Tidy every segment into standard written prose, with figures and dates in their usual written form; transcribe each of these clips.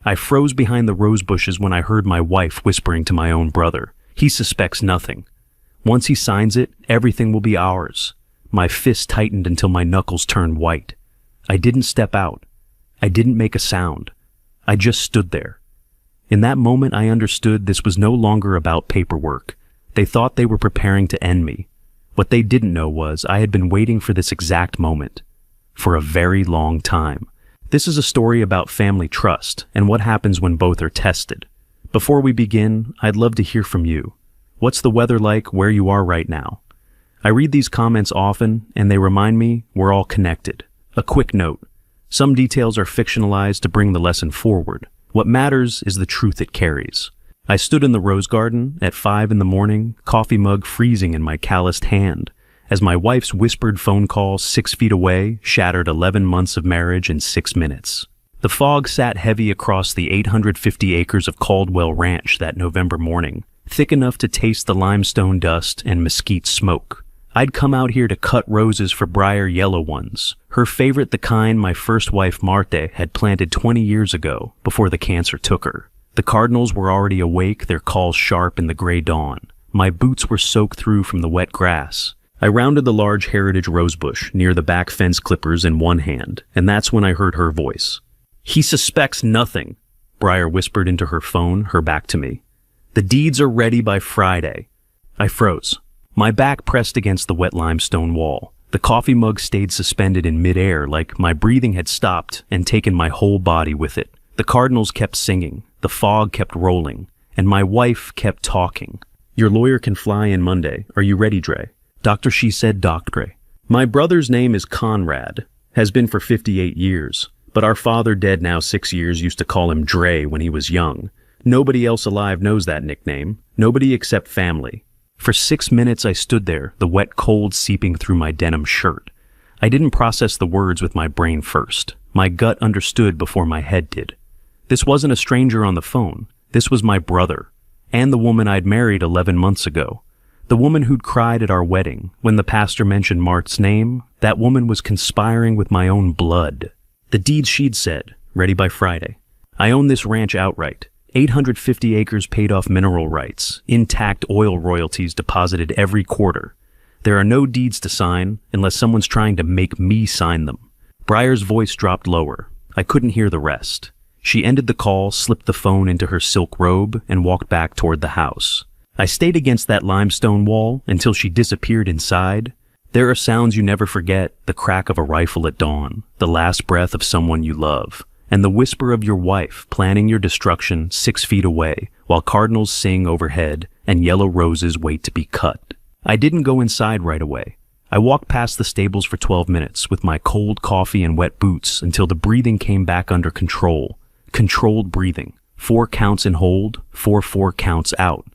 I froze behind the rose bushes when I heard my wife whispering to my own brother. He suspects nothing. Once he signs it, everything will be ours. My fist tightened until my knuckles turned white. I didn't step out. I didn't make a sound. I just stood there. In that moment, I understood this was no longer about paperwork. They thought they were preparing to end me. What they didn't know was I had been waiting for this exact moment. For a very long time. This is a story about family trust and what happens when both are tested. Before we begin, I'd love to hear from you. What's the weather like where you are right now? I read these comments often, and they remind me we're all connected. A quick note. Some details are fictionalized to bring the lesson forward. What matters is the truth it carries. I stood in the rose garden at 5 a.m, coffee mug freezing in my calloused hand, as my wife's whispered phone call 6 feet away shattered 11 months of marriage in 6 minutes. The fog sat heavy across the 850 acres of Caldwell Ranch that November morning, thick enough to taste the limestone dust and mesquite smoke. I'd come out here to cut roses for Briar yellow ones, her favorite, the kind my first wife Marte had planted 20 years ago before the cancer took her. The cardinals were already awake, their calls sharp in the gray dawn. My boots were soaked through from the wet grass. I rounded the large heritage rosebush near the back fence clippers in one hand, and that's when I heard her voice. "He suspects nothing," Briar whispered into her phone, her back to me. "The deeds are ready by Friday." I froze. My back pressed against the wet limestone wall. The coffee mug stayed suspended in midair like my breathing had stopped and taken my whole body with it. The cardinals kept singing, the fog kept rolling, and my wife kept talking. "Your lawyer can fly in Monday. Are you ready, Dre?" "Doctor," she said, "Doctre." My brother's name is Conrad, has been for 58 years, but our father, dead now 6 years, used to call him Dre when he was young. Nobody else alive knows that nickname. Nobody except family. For 6 minutes I stood there, the wet cold seeping through my denim shirt. I didn't process the words with my brain first. My gut understood before my head did. This wasn't a stranger on the phone. This was my brother, and the woman I'd married 11 months ago. The woman who'd cried at our wedding. When the pastor mentioned Mart's name, that woman was conspiring with my own blood. The deeds she'd said, ready by Friday. I own this ranch outright. 850 acres paid off mineral rights, intact oil royalties deposited every quarter. There are no deeds to sign unless someone's trying to make me sign them. Briar's voice dropped lower. I couldn't hear the rest. She ended the call, slipped the phone into her silk robe, and walked back toward the house. I stayed against that limestone wall until she disappeared inside. There are sounds you never forget, the crack of a rifle at dawn, the last breath of someone you love, and the whisper of your wife planning your destruction 6 feet away while cardinals sing overhead and yellow roses wait to be cut. I didn't go inside right away. I walked past the stables for 12 minutes with my cold coffee and wet boots until the breathing came back under control. Controlled breathing. 4 counts in hold, 4 counts out.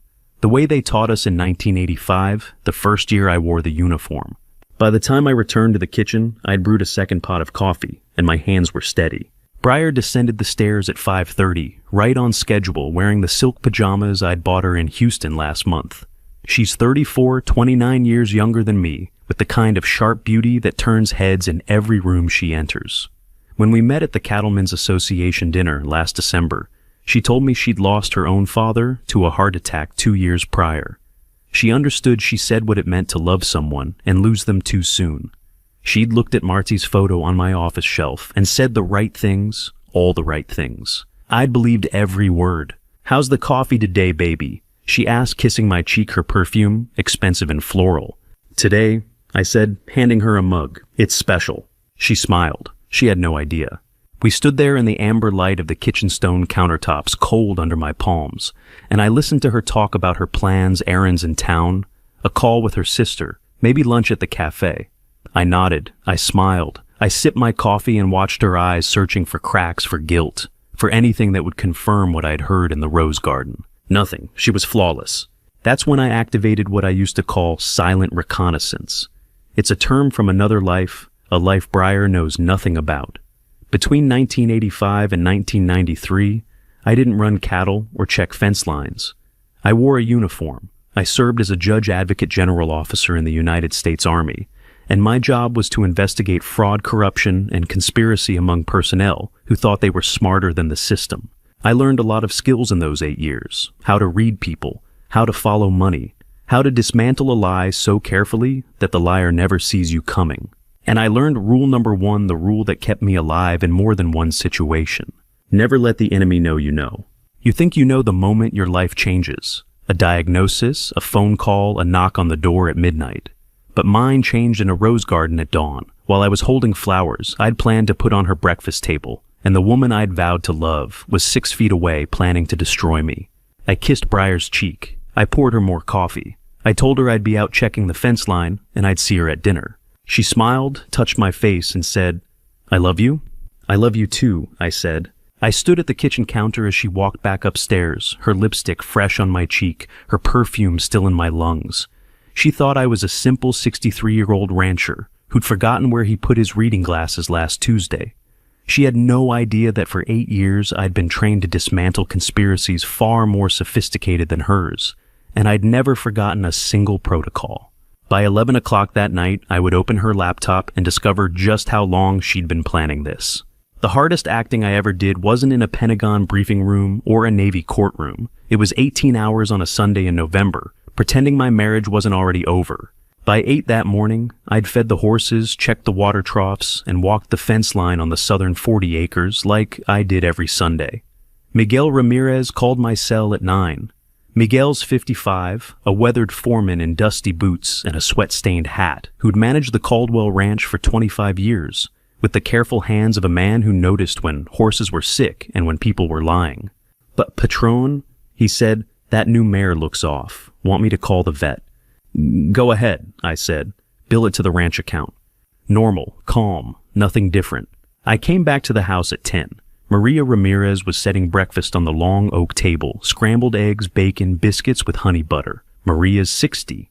The way they taught us in 1985, the first year I wore the uniform. By the time I returned to the kitchen, I'd brewed a second pot of coffee, and my hands were steady. Briar descended the stairs at 5:30, right on schedule, wearing the silk pajamas I'd bought her in Houston last month. She's 34, 29 years younger than me, with the kind of sharp beauty that turns heads in every room she enters. When we met at the Cattlemen's Association dinner last December, she told me she'd lost her own father to a heart attack 2 years prior. She understood she said what it meant to love someone and lose them too soon. She'd looked at Marty's photo on my office shelf and said the right things, all the right things. I'd believed every word. "How's the coffee today, baby?" she asked, kissing my cheek, her perfume, expensive and floral. "Today," I said, handing her a mug. "It's special." She smiled. She had no idea. We stood there in the amber light of the kitchen stone countertops, cold under my palms, and I listened to her talk about her plans, errands in town, a call with her sister, maybe lunch at the cafe. I nodded. I smiled. I sipped my coffee and watched her eyes searching for cracks, for guilt, for anything that would confirm what I'd heard in the rose garden. Nothing. She was flawless. That's when I activated what I used to call silent reconnaissance. It's a term from another life, a life Briar knows nothing about. Between 1985 and 1993, I didn't run cattle or check fence lines. I wore a uniform. I served as a judge advocate general officer in the United States Army, and my job was to investigate fraud, corruption, and conspiracy among personnel who thought they were smarter than the system. I learned a lot of skills in those 8 years: how to read people, how to follow money, how to dismantle a lie so carefully that the liar never sees you coming. And I learned rule number 1, the rule that kept me alive in more than one situation. Never let the enemy know you know. You think you know the moment your life changes. A diagnosis, a phone call, a knock on the door at midnight. But mine changed in a rose garden at dawn. While I was holding flowers I'd planned to put on her breakfast table, and the woman I'd vowed to love was 6 feet away planning to destroy me. I kissed Briar's cheek. I poured her more coffee. I told her I'd be out checking the fence line and I'd see her at dinner. She smiled, touched my face, and said, "I love you." "I love you too," I said. I stood at the kitchen counter as she walked back upstairs, her lipstick fresh on my cheek, her perfume still in my lungs. She thought I was a simple 63-year-old rancher who'd forgotten where he put his reading glasses last Tuesday. She had no idea that for 8 years I'd been trained to dismantle conspiracies far more sophisticated than hers, and I'd never forgotten a single protocol. By 11 o'clock that night, I would open her laptop and discover just how long she'd been planning this. The hardest acting I ever did wasn't in a Pentagon briefing room or a Navy courtroom. It was 18 hours on a Sunday in November, pretending my marriage wasn't already over. By 8 that morning, I'd fed the horses, checked the water troughs, and walked the fence line on the southern 40 acres like I did every Sunday. Miguel Ramirez called my cell at 9. Miguel's 55, a weathered foreman in dusty boots and a sweat-stained hat, who'd managed the Caldwell Ranch for 25 years, with the careful hands of a man who noticed when horses were sick and when people were lying. "But Patron," he said, "that new mare looks off. Want me to call the vet?" "Go ahead," I said. "Bill it to the ranch account." Normal, calm, nothing different. I came back to the house at 10. Maria Ramirez was setting breakfast on the long oak table, scrambled eggs, bacon, biscuits with honey butter. Maria's 60.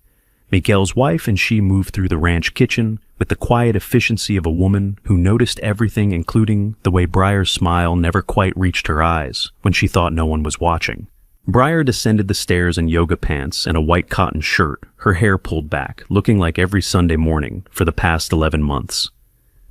Miguel's wife and she moved through the ranch kitchen with the quiet efficiency of a woman who noticed everything, including the way Briar's smile never quite reached her eyes when she thought no one was watching. Briar descended the stairs in yoga pants and a white cotton shirt, her hair pulled back, looking like every Sunday morning for the past 11 months.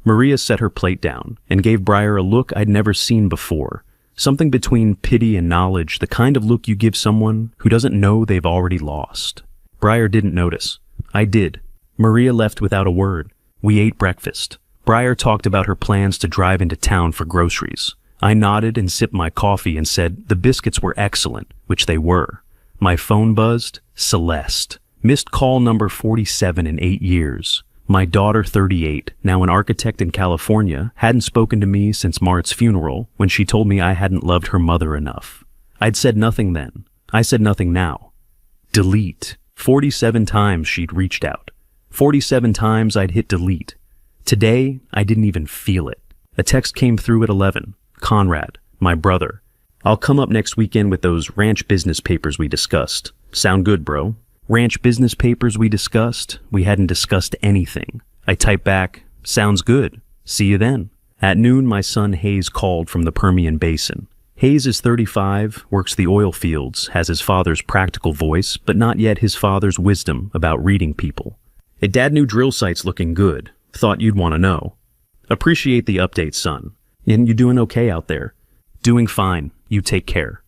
Maria set her plate down and gave Briar a look I'd never seen before, something between pity and knowledge, the kind of look you give someone who doesn't know they've already lost. Briar didn't notice. I did. Maria left without a word. We ate breakfast. Briar talked about her plans to drive into town for groceries. I nodded and sipped my coffee and said the biscuits were excellent, which they were. My phone buzzed. Celeste. Missed call number 47 in 8 years. My daughter, 38, now an architect in California, hadn't spoken to me since Mart's funeral when she told me I hadn't loved her mother enough. I'd said nothing then. I said nothing now. Delete. 47 times she'd reached out. 47 times I'd hit delete. Today, I didn't even feel it. A text came through at 11. Conrad, my brother. "I'll come up next weekend with those ranch business papers we discussed. Sound good, bro?" Ranch business papers we discussed? We hadn't discussed anything. I typed back, "Sounds good. See you then." At noon, my son Hayes called from the Permian Basin. Hayes is 35, works the oil fields, has his father's practical voice, but not yet his father's wisdom about reading people. "Hey, Dad, new drill site's looking good. Thought you'd want to know." "Appreciate the update, son. And you doing okay out there?" "Doing fine. You take care."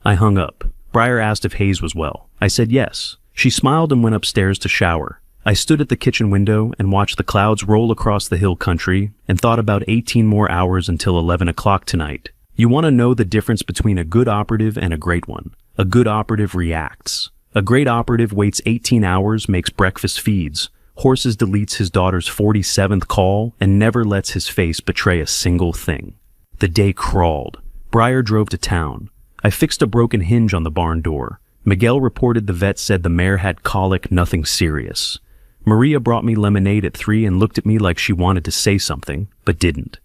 I hung up. Briar asked if Hayes was well. I said yes. She smiled and went upstairs to shower. I stood at the kitchen window and watched the clouds roll across the hill country and thought about 18 more hours until 11 o'clock tonight. You want to know the difference between a good operative and a great one. A good operative reacts. A great operative waits 18 hours, makes breakfast feeds, horses deletes his daughter's 47th call, and never lets his face betray a single thing. The day crawled. Briar drove to town. I fixed a broken hinge on the barn door. Miguel reported the vet said the mare had colic, nothing serious. Maria brought me lemonade at 3 and looked at me like she wanted to say something, but didn't.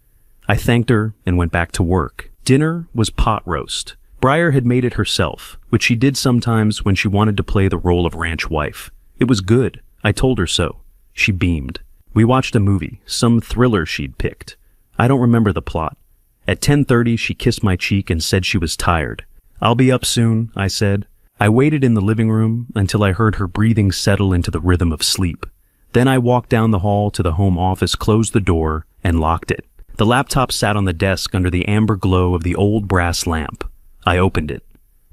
I thanked her and went back to work. Dinner was pot roast. Briar had made it herself, which she did sometimes when she wanted to play the role of ranch wife. It was good. I told her so. She beamed. We watched a movie, some thriller she'd picked. I don't remember the plot. At 10:30, she kissed my cheek and said she was tired. "I'll be up soon," I said. I waited in the living room until I heard her breathing settle into the rhythm of sleep. Then I walked down the hall to the home office, closed the door, and locked it. The laptop sat on the desk under the amber glow of the old brass lamp. I opened it.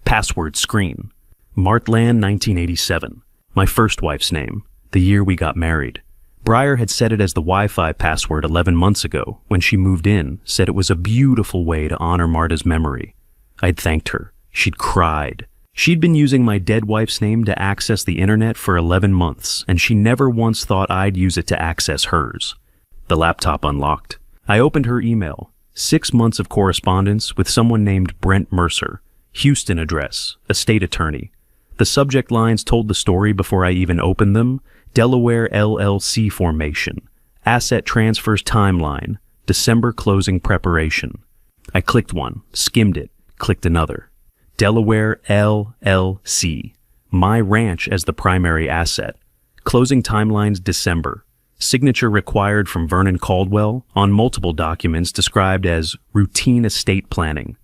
Password screen. Martland 1987. My first wife's name, the year we got married. Breyer had set it as the Wi-Fi password 11 months ago when she moved in, said it was a beautiful way to honor Marta's memory. I'd thanked her. She'd cried. She'd been using my dead wife's name to access the internet for 11 months, and she never once thought I'd use it to access hers. The laptop unlocked. I opened her email. 6 months of correspondence with someone named Brent Mercer. Houston address, a state attorney. The subject lines told the story before I even opened them. Delaware LLC formation. Asset transfers timeline. December closing preparation. I clicked one, skimmed it, clicked another. Delaware LLC. My ranch as the primary asset. Closing timelines December. Signature required from Vernon Caldwell on multiple documents described as routine estate planning.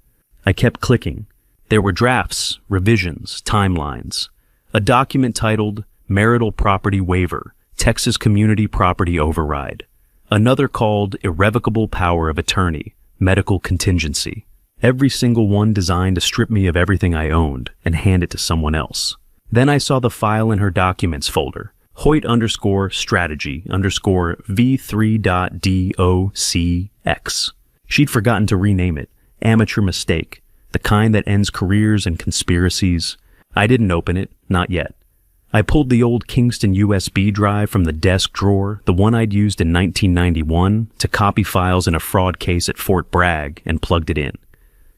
I kept clicking. There were drafts, revisions, timelines. A document titled Marital Property Waiver, Texas Community Property Override. Another called Irrevocable Power of Attorney, Medical Contingency. Every single one designed to strip me of everything I owned and hand it to someone else. Then I saw the file in her documents folder, Hoyt_strategy_v3.docx. She'd forgotten to rename it. Amateur mistake. The kind that ends careers and conspiracies. I didn't open it, not yet. I pulled the old Kingston USB drive from the desk drawer, the one I'd used in 1991, to copy files in a fraud case at Fort Bragg, and plugged it in.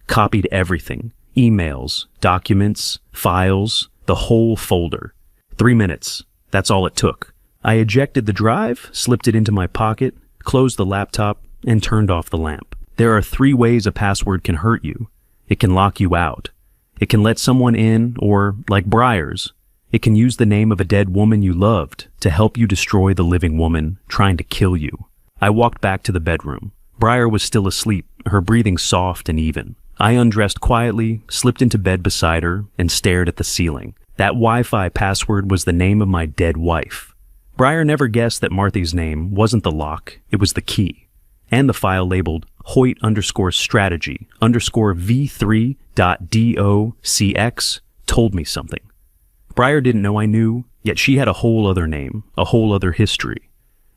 Copied everything. Emails, documents, files, the whole folder. 3 minutes. That's all it took. I ejected the drive, slipped it into my pocket, closed the laptop, and turned off the lamp. There are 3 ways a password can hurt you. It can lock you out. It can let someone in, or, like Breyer's, it can use the name of a dead woman you loved to help you destroy the living woman trying to kill you. I walked back to the bedroom. Breyer was still asleep, her breathing soft and even. I undressed quietly, slipped into bed beside her, and stared at the ceiling. That Wi-Fi password was the name of my dead wife. Breyer never guessed that Martha's name wasn't the lock, it was the key. And the file labeled Hoyt_strategy_v3.docx told me something. Breyer didn't know I knew, yet she had a whole other name, a whole other history.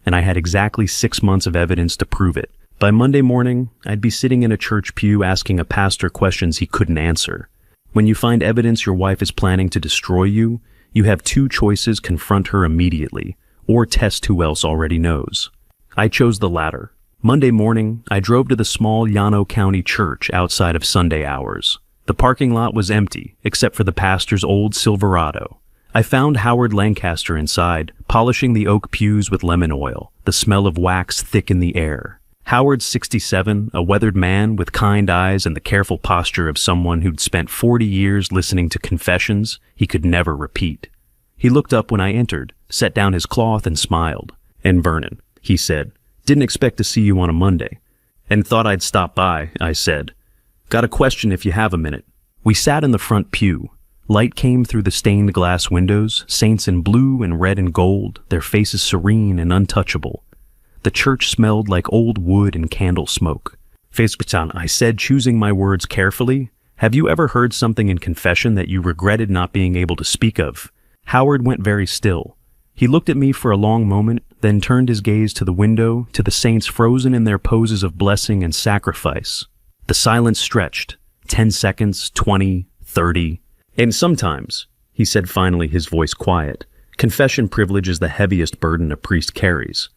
And I had exactly 6 months of evidence to prove it. By Monday morning, I'd be sitting in a church pew asking a pastor questions he couldn't answer. When you find evidence your wife is planning to destroy you, you have 2 choices: confront her immediately, or test who else already knows. I chose the latter. Monday morning, I drove to the small Llano County church outside of Sunday hours. The parking lot was empty, except for the pastor's old Silverado. I found Howard Lancaster inside, polishing the oak pews with lemon oil, the smell of wax thick in the air. Howard's 67, a weathered man with kind eyes and the careful posture of someone who'd spent 40 years listening to confessions he could never repeat. He looked up when I entered, set down his cloth, and smiled. "And Vernon," he said, "didn't expect to see you on a Monday." "And thought I'd stop by," I said. "Got a question if you have a minute." We sat in the front pew. Light came through the stained glass windows, saints in blue and red and gold, their faces serene and untouchable. The church smelled like old wood and candle smoke. "Feskutan," I said, choosing my words carefully, "have you ever heard something in confession that you regretted not being able to speak of?" Howard went very still. He looked at me for a long moment, then turned his gaze to the window, to the saints frozen in their poses of blessing and sacrifice. The silence stretched. 10 seconds, 20, 30. "And sometimes," he said finally, his voice quiet, "confession privilege is the heaviest burden a priest carries."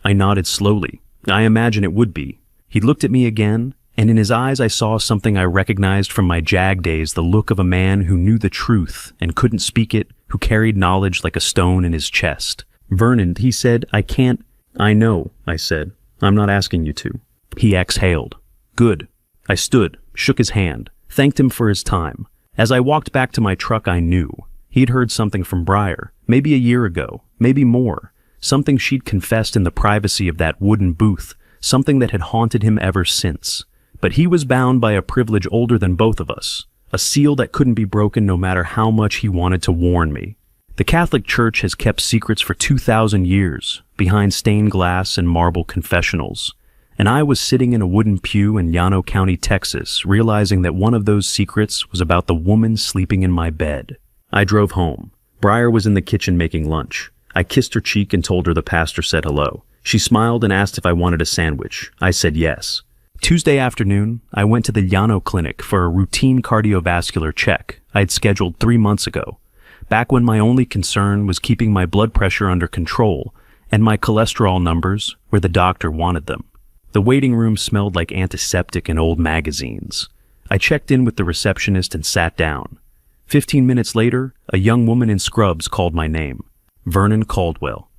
I nodded slowly. I imagine it would be. He looked at me again, and in his eyes I saw something I recognized from my JAG days, the look of a man who knew the truth and couldn't speak it, who carried knowledge like a stone in his chest. "Vernon," he said, "I can't—" "I know," I said. "I'm not asking you to." He exhaled. "Good." I stood, shook his hand, thanked him for his time. As I walked back to my truck, I knew. He'd heard something from Breyer, maybe a year ago, maybe more. Something she'd confessed in the privacy of that wooden booth, something that had haunted him ever since. But he was bound by a privilege older than both of us, a seal that couldn't be broken no matter how much he wanted to warn me. The Catholic Church has kept secrets for 2,000 years, behind stained glass and marble confessionals. And I was sitting in a wooden pew in Llano County, Texas, realizing that one of those secrets was about the woman sleeping in my bed. I drove home. Briar was in the kitchen making lunch. I kissed her cheek and told her the pastor said hello. She smiled and asked if I wanted a sandwich. I said yes. Tuesday afternoon, I went to the Llano Clinic for a routine cardiovascular check I had scheduled 3 months ago, back when my only concern was keeping my blood pressure under control and my cholesterol numbers where the doctor wanted them. The waiting room smelled like antiseptic and old magazines. I checked in with the receptionist and sat down. 15 minutes later, a young woman in scrubs called my name. Vernon Caldwell.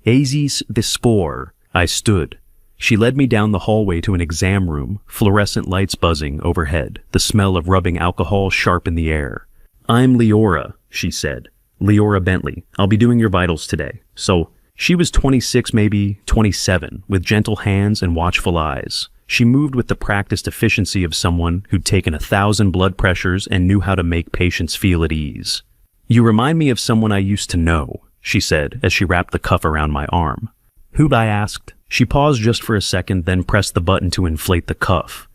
Aziz Vispor. I stood. She led me down the hallway to an exam room, fluorescent lights buzzing overhead, the smell of rubbing alcohol sharp in the air. I'm Leora, she said. Leora Bentley. I'll be doing your vitals today. So, she was 26, maybe 27, with gentle hands and watchful eyes. She moved with the practiced efficiency of someone who'd taken 1,000 blood pressures and knew how to make patients feel at ease. You remind me of someone I used to know, she said as she wrapped the cuff around my arm. Who'd I asked? She paused just for a second, then pressed the button to inflate the cuff.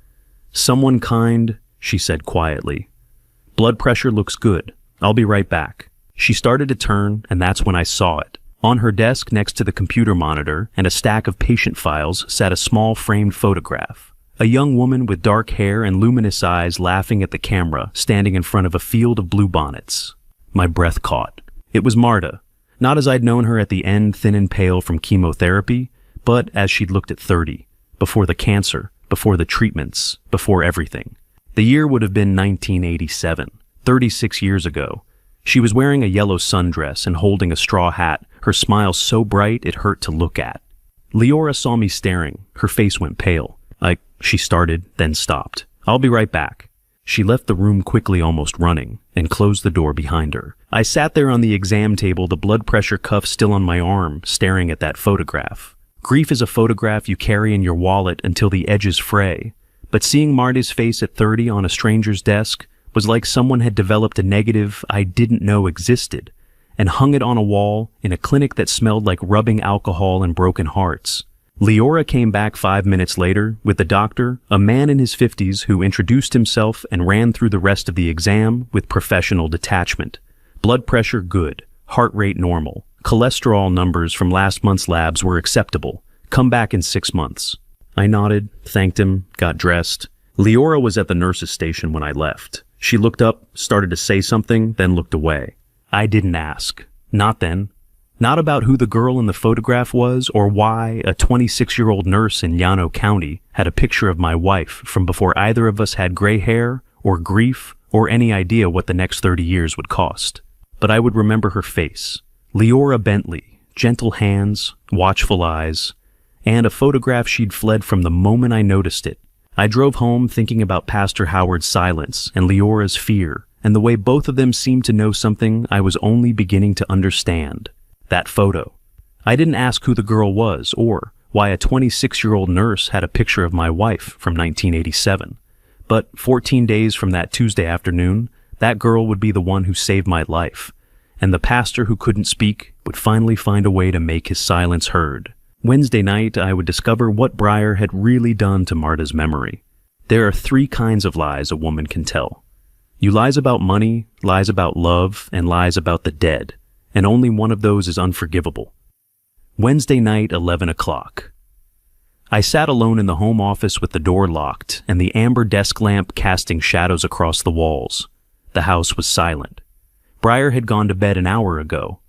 Someone kind, she said quietly. Blood pressure looks good. I'll be right back. She started to turn, and that's when I saw it. On her desk next to the computer monitor and a stack of patient files sat a small framed photograph. A young woman with dark hair and luminous eyes laughing at the camera, standing in front of a field of bluebonnets. My breath caught. It was Marta. Not as I'd known her at the end, thin and pale from chemotherapy, but as she'd looked at 30, before the cancer, before the treatments, before everything. The year would have been 1987, 36 years ago. She was wearing a yellow sundress and holding a straw hat, her smile so bright it hurt to look at. Leora saw me staring. Her face went pale. She started, then stopped. I'll be right back. She left the room quickly, almost running, and closed the door behind her. I sat there on the exam table, the blood pressure cuff still on my arm, staring at that photograph. Grief is a photograph you carry in your wallet until the edges fray. But seeing Marta's face at 30 on a stranger's desk was like someone had developed a negative I didn't know existed and hung it on a wall in a clinic that smelled like rubbing alcohol and broken hearts. Leora came back 5 minutes later with the doctor, a man in his 50s who introduced himself and ran through the rest of the exam with professional detachment. Blood pressure good, heart rate normal, cholesterol numbers from last month's labs were acceptable. Come back in 6 months. I nodded, thanked him, got dressed. Leora was at the nurse's station when I left. She looked up, started to say something, then looked away. I didn't ask. Not then. Not about who the girl in the photograph was or why a 26-year-old nurse in Llano County had a picture of my wife from before either of us had gray hair or grief or any idea what the next 30 years would cost. But I would remember her face. Leora Bentley, gentle hands, watchful eyes, and a photograph she'd fled from the moment I noticed it. I drove home thinking about Pastor Howard's silence and Leora's fear, and the way both of them seemed to know something I was only beginning to understand. That photo. I didn't ask who the girl was or why a 26-year-old nurse had a picture of my wife from 1987. But 14 days from that Tuesday afternoon, that girl would be the one who saved my life, and the pastor who couldn't speak would finally find a way to make his silence heard. Wednesday night, I would discover what Briar had really done to Marta's memory. There are 3 kinds of lies a woman can tell. You lies about money, lies about love, and lies about the dead, and only one of those is unforgivable. Wednesday night, 11 o'clock. I sat alone in the home office with the door locked and the amber desk lamp casting shadows across the walls. The house was silent. Briar had gone to bed an hour ago.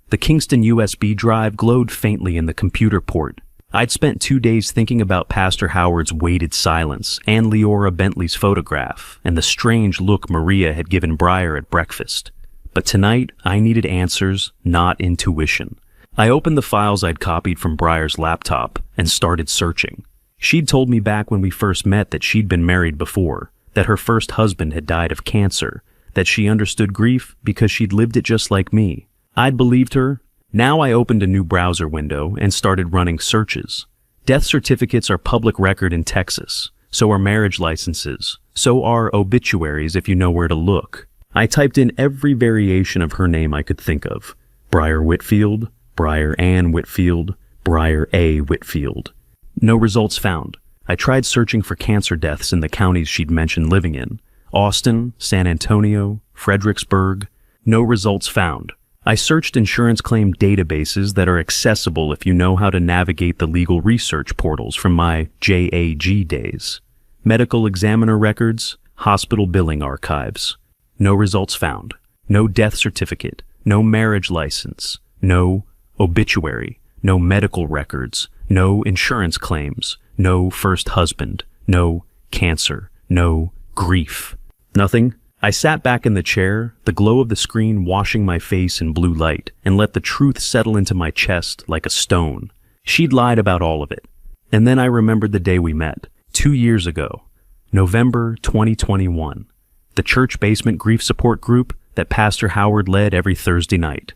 The Kingston USB drive glowed faintly in the computer port. I'd spent 2 days thinking about Pastor Howard's weighted silence and Leora Bentley's photograph and the strange look Maria had given Briar at breakfast. But tonight, I needed answers, not intuition. I opened the files I'd copied from Briar's laptop and started searching. She'd told me back when we first met that she'd been married before, that her first husband had died of cancer, that she understood grief because she'd lived it just like me. I'd believed her. Now I opened a new browser window and started running searches. Death certificates are public record in Texas. So are marriage licenses. So are obituaries if you know where to look. I typed in every variation of her name I could think of. Briar Whitfield, Briar Ann Whitfield, Briar A. Whitfield. No results found. I tried searching for cancer deaths in the counties she'd mentioned living in. Austin, San Antonio, Fredericksburg. No results found. I searched insurance claim databases that are accessible if you know how to navigate the legal research portals from my JAG days. Medical examiner records, hospital billing archives. No results found. No death certificate. No marriage license. No obituary. No medical records. No insurance claims. No first husband. No cancer. No grief. Nothing. I sat back in the chair, the glow of the screen washing my face in blue light, and let the truth settle into my chest like a stone. She'd lied about all of it. And then I remembered the day we met, 2 years ago, November 2021, the church basement grief support group that Pastor Howard led every Thursday night.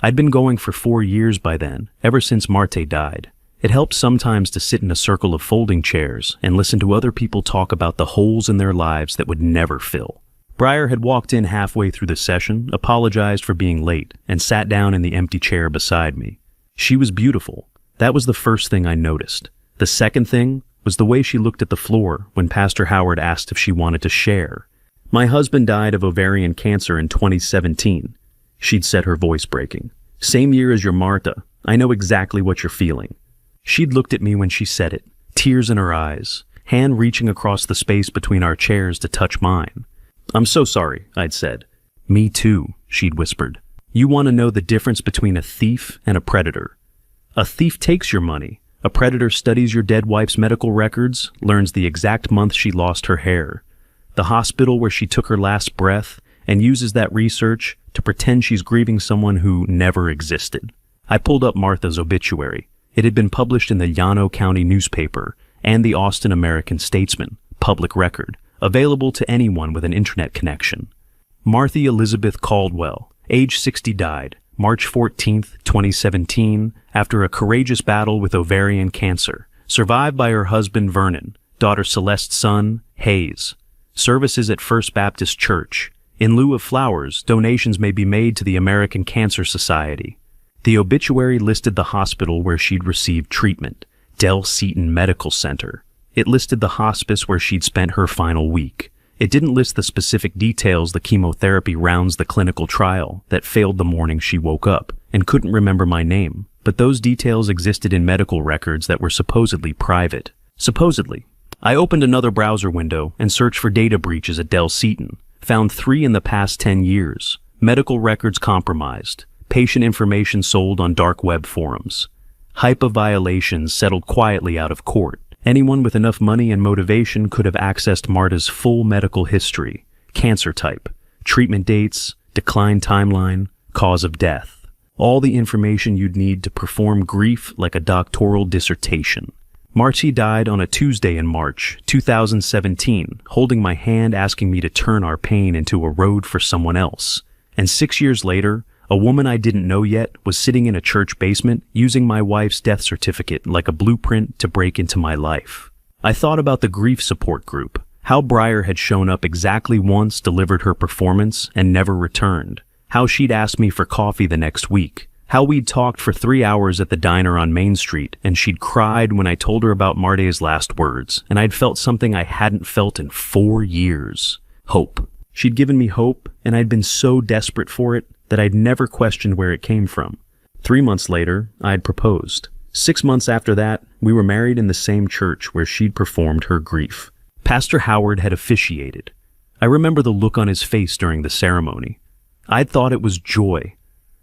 I'd been going for 4 years by then, ever since Marte died. It helped sometimes to sit in a circle of folding chairs and listen to other people talk about the holes in their lives that would never fill. Breyer had walked in halfway through the session, apologized for being late, and sat down in the empty chair beside me. She was beautiful. That was the first thing I noticed. The second thing was the way she looked at the floor when Pastor Howard asked if she wanted to share. My husband died of ovarian cancer in 2017. She'd said, her voice breaking. Same year as your Marta. I know exactly what you're feeling. She'd looked at me when she said it, tears in her eyes, hand reaching across the space between our chairs to touch mine. I'm so sorry, I'd said. Me too, she'd whispered. You want to know the difference between a thief and a predator. A thief takes your money. A predator studies your dead wife's medical records, learns the exact month she lost her hair, the hospital where she took her last breath, and uses that research to pretend she's grieving someone who never existed. I pulled up Martha's obituary. It had been published in the Llano County newspaper and the Austin American-Statesman, public record, available to anyone with an internet connection. Martha Elizabeth Caldwell, age 60, died March 14, 2017, after a courageous battle with ovarian cancer, survived by her husband Vernon, daughter Celeste's son, Hayes. Services at First Baptist Church. In lieu of flowers, donations may be made to the American Cancer Society. The obituary listed the hospital where she'd received treatment, Del Seaton Medical Center. It listed the hospice where she'd spent her final week. It didn't list the specific details the chemotherapy rounds the clinical trial that failed the morning she woke up and couldn't remember my name, but those details existed in medical records that were supposedly private. Supposedly. I opened another browser window and searched for data breaches at Del Seaton. Found 3 in the past 10 years. Medical records compromised. Patient information sold on dark web forums. HIPAA violations settled quietly out of court. Anyone with enough money and motivation could have accessed Marta's full medical history, cancer type, treatment dates, decline timeline, cause of death. All the information you'd need to perform grief like a doctoral dissertation. Marty died on a Tuesday in March 2017, holding my hand asking me to turn our pain into a road for someone else. And 6 years later, a woman I didn't know yet was sitting in a church basement using my wife's death certificate like a blueprint to break into my life. I thought about the grief support group, how Breyer had shown up exactly once, delivered her performance, and never returned, how she'd asked me for coffee the next week, how we'd talked for 3 hours at the diner on Main Street, and she'd cried when I told her about Marte's last words, and I'd felt something I hadn't felt in 4 years. Hope. She'd given me hope, and I'd been so desperate for it that I'd never questioned where it came from. 3 months later, I'd proposed. 6 months after that, we were married in the same church where she'd performed her grief. Pastor Howard had officiated. I remember the look on his face during the ceremony. I'd thought it was joy.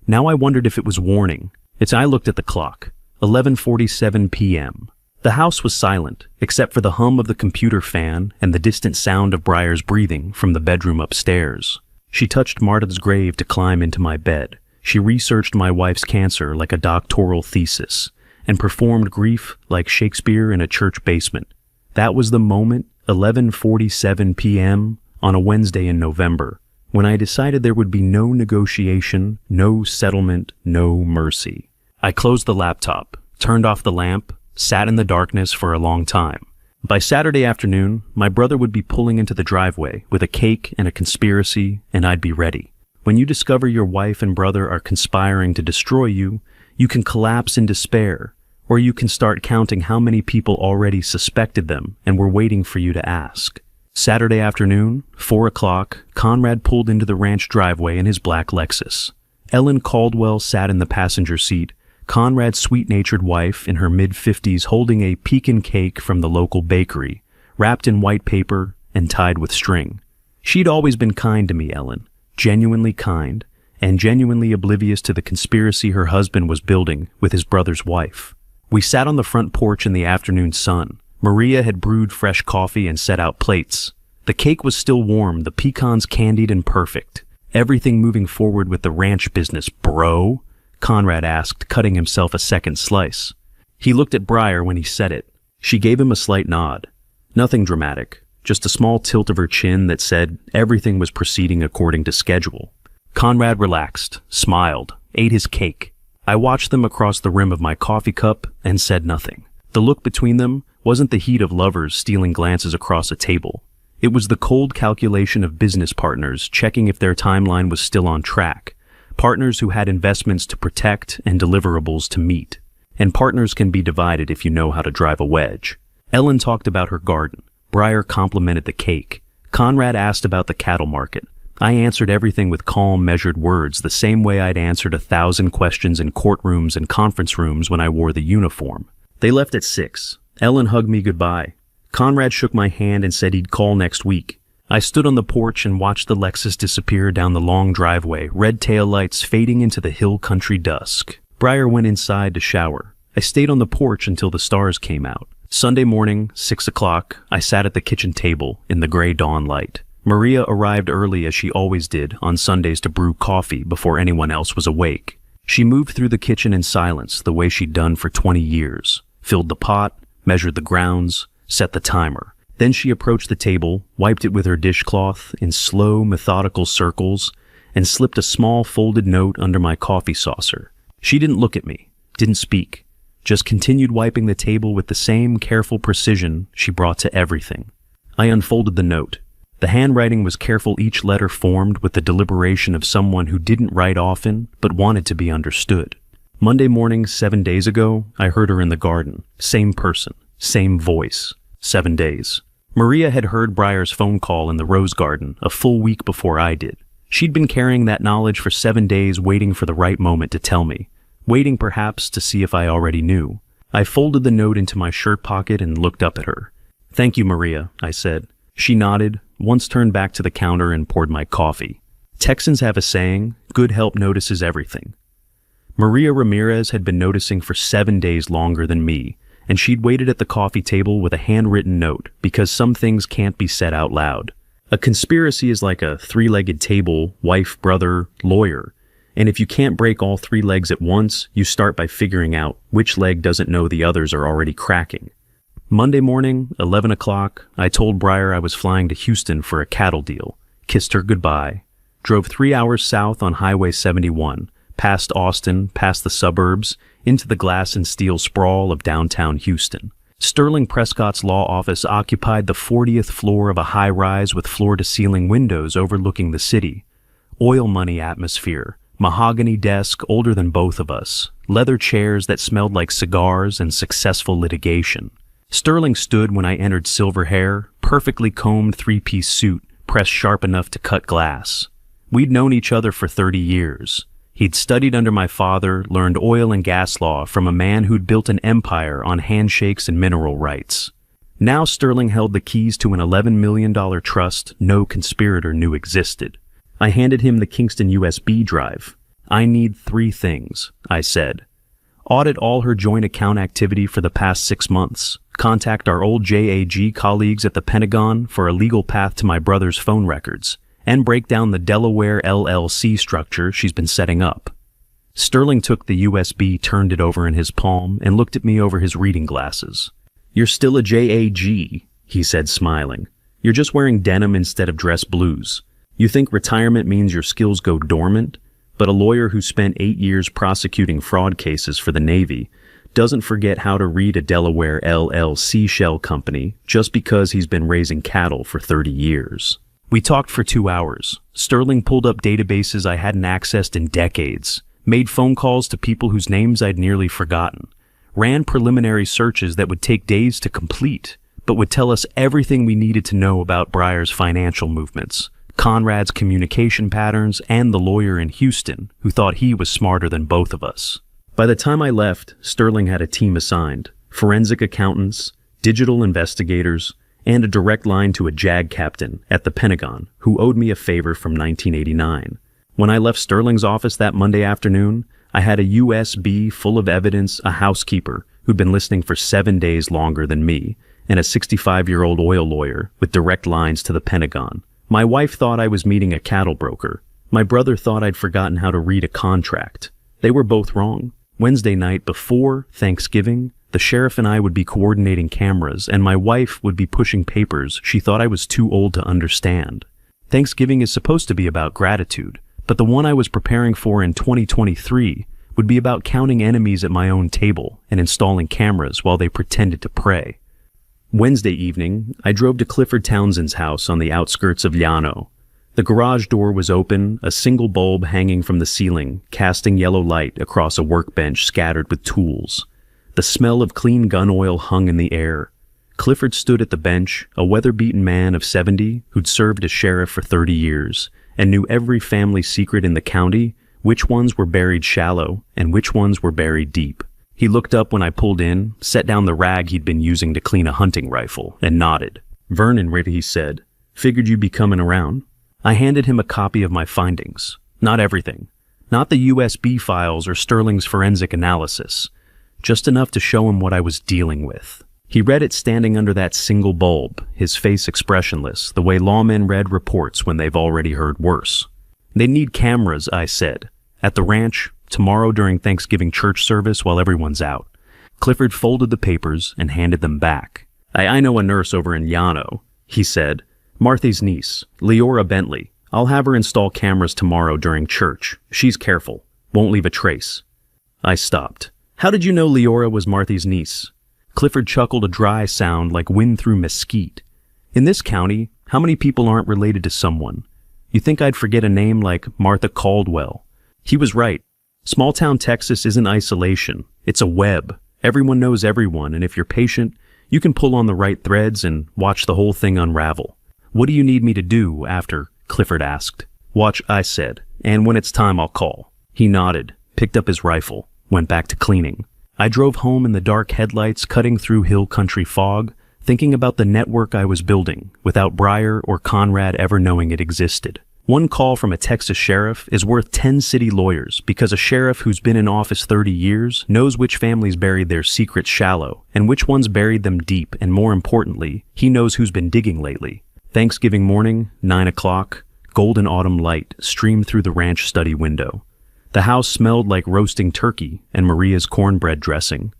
Now I wondered if it was warning. I looked at the clock. 11:47 p.m. The house was silent, except for the hum of the computer fan and the distant sound of Breyer's breathing from the bedroom upstairs. She touched Marta's grave to climb into my bed. She researched my wife's cancer like a doctoral thesis, and performed grief like Shakespeare in a church basement. That was the moment, 11:47 p.m., on a Wednesday in November, when I decided there would be no negotiation, no settlement, no mercy. I closed the laptop, turned off the lamp, sat in the darkness for a long time. By Saturday afternoon, my brother would be pulling into the driveway with a cake and a conspiracy, and I'd be ready. When you discover your wife and brother are conspiring to destroy you, you can collapse in despair, or you can start counting how many people already suspected them and were waiting for you to ask. Saturday afternoon, 4 o'clock, Conrad pulled into the ranch driveway in his black Lexus. Ellen Caldwell sat in the passenger seat, Conrad's sweet-natured wife in her mid-50s holding a pecan cake from the local bakery, wrapped in white paper and tied with string. She'd always been kind to me, Ellen, genuinely kind, and genuinely oblivious to the conspiracy her husband was building with his brother's wife. We sat on the front porch in the afternoon sun. Maria had brewed fresh coffee and set out plates. The cake was still warm, the pecans candied and perfect. Everything moving forward with the ranch business, bro? Conrad asked, cutting himself a second slice. He looked at Briar when he said it. She gave him a slight nod. Nothing dramatic, just a small tilt of her chin that said everything was proceeding according to schedule. Conrad relaxed, smiled, ate his cake. I watched them across the rim of my coffee cup and said nothing. The look between them wasn't the heat of lovers stealing glances across a table. It was the cold calculation of business partners checking if their timeline was still on track, partners who had investments to protect and deliverables to meet. And partners can be divided if you know how to drive a wedge. Ellen talked about her garden. Briar complimented the cake. Conrad asked about the cattle market. I answered everything with calm, measured words, the same way I'd answered 1,000 questions in courtrooms and conference rooms when I wore the uniform. They left at 6. Ellen hugged me goodbye. Conrad shook my hand and said he'd call next week. I stood on the porch and watched the Lexus disappear down the long driveway, red taillights fading into the hill country dusk. Briar went inside to shower. I stayed on the porch until the stars came out. Sunday morning, 6 o'clock, I sat at the kitchen table in the gray dawn light. Maria arrived early as she always did on Sundays to brew coffee before anyone else was awake. She moved through the kitchen in silence the way she'd done for 20 years, filled the pot, measured the grounds, set the timer. Then she approached the table, wiped it with her dishcloth in slow, methodical circles, and slipped a small folded note under my coffee saucer. She didn't look at me, didn't speak, just continued wiping the table with the same careful precision she brought to everything. I unfolded the note. The handwriting was careful, each letter formed with the deliberation of someone who didn't write often but wanted to be understood. Monday morning, 7 days ago, I heard her in the garden. Same person, same voice. 7 days. Maria had heard Briar's phone call in the rose garden a full week before I did. She'd been carrying that knowledge for 7 days, waiting for the right moment to tell me, waiting perhaps to see if I already knew. I folded the note into my shirt pocket and looked up at her. "Thank you, Maria," I said. She nodded, once turned back to the counter and poured my coffee. Texans have a saying, good help notices everything. Maria Ramirez had been noticing for 7 days longer than me, and she'd waited at the coffee table with a handwritten note because some things can't be said out loud. A conspiracy is like a three-legged table, wife, brother, lawyer, and if you can't break all 3 legs at once, you start by figuring out which leg doesn't know the others are already cracking. Monday morning, 11 o'clock, I told Briar I was flying to Houston for a cattle deal, kissed her goodbye, drove 3 hours south on Highway 71, past Austin, past the suburbs, into the glass and steel sprawl of downtown Houston. Sterling Prescott's law office occupied the 40th floor of a high-rise with floor-to-ceiling windows overlooking the city. Oil money atmosphere, mahogany desk older than both of us, leather chairs that smelled like cigars and successful litigation. Sterling stood when I entered, silver hair, perfectly combed 3-piece suit, pressed sharp enough to cut glass. We'd known each other for 30 years. He'd studied under my father, learned oil and gas law from a man who'd built an empire on handshakes and mineral rights. Now Sterling held the keys to an $11 million trust no conspirator knew existed. I handed him the Kingston USB drive. "I need 3 things," I said. "Audit all her joint account activity for the past 6 months. Contact our old JAG colleagues at the Pentagon for a legal path to my brother's phone records, and break down the Delaware LLC structure she's been setting up." Sterling took the USB, turned it over in his palm, and looked at me over his reading glasses. "You're still a JAG," he said, smiling. "You're just wearing denim instead of dress blues. You think retirement means your skills go dormant, but a lawyer who spent 8 years prosecuting fraud cases for the Navy doesn't forget how to read a Delaware LLC shell company just because he's been raising cattle for 30 years. We talked for 2 hours. Sterling pulled up databases I hadn't accessed in decades, made phone calls to people whose names I'd nearly forgotten, ran preliminary searches that would take days to complete, but would tell us everything we needed to know about Breyer's financial movements, Conrad's communication patterns, and the lawyer in Houston who thought he was smarter than both of us. By the time I left, Sterling had a team assigned: forensic accountants, digital investigators, and a direct line to a JAG captain at the Pentagon who owed me a favor from 1989. When I left Sterling's office that Monday afternoon, I had a USB full of evidence, a housekeeper who'd been listening for 7 days longer than me, and a 65-year-old oil lawyer with direct lines to the Pentagon. My wife thought I was meeting a cattle broker. My brother thought I'd forgotten how to read a contract. They were both wrong. Wednesday night before Thanksgiving, the sheriff and I would be coordinating cameras, and my wife would be pushing papers she thought I was too old to understand. Thanksgiving is supposed to be about gratitude, but the one I was preparing for in 2023 would be about counting enemies at my own table and installing cameras while they pretended to pray. Wednesday evening, I drove to Clifford Townsend's house on the outskirts of Llano. The garage door was open, a single bulb hanging from the ceiling, casting yellow light across a workbench scattered with tools. The smell of clean gun oil hung in the air. Clifford stood at the bench, a weather-beaten man of 70 who'd served as sheriff for 30 years and knew every family secret in the county, which ones were buried shallow and which ones were buried deep. He looked up when I pulled in, set down the rag he'd been using to clean a hunting rifle, and nodded. "Vernon, Ritt," he said. "Figured you'd be coming around." I handed him a copy of my findings. Not everything. Not the USB files or Sterling's forensic analysis. Just enough to show him what I was dealing with. He read it standing under that single bulb, his face expressionless, the way lawmen read reports when they've already heard worse. "They need cameras," I said. "At the ranch, tomorrow during Thanksgiving church service while everyone's out." Clifford folded the papers and handed them back. I know a nurse over in Llano," he said. "Marthy's niece, Leora Bentley. I'll have her install cameras tomorrow during church. She's careful. Won't leave a trace." I stopped. "How did you know Leora was Marthy's niece?" Clifford chuckled a dry sound like wind through mesquite. "In this county, how many people aren't related to someone? You think I'd forget a name like Martha Caldwell?" He was right. Small-town Texas isn't isolation. It's a web. Everyone knows everyone, and if you're patient, you can pull on the right threads and watch the whole thing unravel. "What do you need me to do after?" Clifford asked. "Watch," I said, "and when it's time, I'll call." He nodded, picked up his rifle, went back to cleaning. I drove home in the dark headlights cutting through hill country fog, thinking about the network I was building, without Breyer or Conrad ever knowing it existed. One call from a Texas sheriff is worth 10 city lawyers because a sheriff who's been in office 30 years knows which families buried their secrets shallow and which ones buried them deep, and more importantly, he knows who's been digging lately. Thanksgiving morning, 9 o'clock, golden autumn light streamed through the ranch study window. The house smelled like roasting turkey and Maria's cornbread dressing.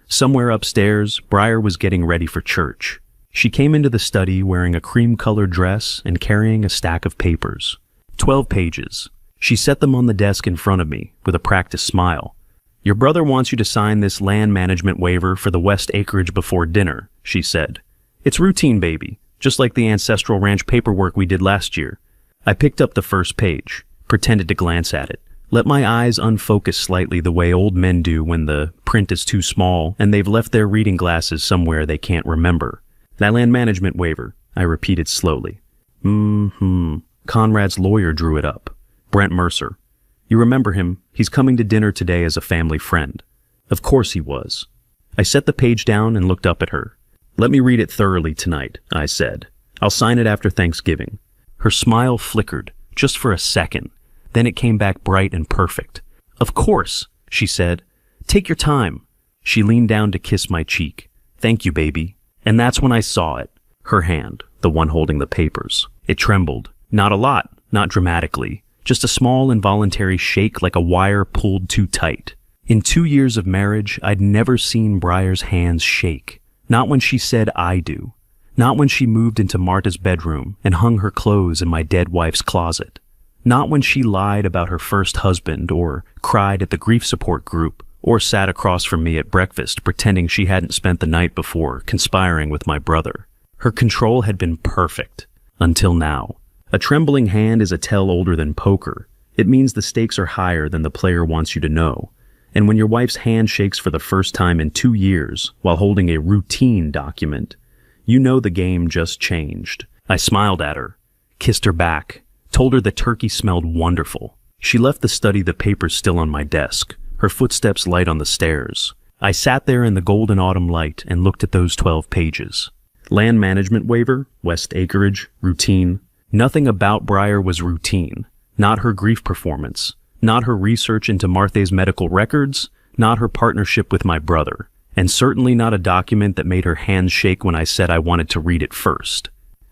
Somewhere upstairs, Breyer was getting ready for church. She came into the study wearing a cream-colored dress and carrying a stack of papers. 12 pages. She set them on the desk in front of me with a practiced smile. "Your brother wants you to sign this land management waiver for the West acreage before dinner," she said. "It's routine, baby, just like the ancestral ranch paperwork we did last year." I picked up the first page, pretended to glance at it, let my eyes unfocus slightly the way old men do when the print is too small and they've left their reading glasses somewhere they can't remember. "That land management waiver," I repeated slowly. Conrad's lawyer drew it up. "Brent Mercer. You remember him? He's coming to dinner today as a family friend." Of course he was. I set the page down and looked up at her. "Let me read it thoroughly tonight," I said. "I'll sign it after Thanksgiving." Her smile flickered, just for a second. Then it came back bright and perfect. "Of course," she said. "Take your time." She leaned down to kiss my cheek. "Thank you, baby." And that's when I saw it. Her hand, the one holding the papers. It trembled. Not a lot, not dramatically. Just a small involuntary shake like a wire pulled too tight. In 2 years of marriage, I'd never seen Breyer's hands shake. Not when she said "I do." Not when she moved into Marta's bedroom and hung her clothes in my dead wife's closet. Not when she lied about her first husband or cried at the grief support group or sat across from me at breakfast pretending she hadn't spent the night before conspiring with my brother. Her control had been perfect. Until now. A trembling hand is a tell older than poker. It means the stakes are higher than the player wants you to know. And when your wife's hand shakes for the first time in 2 years while holding a routine document, you know the game just changed. I smiled at her, kissed her back, told her the turkey smelled wonderful. She left the study, the papers still on my desk, her footsteps light on the stairs. I sat there in the golden autumn light and looked at those 12 pages. Land management waiver, West acreage, routine. Nothing about Briar was routine. Not her grief performance. Not her research into Marthe's medical records. Not her partnership with my brother. And certainly not a document that made her hands shake when I said I wanted to read it first.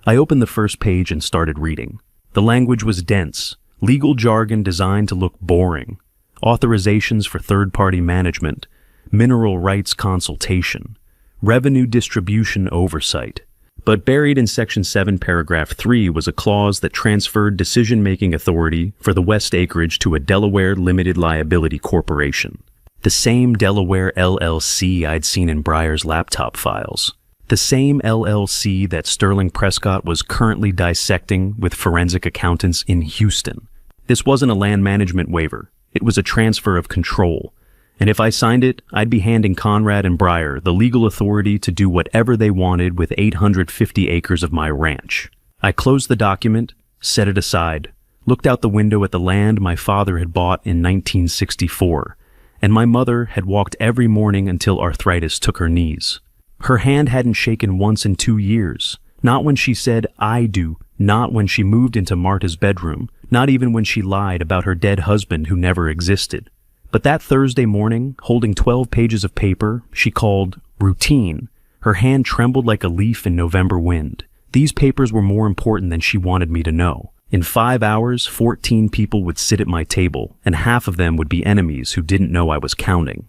I opened the first page and started reading. The language was dense, legal jargon designed to look boring. Authorizations for third-party management, mineral rights consultation, revenue distribution oversight. But buried in Section 7, Paragraph 3 was a clause that transferred decision-making authority for the West acreage to a Delaware Limited Liability Corporation. The same Delaware LLC I'd seen in Briar's laptop files. The same LLC that Sterling Prescott was currently dissecting with forensic accountants in Houston. This wasn't a land management waiver. It was a transfer of control. And if I signed it, I'd be handing Conrad and Briar the legal authority to do whatever they wanted with 850 acres of my ranch. I closed the document, set it aside, looked out the window at the land my father had bought in 1964, and my mother had walked every morning until arthritis took her knees. Her hand hadn't shaken once in 2 years, not when she said, "I do," not when she moved into Marta's bedroom, not even when she lied about her dead husband who never existed. But that Thursday morning, holding 12 pages of paper she called routine, her hand trembled like a leaf in November wind. These papers were more important than she wanted me to know. In 5 hours, 14 people would sit at my table, and half of them would be enemies who didn't know I was counting.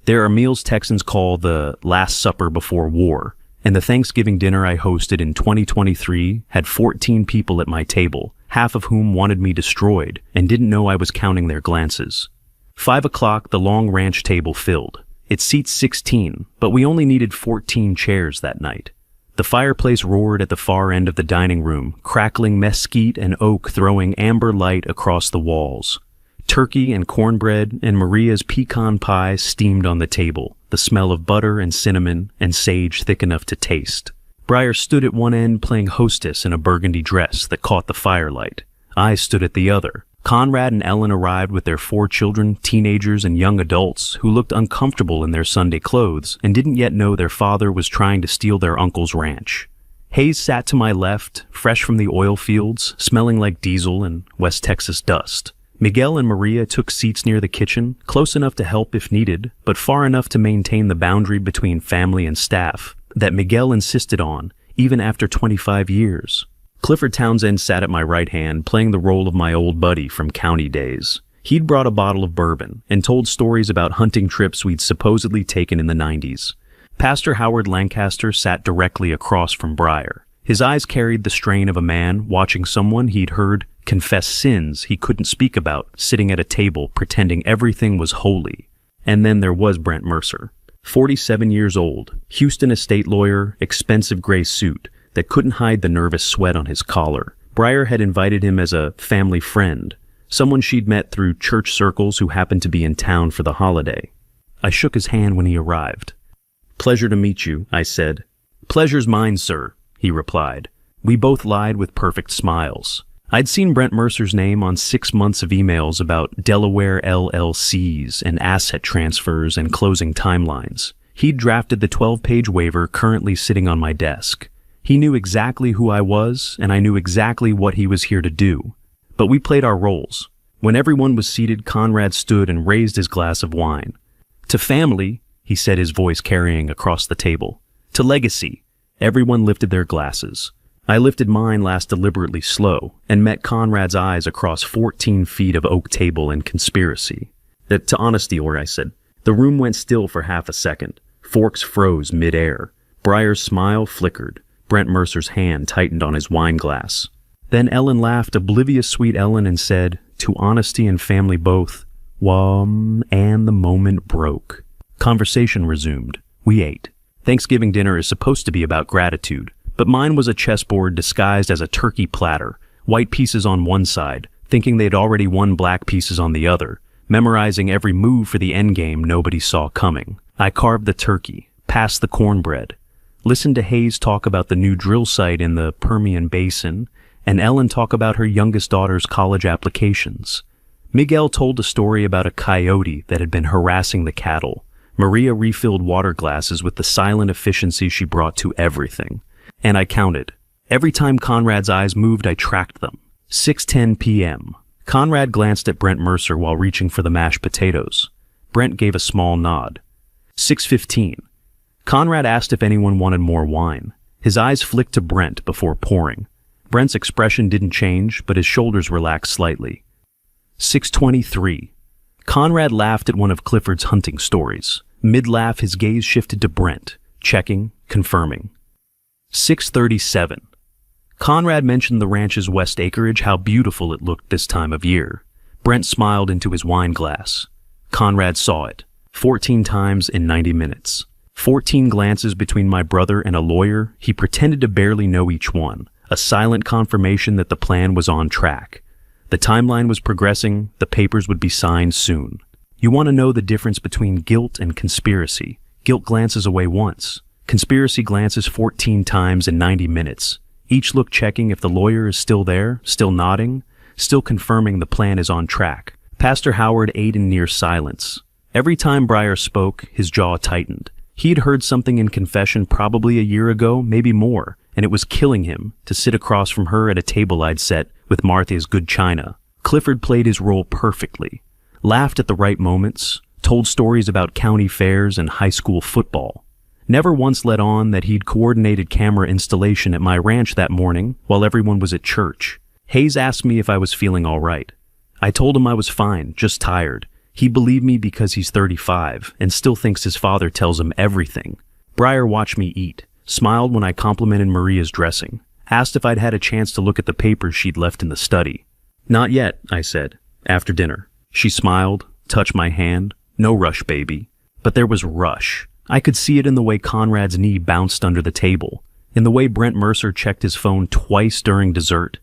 There are meals Texans call the Last Supper before war, and the Thanksgiving dinner I hosted in 2023 had 14 people at my table, half of whom wanted me destroyed and didn't know I was counting their glances. 5 o'clock, the long ranch table filled. It seats 16, but we only needed 14 chairs that night. The fireplace roared at the far end of the dining room, crackling mesquite and oak throwing amber light across the walls. Turkey and cornbread and Maria's pecan pie steamed on the table, the smell of butter and cinnamon and sage thick enough to taste. Briar stood at one end playing hostess in a burgundy dress that caught the firelight. I stood at the other. Conrad and Ellen arrived with their 4 children, teenagers, and young adults who looked uncomfortable in their Sunday clothes and didn't yet know their father was trying to steal their uncle's ranch. Hayes sat to my left, fresh from the oil fields, smelling like diesel and West Texas dust. Miguel and Maria took seats near the kitchen, close enough to help if needed, but far enough to maintain the boundary between family and staff that Miguel insisted on, even after 25 years. Clifford Townsend sat at my right hand, playing the role of my old buddy from county days. He'd brought a bottle of bourbon and told stories about hunting trips we'd supposedly taken in the 90s. Pastor Howard Lancaster sat directly across from Briar. His eyes carried the strain of a man watching someone he'd heard confess sins he couldn't speak about, sitting at a table pretending everything was holy. And then there was Brent Mercer. 47 years old, Houston estate lawyer, expensive gray suit that couldn't hide the nervous sweat on his collar. Briar had invited him as a family friend, someone she'd met through church circles who happened to be in town for the holiday. I shook his hand when he arrived. "Pleasure to meet you," I said. "Pleasure's mine, sir," he replied. We both lied with perfect smiles. I'd seen Brent Mercer's name on 6 months of emails about Delaware LLCs and asset transfers and closing timelines. He'd drafted the 12-page waiver currently sitting on my desk. He knew exactly who I was, and I knew exactly what he was here to do. But we played our roles. When everyone was seated, Conrad stood and raised his glass of wine. "To family," he said, his voice carrying across the table. "To legacy." Everyone lifted their glasses. I lifted mine last deliberately slow and met Conrad's eyes across 14 feet of oak table and conspiracy. "To honesty, or," I said. The room went still for half a second. Forks froze mid-air. Briar's smile flickered. Brent Mercer's hand tightened on his wine glass. Then Ellen laughed, oblivious sweet Ellen, and said, "To honesty and family both." And the moment broke. Conversation resumed. We ate. Thanksgiving dinner is supposed to be about gratitude, but mine was a chessboard disguised as a turkey platter, white pieces on one side, thinking they'd already won black pieces on the other, memorizing every move for the endgame nobody saw coming. I carved the turkey, passed the cornbread, listened to Hayes talk about the new drill site in the Permian Basin, and Ellen talk about her youngest daughter's college applications. Miguel told a story about a coyote that had been harassing the cattle. Maria refilled water glasses with the silent efficiency she brought to everything. And I counted. Every time Conrad's eyes moved, I tracked them. 6:10 p.m. Conrad glanced at Brent Mercer while reaching for the mashed potatoes. Brent gave a small nod. 6:15. Conrad asked if anyone wanted more wine. His eyes flicked to Brent before pouring. Brent's expression didn't change, but his shoulders relaxed slightly. 6:23. Conrad laughed at one of Clifford's hunting stories. Mid-laugh, his gaze shifted to Brent, checking, confirming. 6:37. Conrad mentioned the ranch's west acreage, how beautiful it looked this time of year. Brent smiled into his wine glass. Conrad saw it. 14 times in 90 minutes. 14 glances between my brother and a lawyer. He pretended to barely know each one. A silent confirmation that the plan was on track. The timeline was progressing. The papers would be signed soon. You want to know the difference between guilt and conspiracy. Guilt glances away once. Conspiracy glances 14 times in 90 minutes. Each look checking if the lawyer is still there, still nodding, still confirming the plan is on track. Pastor Howard ate in near silence. Every time Breyer spoke, his jaw tightened. He'd heard something in confession probably a year ago, maybe more, and it was killing him to sit across from her at a table I'd set with Martha's good china. Clifford played his role perfectly, laughed at the right moments, told stories about county fairs and high school football. Never once let on that he'd coordinated camera installation at my ranch that morning while everyone was at church. Hayes asked me if I was feeling all right. I told him I was fine, just tired. He believed me because he's 35 and still thinks his father tells him everything. Breyer watched me eat, smiled when I complimented Maria's dressing, asked if I'd had a chance to look at the papers she'd left in the study. Not yet, I said. After dinner. She smiled, touched my hand. No rush, baby. But there was rush. I could see it in the way Conrad's knee bounced under the table, in the way Brent Mercer checked his phone twice during dessert,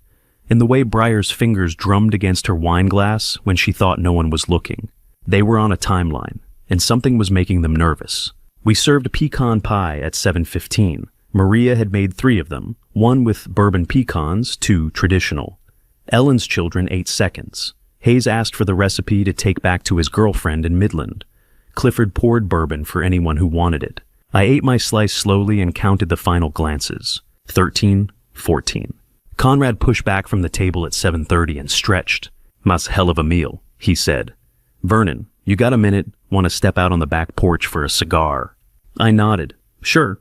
in the way Breyer's fingers drummed against her wine glass when she thought no one was looking. They were on a timeline, and something was making them nervous. We served pecan pie at 7:15. Maria had made 3 of them, 1 with bourbon pecans, 2 traditional. Ellen's children ate seconds. Hayes asked for the recipe to take back to his girlfriend in Midland. Clifford poured bourbon for anyone who wanted it. I ate my slice slowly and counted the final glances. 13, 14. Conrad pushed back from the table at 7:30 and stretched. "Mas hell of a meal," he said. "Vernon, you got a minute? Want to step out on the back porch for a cigar?" I nodded. "Sure."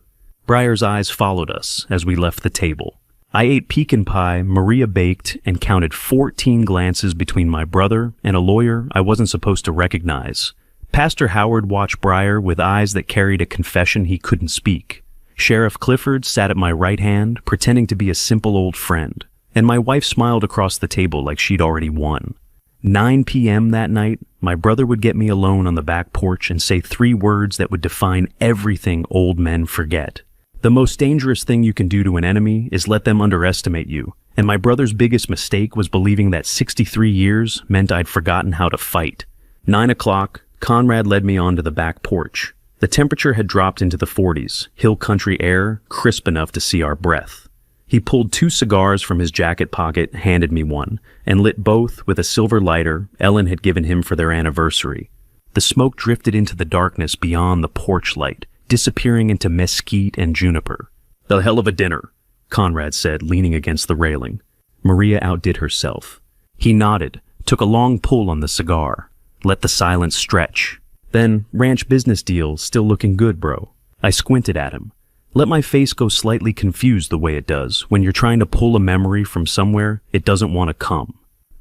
Breyer's eyes followed us as we left the table. I ate pecan pie Maria baked and counted 14 glances between my brother and a lawyer I wasn't supposed to recognize. Pastor Howard watched Breyer with eyes that carried a confession he couldn't speak. Sheriff Clifford sat at my right hand, pretending to be a simple old friend, and my wife smiled across the table like she'd already won. 9 p.m. that night, my brother would get me alone on the back porch and say 3 words that would define everything old men forget. The most dangerous thing you can do to an enemy is let them underestimate you, and my brother's biggest mistake was believing that 63 years meant I'd forgotten how to fight. 9 o'clock, Conrad led me onto the back porch. The temperature had dropped into the 40s, hill country air, crisp enough to see our breath. He pulled 2 cigars from his jacket pocket, handed me one, and lit both with a silver lighter Ellen had given him for their anniversary. The smoke drifted into the darkness beyond the porch light, disappearing into mesquite and juniper. "The hell of a dinner," Conrad said, leaning against the railing. Maria outdid herself. He nodded, took a long pull on the cigar, let the silence stretch. Then, ranch business deal, still looking good, bro. I squinted at him. Let my face go slightly confused the way it does when you're trying to pull a memory from somewhere it doesn't want to come.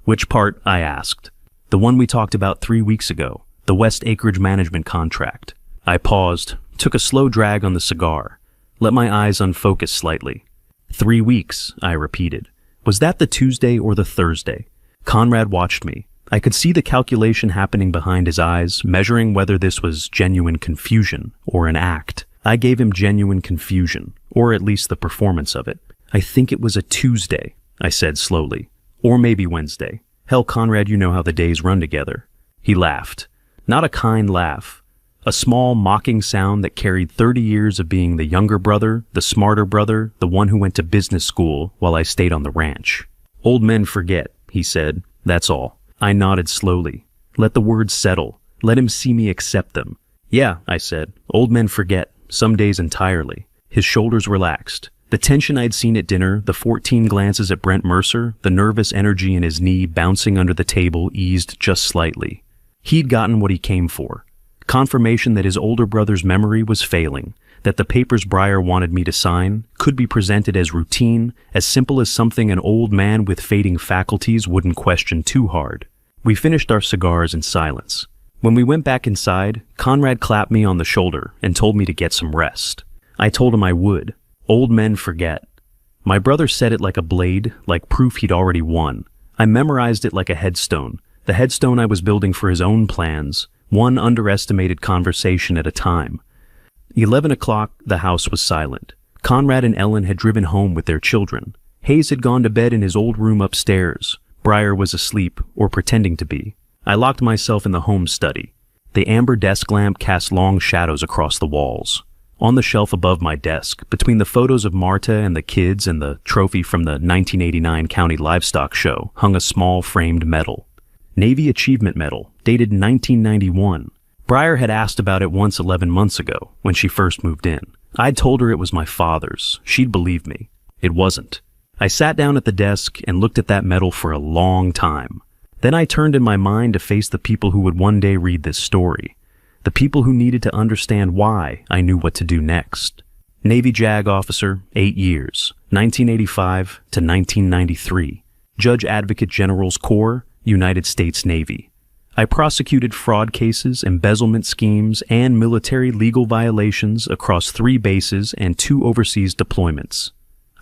"Which part?" I asked. "The one we talked about 3 weeks ago, the West Acreage Management contract." I paused, took a slow drag on the cigar, let my eyes unfocus slightly. 3 weeks, I repeated. Was that the Tuesday or the Thursday? Conrad watched me. I could see the calculation happening behind his eyes, measuring whether this was genuine confusion or an act. I gave him genuine confusion, or at least the performance of it. "I think it was a Tuesday," I said slowly. "Or maybe Wednesday. Hell, Conrad, you know how the days run together." He laughed. Not a kind laugh. A small, mocking sound that carried 30 years of being the younger brother, the smarter brother, the one who went to business school while I stayed on the ranch. Old men forget, he said. That's all. I nodded slowly. Let the words settle. Let him see me accept them. Yeah, I said. Old men forget, some days entirely. His shoulders relaxed. The tension I'd seen at dinner, the 14 glances at Brent Mercer, the nervous energy in his knee bouncing under the table eased just slightly. He'd gotten what he came for. Confirmation that his older brother's memory was failing, that the papers Breyer wanted me to sign could be presented as routine, as simple as something an old man with fading faculties wouldn't question too hard. We finished our cigars in silence. When we went back inside, Conrad clapped me on the shoulder and told me to get some rest. I told him I would. Old men forget. My brother said it like a blade, like proof he'd already won. I memorized it like a headstone, the headstone I was building for his own plans, one underestimated conversation at a time. 11 o'clock, the house was silent. Conrad and Ellen had driven home with their children. Hayes had gone to bed in his old room upstairs. Breyer was asleep, or pretending to be. I locked myself in the home study. The amber desk lamp cast long shadows across the walls. On the shelf above my desk, between the photos of Marta and the kids and the trophy from the 1989 County Livestock Show, hung a small framed medal. Navy Achievement Medal, dated 1991. Breyer had asked about it once 11 months ago, when she first moved in. I'd told her it was my father's. She'd believed me. It wasn't. I sat down at the desk and looked at that medal for a long time. Then I turned in my mind to face the people who would one day read this story. The people who needed to understand why I knew what to do next. Navy JAG officer, 8 years, 1985 to 1993. Judge Advocate General's Corps, United States Navy. I prosecuted fraud cases, embezzlement schemes, and military legal violations across 3 bases and 2 overseas deployments.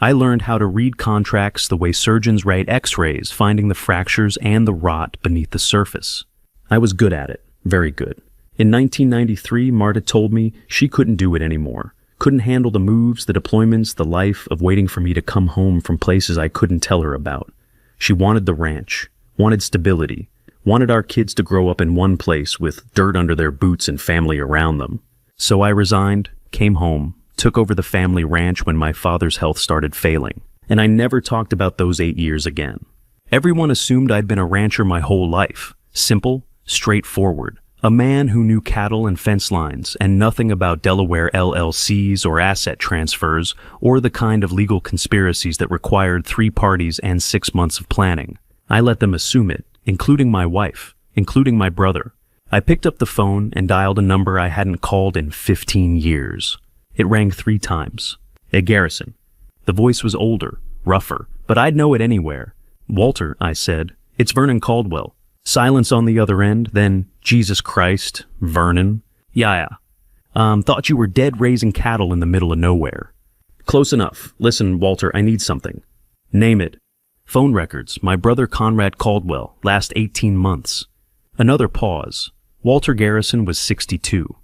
I learned how to read contracts the way surgeons write x-rays, finding the fractures and the rot beneath the surface. I was good at it, very good. In 1993, Marta told me she couldn't do it anymore, couldn't handle the moves, the deployments, the life of waiting for me to come home from places I couldn't tell her about. She wanted the ranch, wanted stability, wanted our kids to grow up in one place with dirt under their boots and family around them. So I resigned, came home, took over the family ranch when my father's health started failing, and I never talked about those 8 years again. Everyone assumed I'd been a rancher my whole life, simple, straightforward, a man who knew cattle and fence lines and nothing about Delaware LLCs or asset transfers or the kind of legal conspiracies that required 3 parties and 6 months of planning. I let them assume it, including my wife, including my brother. I picked up the phone and dialed a number I hadn't called in 15 years. It rang 3 times. At Garrison. The voice was older, rougher, but I'd know it anywhere. Walter, I said. It's Vernon Caldwell. Silence on the other end, then, Jesus Christ, Vernon. Yeah. Thought you were dead raising cattle in the middle of nowhere. Close enough. Listen, Walter, I need something. Name it. Phone records, my brother Conrad Caldwell, last 18 months. Another pause. Walter Garrison was 62.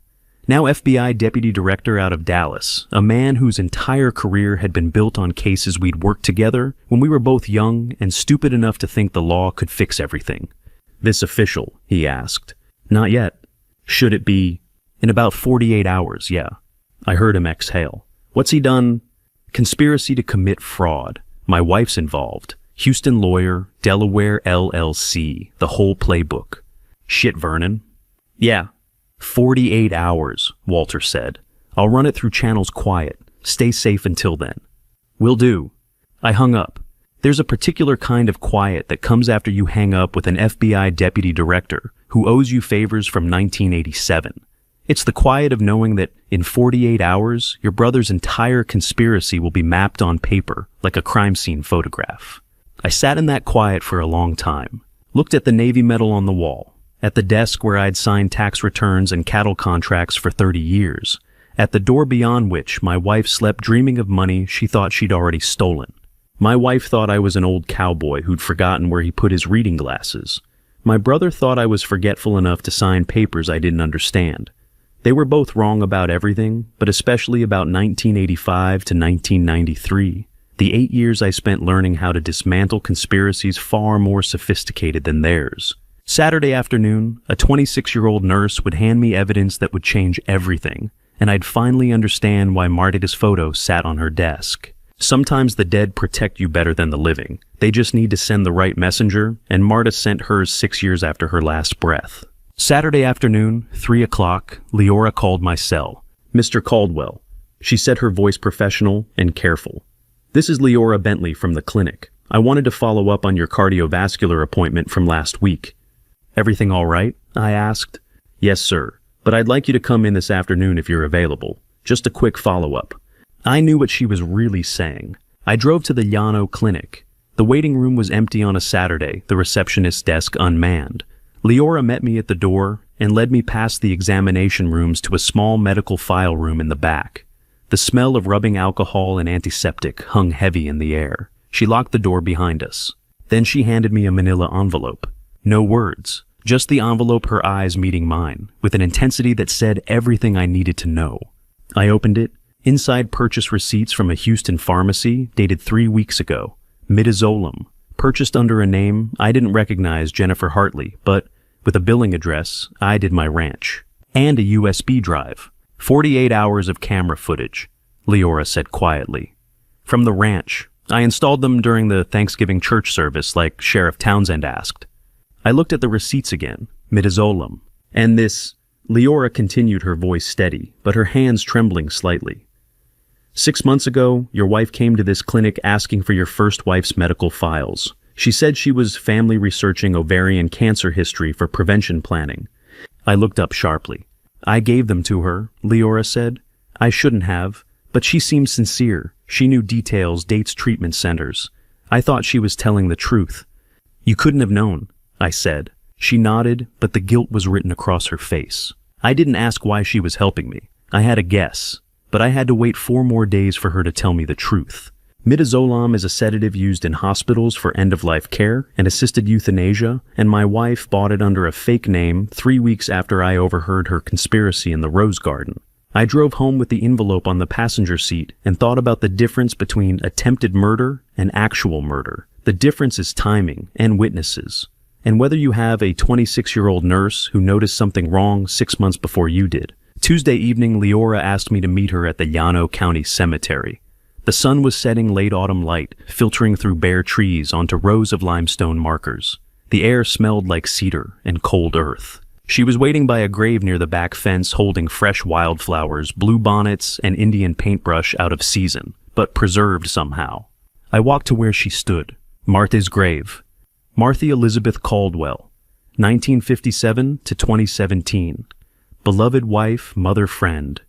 Now FBI Deputy Director out of Dallas, a man whose entire career had been built on cases we'd worked together when we were both young and stupid enough to think the law could fix everything. This official, he asked. Not yet. Should it be? In about 48 hours, yeah. I heard him exhale. What's he done? Conspiracy to commit fraud. My wife's involved. Houston lawyer, Delaware LLC, the whole playbook. Shit, Vernon. Yeah. 48 hours, Walter said. I'll run it through channels quiet. Stay safe until then. Will do. I hung up. There's a particular kind of quiet that comes after you hang up with an FBI deputy director who owes you favors from 1987. It's the quiet of knowing that in 48 hours, your brother's entire conspiracy will be mapped on paper like a crime scene photograph. I sat in that quiet for a long time, looked at the Navy medal on the wall, at the desk where I'd signed tax returns and cattle contracts for 30 years, at the door beyond which my wife slept dreaming of money she thought she'd already stolen. My wife thought I was an old cowboy who'd forgotten where he put his reading glasses. My brother thought I was forgetful enough to sign papers I didn't understand. They were both wrong about everything, but especially about 1985 to 1993. The 8 years I spent learning how to dismantle conspiracies far more sophisticated than theirs. Saturday afternoon, a 26-year-old nurse would hand me evidence that would change everything, and I'd finally understand why Marta's photo sat on her desk. Sometimes the dead protect you better than the living. They just need to send the right messenger, and Marta sent hers 6 years after her last breath. Saturday afternoon, 3 o'clock, Leora called my cell. "Mr. Caldwell." She said, her voice professional and careful. "This is Leora Bentley from the clinic. I wanted to follow up on your cardiovascular appointment from last week." "Everything all right?" I asked. "Yes, sir. But I'd like you to come in this afternoon if you're available. Just a quick follow-up." I knew what she was really saying. I drove to the Llano Clinic. The waiting room was empty on a Saturday, the receptionist's desk unmanned. Leora met me at the door and led me past the examination rooms to a small medical file room in the back. The smell of rubbing alcohol and antiseptic hung heavy in the air. She locked the door behind us. Then she handed me a manila envelope. No words, just the envelope, her eyes meeting mine, with an intensity that said everything I needed to know. I opened it. Inside, purchase receipts from a Houston pharmacy dated 3 weeks ago. Midazolam, purchased under a name I didn't recognize, Jennifer Hartley, but with a billing address I did my ranch. And a USB drive. 48 hours of camera footage, Leora said quietly. From the ranch. I installed them during the Thanksgiving church service like Sheriff Townsend asked. I looked at the receipts again. Midazolam. And this... Leora continued, her voice steady, but her hands trembling slightly. 6 months ago, your wife came to this clinic asking for your first wife's medical files. She said she was family researching ovarian cancer history for prevention planning. I looked up sharply. I gave them to her, Leora said. I shouldn't have, but she seemed sincere. She knew details, dates, treatment centers. I thought she was telling the truth. You couldn't have known, I said. She nodded, but the guilt was written across her face. I didn't ask why she was helping me. I had a guess, but I had to wait 4 more days for her to tell me the truth. Midazolam is a sedative used in hospitals for end-of-life care and assisted euthanasia, and my wife bought it under a fake name 3 weeks after I overheard her conspiracy in the Rose Garden. I drove home with the envelope on the passenger seat and thought about the difference between attempted murder and actual murder. The difference is timing and witnesses. And whether you have a 26-year-old nurse who noticed something wrong 6 months before you did. Tuesday evening, Leora asked me to meet her at the Llano County Cemetery. The sun was setting late autumn light, filtering through bare trees onto rows of limestone markers. The air smelled like cedar and cold earth. She was waiting by a grave near the back fence holding fresh wildflowers, bluebonnets, and Indian paintbrush out of season, but preserved somehow. I walked to where she stood. Martha's grave. Martha Elizabeth Caldwell, 1957 to 2017. Beloved wife, mother, friend.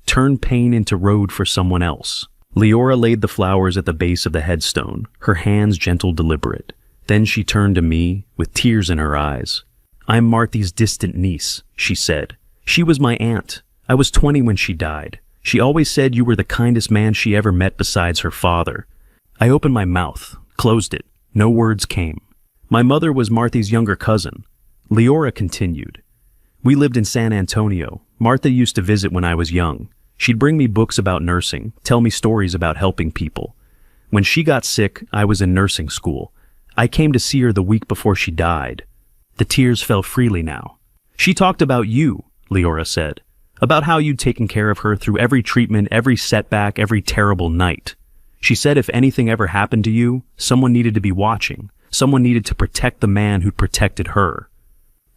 Turned pain into road for someone else. Leora laid the flowers at the base of the headstone, her hands gentle, deliberate. Then she turned to me, with tears in her eyes. I'm Martha's distant niece, she said. She was my aunt. I was 20 when she died. She always said you were the kindest man she ever met besides her father. I opened my mouth, closed it. No words came. My mother was Martha's younger cousin. Leora continued. We lived in San Antonio. Martha used to visit when I was young. She'd bring me books about nursing, tell me stories about helping people. When she got sick, I was in nursing school. I came to see her the week before she died. The tears fell freely now. She talked about you, Leora said, about how you'd taken care of her through every treatment, every setback, every terrible night. She said if anything ever happened to you, someone needed to be watching. Someone needed to protect the man who'd protected her.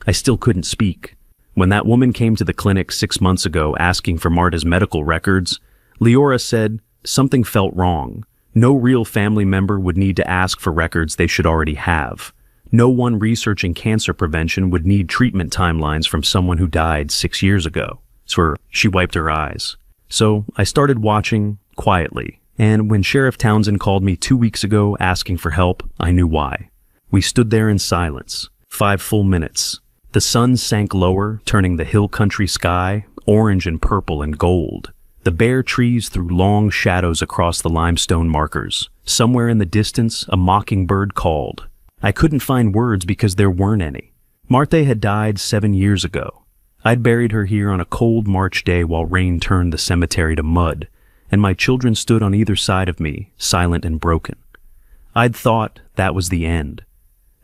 I still couldn't speak. When that woman came to the clinic 6 months ago asking for Marta's medical records, Leora said something felt wrong. No real family member would need to ask for records they should already have. No one researching cancer prevention would need treatment timelines from someone who died 6 years ago. She wiped her eyes. So I started watching quietly. And when Sheriff Townsend called me 2 weeks ago asking for help, I knew why. We stood there in silence, 5 full minutes. The sun sank lower, turning the hill country sky orange and purple and gold. The bare trees threw long shadows across the limestone markers. Somewhere in the distance, a mockingbird called. I couldn't find words because there weren't any. Martha had died 7 years ago. I'd buried her here on a cold March day while rain turned the cemetery to mud, and my children stood on either side of me, silent and broken. I'd thought that was the end.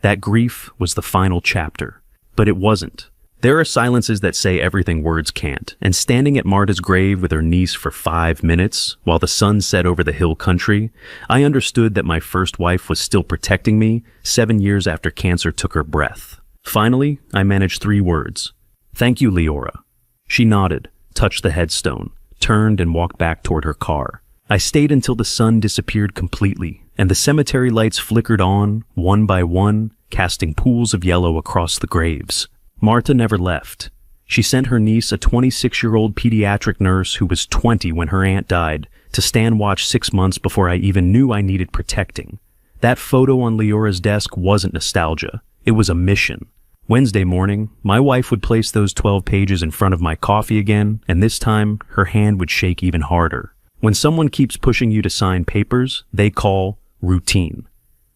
That grief was the final chapter. But it wasn't. There are silences that say everything words can't, and standing at Marta's grave with her niece for 5 minutes, while the sun set over the hill country, I understood that my first wife was still protecting me 7 years after cancer took her breath. Finally, I managed 3 words. "Thank you, Leora." She nodded, touched the headstone, turned and walked back toward her car. I stayed until the sun disappeared completely, and the cemetery lights flickered on, one by one, casting pools of yellow across the graves. Marta never left. She sent her niece, a 26-year-old pediatric nurse who was 20 when her aunt died, to stand watch 6 months before I even knew I needed protecting. That photo on Leora's desk wasn't nostalgia. It was a mission. Wednesday morning, my wife would place those 12 pages in front of my coffee again, and this time, her hand would shake even harder. When someone keeps pushing you to sign papers, they call routine.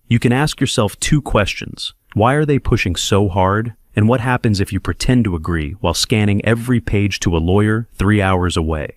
You can ask yourself 2 questions. Why are they pushing so hard? And what happens if you pretend to agree while scanning every page to a lawyer 3 hours away?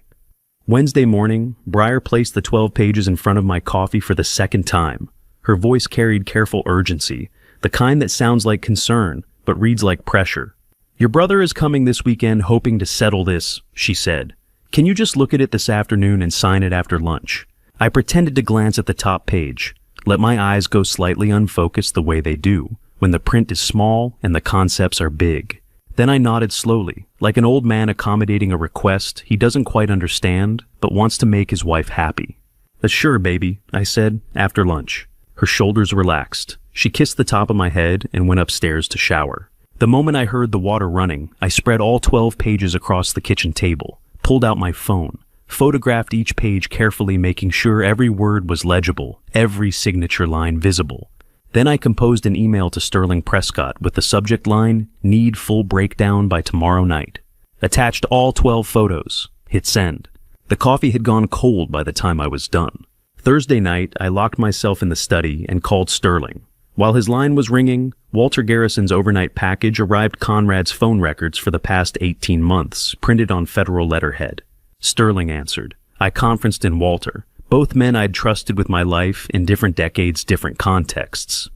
Wednesday morning, Breyer placed the 12 pages in front of my coffee for the second time. Her voice carried careful urgency, the kind that sounds like concern, but reads like pressure. "Your brother is coming this weekend hoping to settle this," she said. "Can you just look at it this afternoon and sign it after lunch?" I pretended to glance at the top page, let my eyes go slightly unfocused the way they do, when the print is small and the concepts are big. Then I nodded slowly, like an old man accommodating a request he doesn't quite understand, but wants to make his wife happy. "Sure, baby," I said, after lunch. Her shoulders relaxed. She kissed the top of my head and went upstairs to shower. The moment I heard the water running, I spread all 12 pages across the kitchen table, pulled out my phone, photographed each page carefully, making sure every word was legible, every signature line visible. Then I composed an email to Sterling Prescott with the subject line, "Need full breakdown by tomorrow night." Attached all 12 photos. Hit send. The coffee had gone cold by the time I was done. Thursday night, I locked myself in the study and called Sterling. While his line was ringing, Walter Garrison's overnight package arrived Conrad's phone records for the past 18 months, printed on federal letterhead. Sterling answered. I conferenced in Walter. Both men I'd trusted with my life in different decades, different contexts.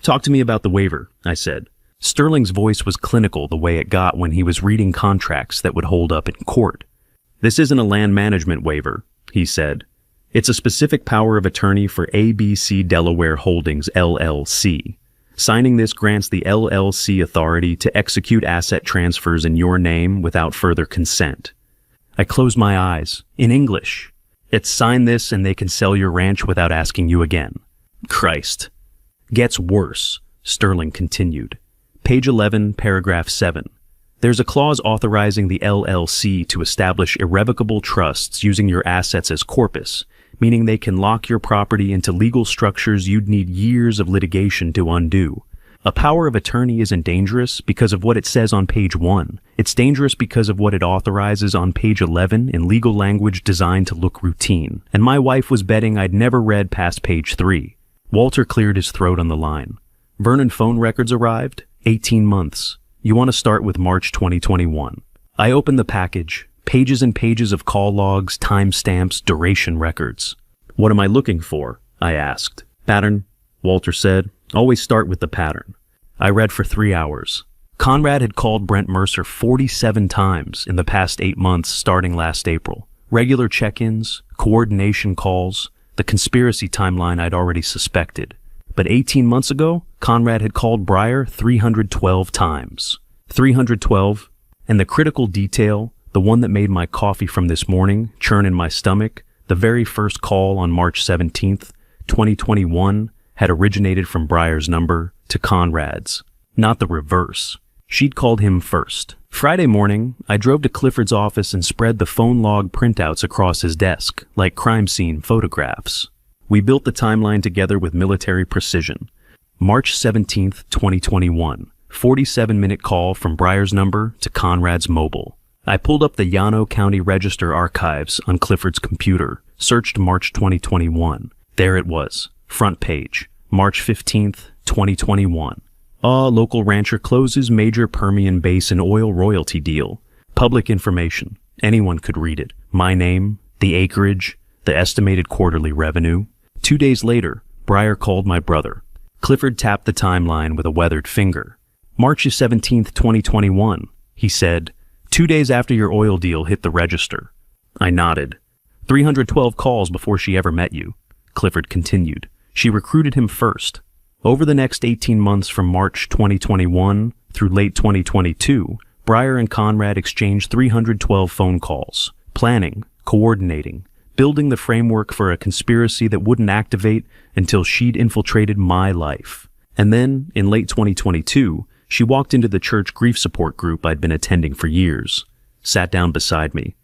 "Talk to me about the waiver," I said. Sterling's voice was clinical the way it got when he was reading contracts that would hold up in court. "This isn't a land management waiver," he said. "It's a specific power of attorney for ABC Delaware Holdings, LLC. Signing this grants the LLC authority to execute asset transfers in your name without further consent." I closed my eyes. In English. "It's sign this and they can sell your ranch without asking you again." Christ. "Gets worse," Sterling continued. Page 11, paragraph 7. "There's a clause authorizing the LLC to establish irrevocable trusts using your assets as corpus, meaning they can lock your property into legal structures you'd need years of litigation to undo. A power of attorney isn't dangerous because of what it says on page 1. It's dangerous because of what it authorizes on page 11 in legal language designed to look routine. And my wife was betting I'd never read past page 3. Walter cleared his throat on the line. "Vernon phone records arrived. 18 months. You want to start with March 2021. I opened the package. Pages and pages of call logs, timestamps, duration records. "What am I looking for?" I asked. "Pattern," Walter said. "Always start with the pattern." I read for 3 hours. Conrad had called Brent Mercer 47 times in the past 8 months starting last April. Regular check-ins, coordination calls, the conspiracy timeline I'd already suspected. But 18 months ago, Conrad had called Breyer 312 times. 312, and the critical detail, the one that made my coffee from this morning churn in my stomach, the very first call on March 17th, 2021, had originated from Breyer's number to Conrad's, not the reverse. She'd called him first. Friday morning, I drove to Clifford's office and spread the phone log printouts across his desk, like crime scene photographs. We built the timeline together with military precision. March 17th, 2021, 47-minute call from Breyer's number to Conrad's mobile. I pulled up the Llano County Register archives on Clifford's computer, searched March 2021. There it was, front page, March 15th, 2021. Local rancher closes major Permian Basin oil royalty deal. Public information. Anyone could read it. My name, the acreage, the estimated quarterly revenue. 2 days later, Breyer called my brother. Clifford tapped the timeline with a weathered finger. March 17th, 2021, he said, 2 days after your oil deal hit the register. I nodded. 312 calls before she ever met you. Clifford continued. She recruited him first. Over the next 18 months from March 2021 through late 2022, Breyer and Conrad exchanged 312 phone calls, planning, coordinating, building the framework for a conspiracy that wouldn't activate until she'd infiltrated my life. And then, in late 2022, she walked into the church grief support group I'd been attending for years, sat down beside me,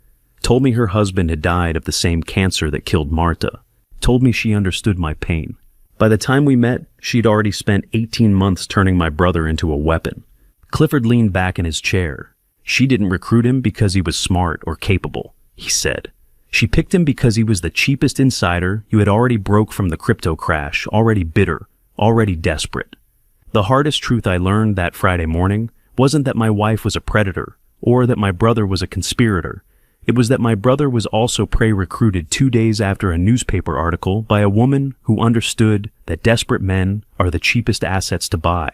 told me her husband had died of the same cancer that killed Marta, told me she understood my pain. By the time we met, she'd already spent 18 months turning my brother into a weapon. Clifford leaned back in his chair. She didn't recruit him because he was smart or capable, he said. She picked him because he was the cheapest insider who had already broke from the crypto crash, already bitter, already desperate. The hardest truth I learned that Friday morning wasn't that my wife was a predator or that my brother was a conspirator. It was that my brother was also prey-recruited 2 days after a newspaper article by a woman who understood that desperate men are the cheapest assets to buy.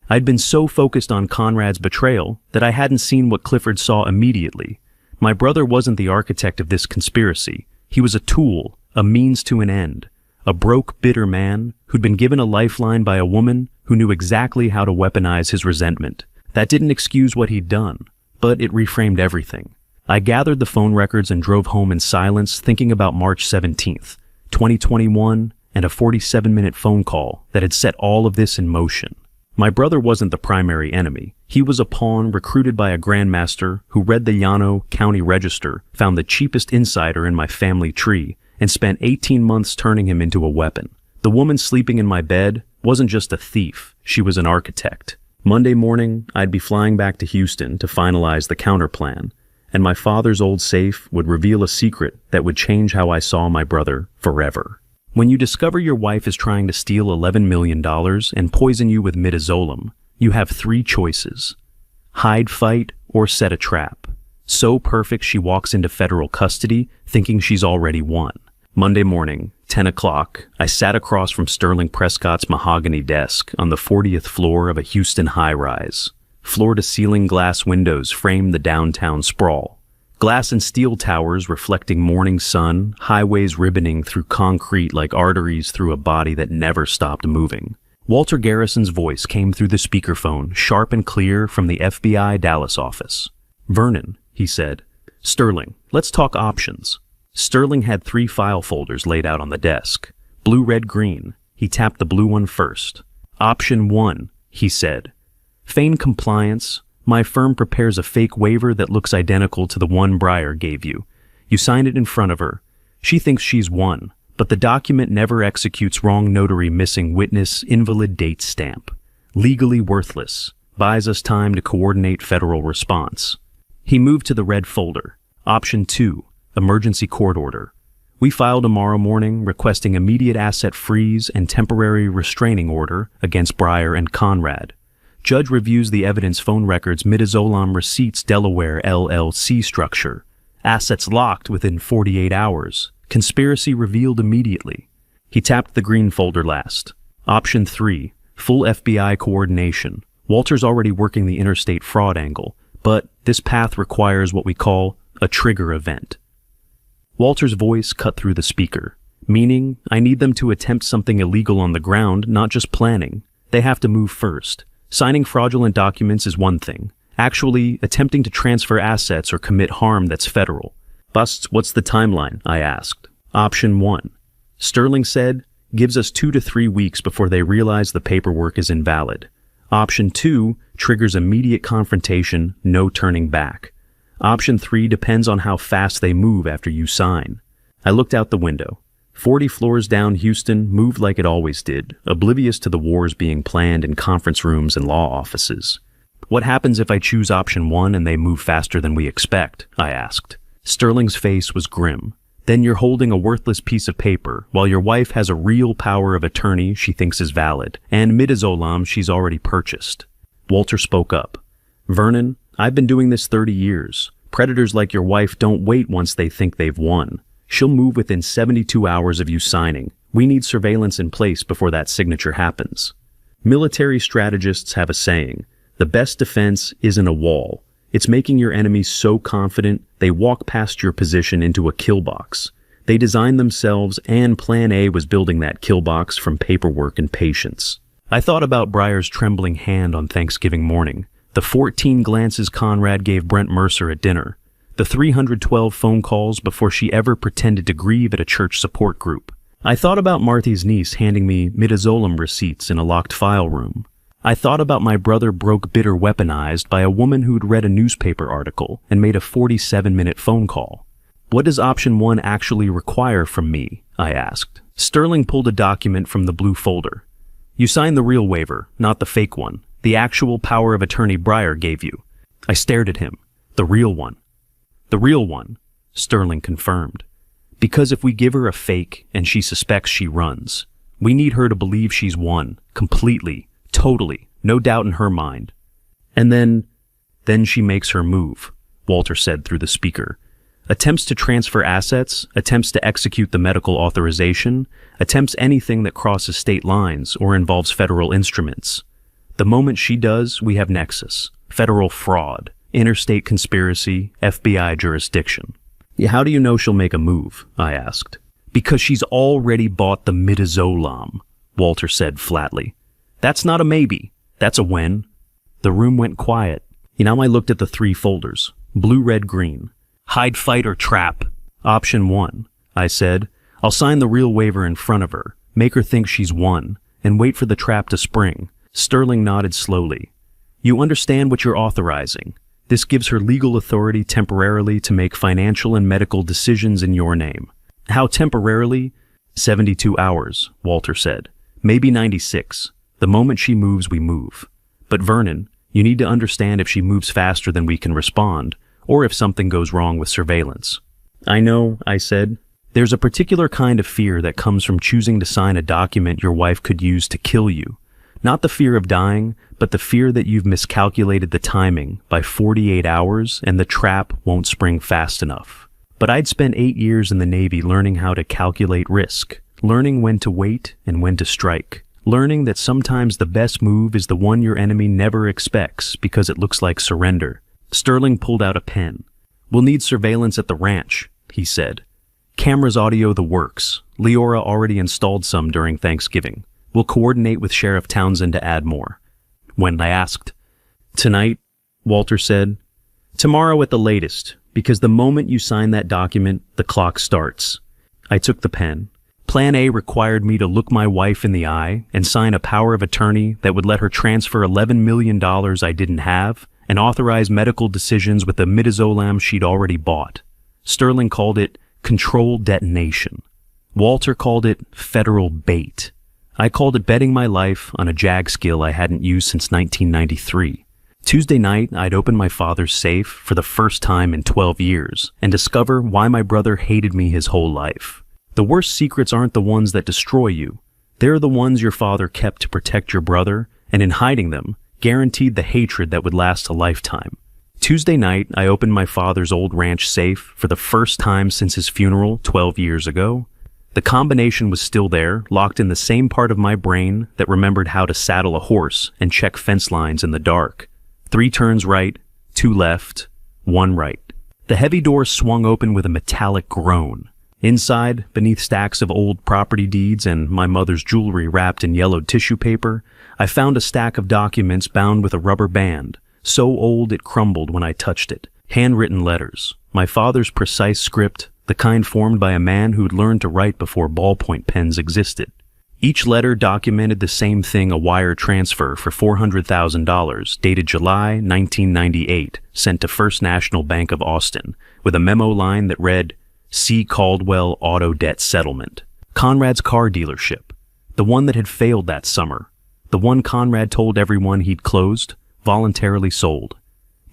I'd been so focused on Conrad's betrayal that I hadn't seen what Clifford saw immediately. My brother wasn't the architect of this conspiracy. He was a tool, a means to an end. A broke, bitter man who'd been given a lifeline by a woman who knew exactly how to weaponize his resentment. That didn't excuse what he'd done, but it reframed everything. I gathered the phone records and drove home in silence, thinking about March 17th, 2021, and a 47-minute phone call that had set all of this in motion. My brother wasn't the primary enemy. He was a pawn recruited by a grandmaster who read the Llano County Register, found the cheapest insider in my family tree, and spent 18 months turning him into a weapon. The woman sleeping in my bed wasn't just a thief, she was an architect. Monday morning, I'd be flying back to Houston to finalize the counterplan, and my father's old safe would reveal a secret that would change how I saw my brother forever. When you discover your wife is trying to steal $11 million and poison you with midazolam, you have 3 choices. Hide, fight, or set a trap. So perfect she walks into federal custody thinking she's already won. Monday morning, 10 o'clock, I sat across from Sterling Prescott's mahogany desk on the 40th floor of a Houston high-rise. Floor-to-ceiling glass windows framed the downtown sprawl. Glass and steel towers reflecting morning sun, highways ribboning through concrete like arteries through a body that never stopped moving. Walter Garrison's voice came through the speakerphone, sharp and clear from the FBI Dallas office. "Vernon," he said. "Sterling, let's talk options." Sterling had 3 file folders laid out on the desk. Blue, red, green. He tapped the blue one first. "Option 1, he said. "Feign compliance. My firm prepares a fake waiver that looks identical to the one Breyer gave you. You sign it in front of her. She thinks she's won, but the document never executes wrong notary missing witness invalid date stamp. Legally worthless. Buys us time to coordinate federal response." He moved to the red folder. Option 2, emergency court order. "We file tomorrow morning requesting immediate asset freeze and temporary restraining order against Breyer and Conrad. Judge reviews the evidence phone records midazolam receipts Delaware LLC structure. Assets locked within 48 hours. Conspiracy revealed immediately." He tapped the green folder last. Option 3, full FBI coordination. Walter's already working the interstate fraud angle, but this path requires what we call a trigger event. Walter's voice cut through the speaker, meaning I need them to attempt something illegal on the ground, not just planning. They have to move first. Signing fraudulent documents is one thing. Actually, attempting to transfer assets or commit harm that's federal. "Busts, what's the timeline?" I asked. Option 1. Sterling said, gives us 2 to 3 weeks before they realize the paperwork is invalid. Option 2 triggers immediate confrontation, no turning back. Option 3 depends on how fast they move after you sign. I looked out the window. 40 floors down, Houston moved like it always did, oblivious to the wars being planned in conference rooms and law offices. "What happens if I choose option 1 and they move faster than we expect?" I asked. Sterling's face was grim. "Then you're holding a worthless piece of paper, while your wife has a real power of attorney she thinks is valid, and midazolam she's already purchased." Walter spoke up. "Vernon, I've been doing this 30 years. Predators like your wife don't wait once they think they've won. She'll move within 72 hours of you signing. We need surveillance in place before that signature happens." Military strategists have a saying, the best defense isn't a wall. It's making your enemies so confident they walk past your position into a kill box. They designed themselves, and Plan A was building that kill box from paperwork and patience. I thought about Breyer's trembling hand on Thanksgiving morning, the 14 glances Conrad gave Brent Mercer at dinner, the 312 phone calls before she ever pretended to grieve at a church support group. I thought about Marthy's niece handing me midazolam receipts in a locked file room. I thought about my brother broke bitter weaponized by a woman who'd read a newspaper article and made a 47-minute phone call. What does option 1 actually require from me? I asked. Sterling pulled a document from the blue folder. You signed the real waiver, not the fake one. The actual power of attorney Breyer gave you. I stared at him. The real one. The real one, Sterling confirmed. Because if we give her a fake and she suspects she runs, we need her to believe she's won, completely, totally, no doubt in her mind. And then she makes her move, Walter said through the speaker. Attempts to transfer assets, attempts to execute the medical authorization, attempts anything that crosses state lines or involves federal instruments. The moment she does, we have nexus, federal fraud, interstate conspiracy, FBI jurisdiction. How do you know she'll make a move? I asked. Because she's already bought the midazolam, Walter said flatly. That's not a maybe. That's a when. The room went quiet. Now I looked at the 3 folders. Blue, red, green. Hide, fight, or trap. Option 1, I said. I'll sign the real waiver in front of her, make her think she's won, and wait for the trap to spring. Sterling nodded slowly. You understand what you're authorizing. This gives her legal authority temporarily to make financial and medical decisions in your name. How temporarily? 72 hours, Walter said. Maybe 96. The moment she moves, we move. But Vernon, you need to understand if she moves faster than we can respond, or if something goes wrong with surveillance. I know, I said. There's a particular kind of fear that comes from choosing to sign a document your wife could use to kill you. Not the fear of dying, but the fear that you've miscalculated the timing by 48 hours and the trap won't spring fast enough. But I'd spent 8 years in the Navy learning how to calculate risk, learning when to wait and when to strike, learning that sometimes the best move is the one your enemy never expects because it looks like surrender. Sterling pulled out a pen. We'll need surveillance at the ranch, he said. Cameras, audio, the works. Leora already installed some during Thanksgiving. We'll coordinate with Sheriff Townsend to add more. When I asked, Tonight, Walter said. Tomorrow at the latest, because the moment you sign that document, the clock starts. I took the pen. Plan A required me to look my wife in the eye and sign a power of attorney that would let her transfer $11 million I didn't have and authorize medical decisions with the midazolam she'd already bought. Sterling called it controlled detonation. Walter called it federal bait. I called it betting my life on a JAG skill I hadn't used since 1993. Tuesday night, I'd open my father's safe for the first time in 12 years and discover why my brother hated me his whole life. The worst secrets aren't the ones that destroy you. They're the ones your father kept to protect your brother, and in hiding them, guaranteed the hatred that would last a lifetime. Tuesday night, I opened my father's old ranch safe for the first time since his funeral 12 years ago. The combination was still there, locked in the same part of my brain that remembered how to saddle a horse and check fence lines in the dark. 3 turns right, 2 left, 1 right. The heavy door swung open with a metallic groan. Inside, beneath stacks of old property deeds and my mother's jewelry wrapped in yellowed tissue paper, I found a stack of documents bound with a rubber band, so old it crumbled when I touched it. Handwritten letters, my father's precise script, the kind formed by a man who'd learned to write before ballpoint pens existed. Each letter documented the same thing, a wire transfer for $400,000 dated July 1998, sent to First National Bank of Austin, with a memo line that read, C. Caldwell Auto Debt Settlement. Conrad's car dealership, the one that had failed that summer, the one Conrad told everyone he'd closed, voluntarily sold.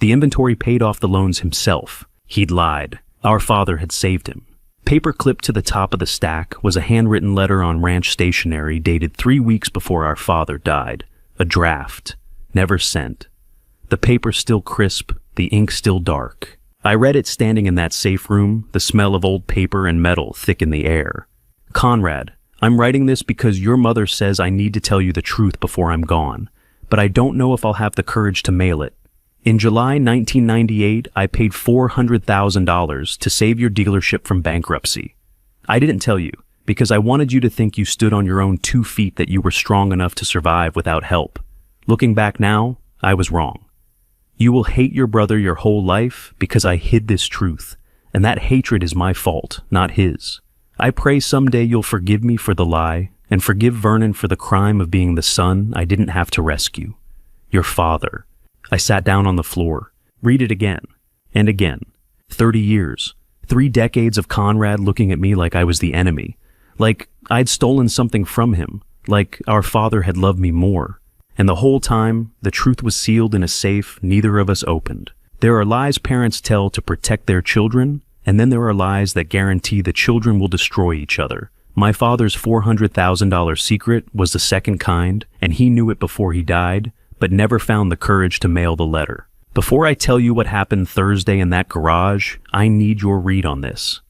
The inventory paid off the loans himself. He'd lied. Our father had saved him. Paper clipped to the top of the stack was a handwritten letter on ranch stationery dated 3 weeks before our father died. A draft. Never sent. The paper still crisp, the ink still dark. I read it standing in that safe room, the smell of old paper and metal thick in the air. Conrad, I'm writing this because your mother says I need to tell you the truth before I'm gone, but I don't know if I'll have the courage to mail it. In July 1998, I paid $400,000 to save your dealership from bankruptcy. I didn't tell you, because I wanted you to think you stood on your own 2 feet, that you were strong enough to survive without help. Looking back now, I was wrong. You will hate your brother your whole life because I hid this truth, and that hatred is my fault, not his. I pray someday you'll forgive me for the lie, and forgive Vernon for the crime of being the son I didn't have to rescue. Your father. I sat down on the floor. Read it again. And again. 30 years. 3 decades of Conrad looking at me like I was the enemy. Like I'd stolen something from him. Like our father had loved me more. And the whole time, the truth was sealed in a safe neither of us opened. There are lies parents tell to protect their children, and then there are lies that guarantee the children will destroy each other. My father's $400,000 secret was the second kind, and he knew it before he died, but never found the courage to mail the letter. Before I tell you what happened Thursday in that garage, I need your read on this.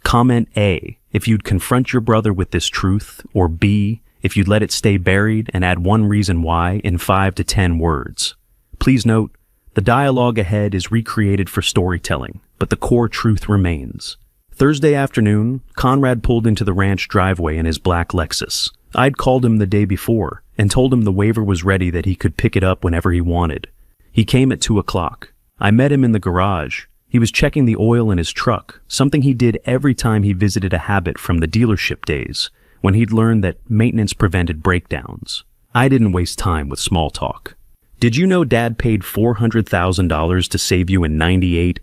Comment A, if you'd confront your brother with this truth, or B, if you'd let it stay buried and add one reason why in 5 to 10 words. Please note, the dialogue ahead is recreated for storytelling, but the core truth remains. Thursday afternoon, Conrad pulled into the ranch driveway in his black Lexus. I'd called him the day before and told him the waiver was ready, that he could pick it up whenever he wanted. He came at 2 o'clock. I met him in the garage. He was checking the oil in his truck, something he did every time he visited a habit from the dealership days, when he'd learned that maintenance prevented breakdowns. I didn't waste time with small talk. Did you know Dad paid $400,000 to save you in '98?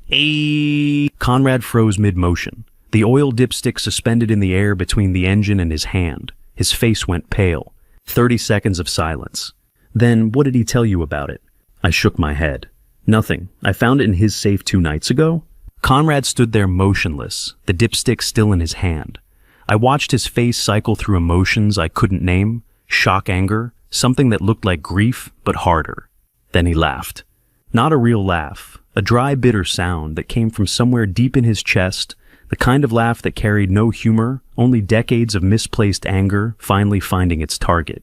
Conrad froze mid-motion. The oil dipstick suspended in the air between the engine and his hand. His face went pale. 30 seconds of silence. Then, what did he tell you about it? I shook my head. Nothing. I found it in his safe 2 nights ago. Conrad stood there motionless, the dipstick still in his hand. I watched his face cycle through emotions I couldn't name, shock, anger, something that looked like grief, but harder. Then he laughed. Not a real laugh, a dry, bitter sound that came from somewhere deep in his chest, the kind of laugh that carried no humor, only decades of misplaced anger finally finding its target.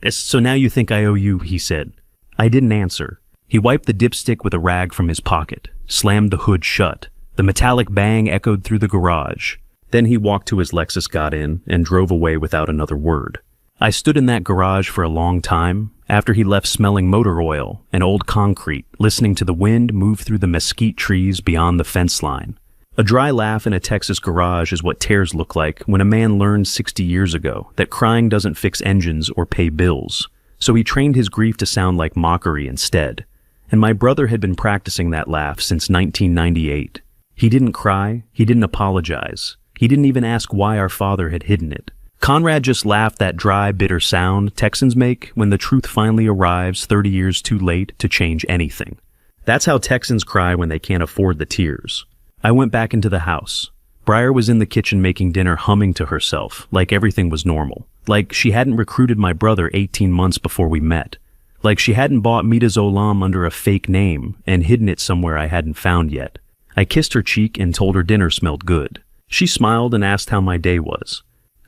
So now you think I owe you, he said. I didn't answer. He wiped the dipstick with a rag from his pocket, slammed the hood shut. The metallic bang echoed through the garage. Then he walked to his Lexus, got in, and drove away without another word. I stood in that garage for a long time, after he left, smelling motor oil and old concrete, listening to the wind move through the mesquite trees beyond the fence line. A dry laugh in a Texas garage is what tears look like when a man learned 60 years ago that crying doesn't fix engines or pay bills. So he trained his grief to sound like mockery instead. And my brother had been practicing that laugh since 1998. He didn't cry, he didn't apologize. He didn't even ask why our father had hidden it. Conrad just laughed that dry, bitter sound Texans make when the truth finally arrives 30 years too late to change anything. That's how Texans cry when they can't afford the tears. I went back into the house. Briar was in the kitchen making dinner, humming to herself, like everything was normal. Like she hadn't recruited my brother 18 months before we met. Like she hadn't bought midazolam under a fake name and hidden it somewhere I hadn't found yet. I kissed her cheek and told her dinner smelled good. She smiled and asked how my day was.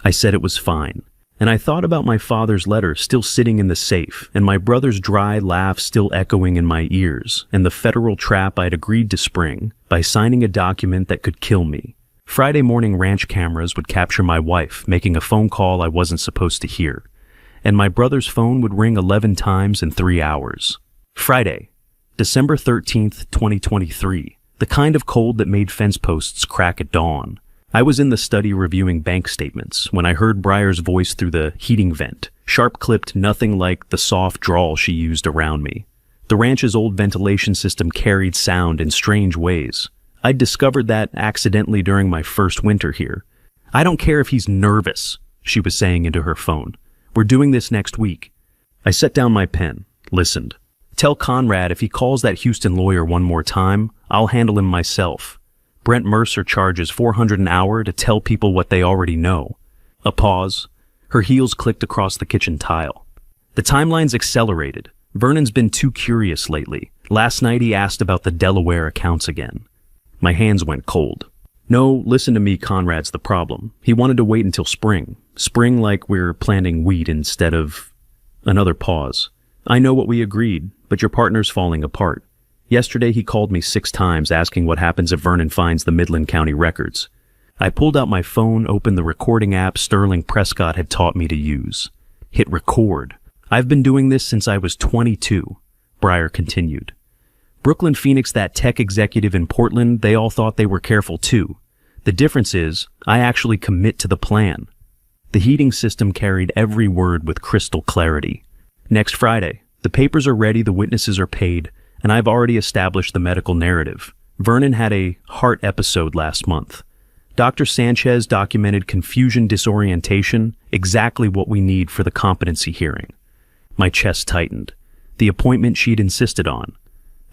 I said it was fine. And I thought about my father's letter still sitting in the safe, and my brother's dry laugh still echoing in my ears, and the federal trap I'd agreed to spring by signing a document that could kill me. Friday morning ranch cameras would capture my wife making a phone call I wasn't supposed to hear, and my brother's phone would ring 11 times in 3 hours. Friday, December 13th, 2023, the kind of cold that made fence posts crack at dawn. I was in the study reviewing bank statements when I heard Briar's voice through the heating vent, sharp-clipped, nothing like the soft drawl she used around me. The ranch's old ventilation system carried sound in strange ways. I'd discovered that accidentally during my first winter here. I don't care if he's nervous, she was saying into her phone. We're doing this next week. I set down my pen, listened. Tell Conrad if he calls that Houston lawyer one more time, I'll handle him myself. Brent Mercer charges $400 an hour to tell people what they already know. A pause. Her heels clicked across the kitchen tile. The timeline's accelerated. Vernon's been too curious lately. Last night he asked about the Delaware accounts again. My hands went cold. No, listen to me, Conrad's the problem. He wanted to wait until spring. Spring like we're planting wheat instead of... Another pause. I know what we agreed, but your partner's falling apart. Yesterday he called me 6 times asking what happens if Vernon finds the Midland County records. I pulled out my phone, opened the recording app Sterling Prescott had taught me to use. Hit record. I've been doing this since I was 22, Breyer continued. Brooklyn Phoenix, that tech executive in Portland, they all thought they were careful too. The difference is, I actually commit to the plan. The heating system carried every word with crystal clarity. Next Friday, the papers are ready, the witnesses are paid, and I've already established the medical narrative. Vernon had a heart episode last month. Dr. Sanchez documented confusion disorientation, exactly what we need for the competency hearing. My chest tightened. The appointment she'd insisted on.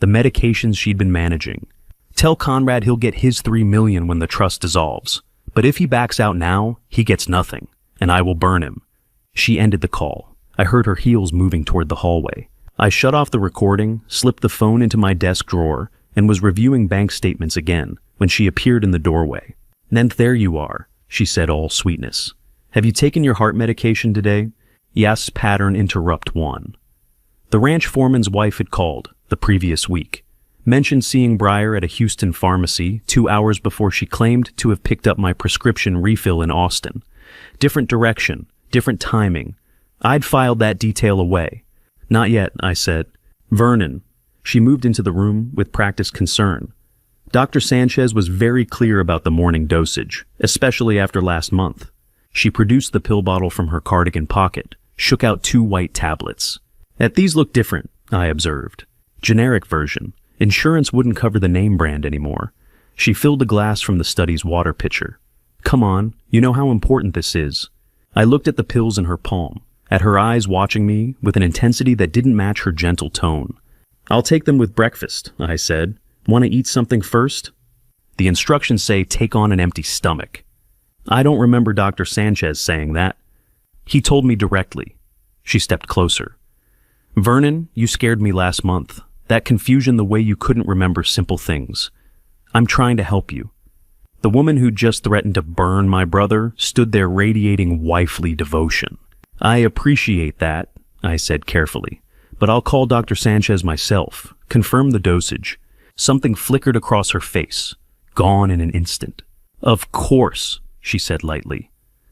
The medications she'd been managing. Tell Conrad he'll get his $3 million when the trust dissolves. But if he backs out now, he gets nothing, and I will burn him. She ended the call. I heard her heels moving toward the hallway. I shut off the recording, slipped the phone into my desk drawer, and was reviewing bank statements again when she appeared in the doorway. "Then there you are," she said, all sweetness. "Have you taken your heart medication today?" Yes, pattern interrupt 1. The ranch foreman's wife had called the previous week, mentioned seeing Breyer at a Houston pharmacy 2 hours before she claimed to have picked up my prescription refill in Austin. Different direction, different timing. I'd filed that detail away. "Not yet," I said. "Vernon." She moved into the room with practiced concern. Dr. Sanchez was very clear about the morning dosage, especially after last month. She produced the pill bottle from her cardigan pocket, shook out 2 white tablets. "These look different," I observed. "Generic version. Insurance wouldn't cover the name brand anymore." She filled a glass from the study's water pitcher. "Come on, you know how important this is." I looked at the pills in her palm, at her eyes watching me with an intensity that didn't match her gentle tone. "I'll take them with breakfast," I said. "Want to eat something first?" "The instructions say take on an empty stomach." "I don't remember Dr. Sanchez saying that." "He told me directly." She stepped closer. "Vernon, you scared me last month. That confusion, the way you couldn't remember simple things. I'm trying to help you." The woman who'd just threatened to burn my brother stood there radiating wifely devotion. "I appreciate that," I said carefully, "but I'll call Dr. Sanchez myself, confirm the dosage." Something flickered across her face, gone in an instant. "Of course," she said lightly.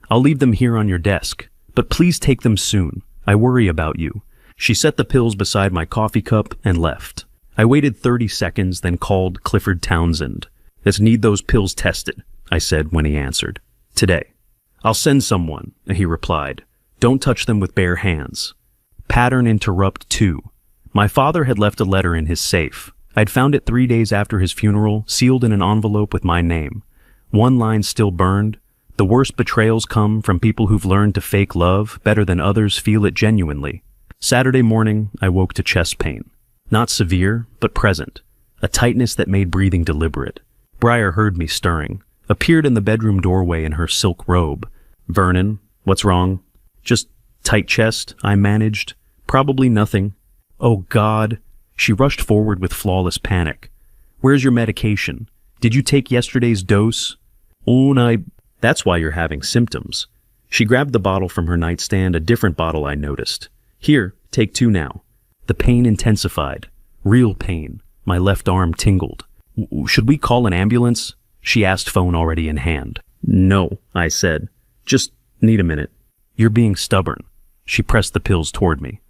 "I'll leave them here on your desk, but please take them soon. I worry about you." She set the pills beside my coffee cup and left. I waited 30 seconds, then called Clifford Townsend. "Let's need those pills tested," I said when he answered. "Today." "I'll send someone," he replied. "Don't touch them with bare hands." Pattern interrupt 2. My father had left a letter in his safe. I'd found it 3 days after his funeral, sealed in an envelope with my name. One line still burned. "The worst betrayals come from people who've learned to fake love better than others feel it genuinely." Saturday morning, I woke to chest pain. Not severe, but present. A tightness that made breathing deliberate. Breyer heard me stirring, appeared in the bedroom doorway in her silk robe. "Vernon, what's wrong?" "Just tight chest," I managed. "Probably nothing." "Oh, God." She rushed forward with flawless panic. "Where's your medication? Did you take yesterday's dose?" "Oh, That's why you're having symptoms." She grabbed the bottle from her nightstand, a different bottle I noticed. "Here, take 2 now." The pain intensified. Real pain. My left arm tingled. "Should we call an ambulance?" She asked, phone already in hand. "No," I said. "Just need a minute." "You're being stubborn." She pressed the pills toward me.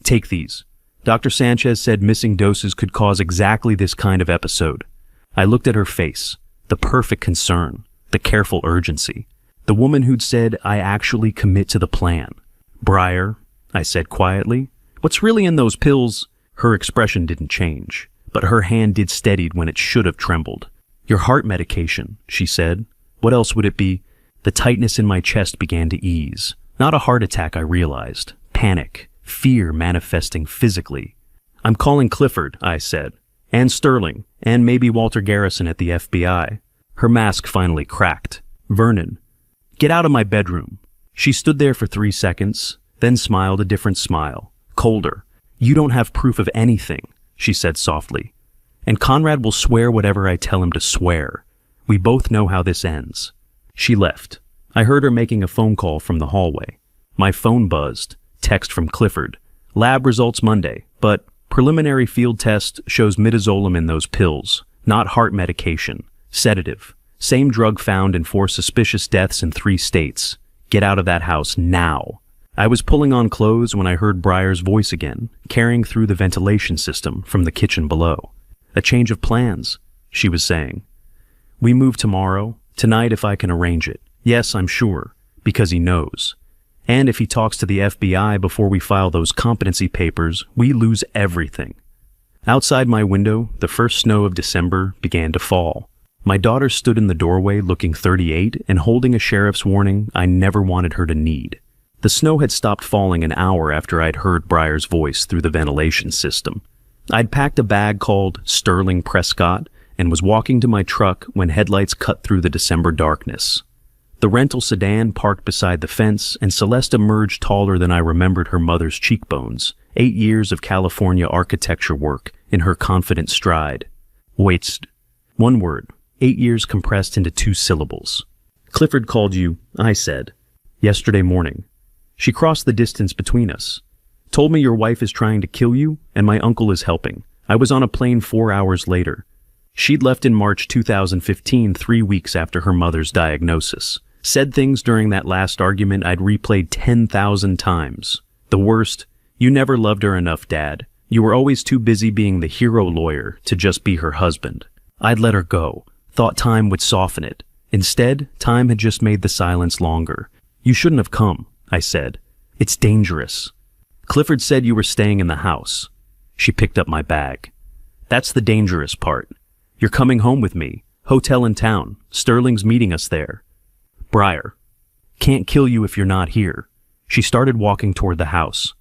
"Take these. Dr. Sanchez said missing doses could cause exactly this kind of episode." I looked at her face. The perfect concern. The careful urgency. The woman who'd said, "I actually commit to the plan." "Breyer," I said quietly, "what's really in those pills?" Her expression didn't change, but her hand did steadied when it should have trembled. "Your heart medication," she said. "What else would it be?" The tightness in my chest began to ease. Not a heart attack, I realized. Panic. Fear manifesting physically. "I'm calling Clifford," I said. "And Sterling. And maybe Walter Garrison at the FBI." Her mask finally cracked. "Vernon, get out of my bedroom." She stood there for 3 seconds, then smiled a different smile. Colder. "You don't have proof of anything," she said softly. "And Conrad will swear whatever I tell him to swear." We both know how this ends. She left. I heard her making a phone call from the hallway. My phone buzzed. Text from Clifford. Lab results Monday, but preliminary field test shows midazolam in those pills, not heart medication. Sedative. Same drug found in 4 suspicious deaths in 3 states. Get out of that house now. I was pulling on clothes when I heard Breyer's voice again, carrying through the ventilation system from the kitchen below. A change of plans, she was saying. We move tomorrow, tonight if I can arrange it. Yes, I'm sure, because he knows. And if he talks to the FBI before we file those competency papers, we lose everything. Outside my window, the first snow of December began to fall. My daughter stood in the doorway looking 38 and holding a sheriff's warning I never wanted her to need. The snow had stopped falling an hour after I'd heard Breyer's voice through the ventilation system. I'd packed a bag called Sterling Prescott and was walking to my truck when headlights cut through the December darkness. The rental sedan parked beside the fence, and Celeste emerged taller than I remembered her mother's cheekbones, 8 years of California architecture work in her confident stride. Waits. One word, 8 years compressed into 2 syllables. Clifford called you, I said. Yesterday morning. She crossed the distance between us. Told me your wife is trying to kill you, and my uncle is helping. I was on a plane 4 hours later. She'd left in March 2015, 3 weeks after her mother's diagnosis. Said things during that last argument I'd replayed 10,000 times. The worst, you never loved her enough, Dad. You were always too busy being the hero lawyer to just be her husband. I'd let her go. Thought time would soften it. Instead, time had just made the silence longer. You shouldn't have come, I said. It's dangerous. Clifford said you were staying in the house. She picked up my bag. That's the dangerous part. You're coming home with me. Hotel in town. Sterling's meeting us there. Breyer. Can't kill you if you're not here. She started walking toward the house.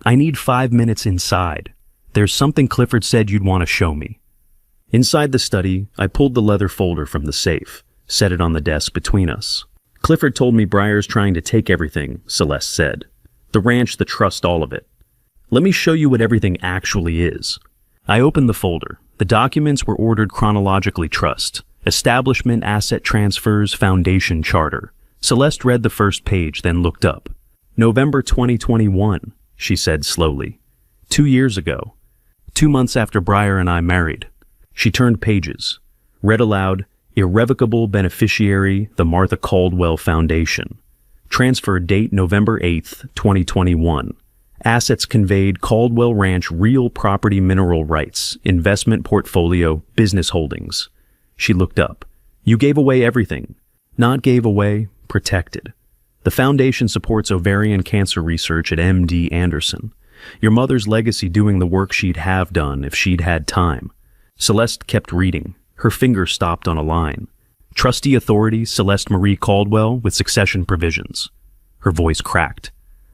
I need 5 minutes inside. There's something Clifford said you'd want to show me. Inside the study, I pulled the leather folder from the safe, set it on the desk between us. Clifford told me Breyer's trying to take everything, Celeste said. The ranch, the trust, all of it. Let me show you what everything actually is. I opened the folder. The documents were ordered chronologically trust. Establishment, asset transfers, foundation charter. Celeste read the first page, then looked up. November 2021, she said slowly. 2 years ago. 2 months after Breyer and I married. She turned pages. Read aloud, Irrevocable Beneficiary, the Martha Caldwell Foundation. Transfer date November 8th, 2021. Assets conveyed Caldwell Ranch real property mineral rights, investment portfolio, business holdings. She looked up. You gave away everything. Not gave away, protected. The foundation supports ovarian cancer research at MD Anderson. Your mother's legacy doing the work she'd have done if she'd had time. Celeste kept reading. Her finger stopped on a line. Trustee authority Celeste Marie Caldwell with succession provisions. Her voice cracked.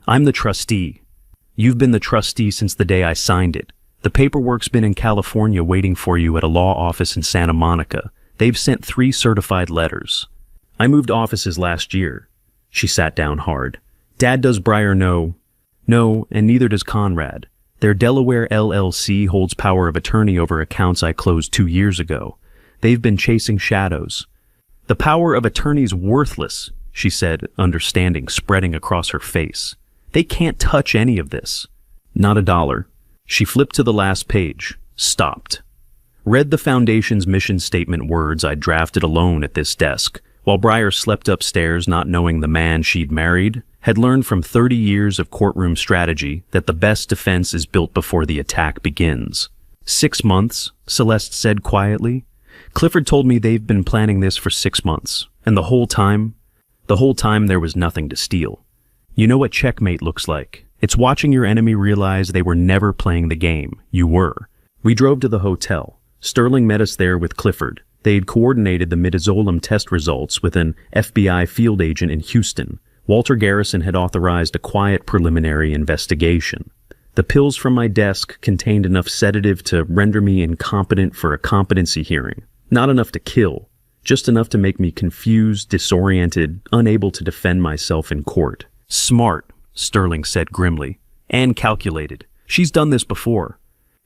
I'm the trustee. You've been the trustee since the day I signed it. The paperwork's been in California waiting for you at a law office in Santa Monica. They've sent 3 certified letters. I moved offices last year. She sat down hard. Dad, does Breyer know? No, and neither does Conrad. Their Delaware LLC holds power of attorney over accounts I closed 2 years ago. They've been chasing shadows. The power of attorney's worthless, she said, understanding spreading across her face. They can't touch any of this. Not a dollar. She flipped to the last page, stopped. Read the foundation's mission statement words I'd drafted alone at this desk, while Breyer slept upstairs not knowing the man she'd married, had learned from 30 years of courtroom strategy that the best defense is built before the attack begins. 6 months, Celeste said quietly. Clifford told me they've been planning this for 6 months, and the whole time there was nothing to steal. You know what checkmate looks like. It's watching your enemy realize they were never playing the game. You were. We drove to the hotel. Sterling met us there with Clifford. They'd coordinated the midazolam test results with an FBI field agent in Houston. Walter Garrison had authorized a quiet preliminary investigation. The pills from my desk contained enough sedative to render me incompetent for a competency hearing. Not enough to kill, just enough to make me confused, disoriented, unable to defend myself in court. Smart, Sterling said grimly, and calculated. She's done this before.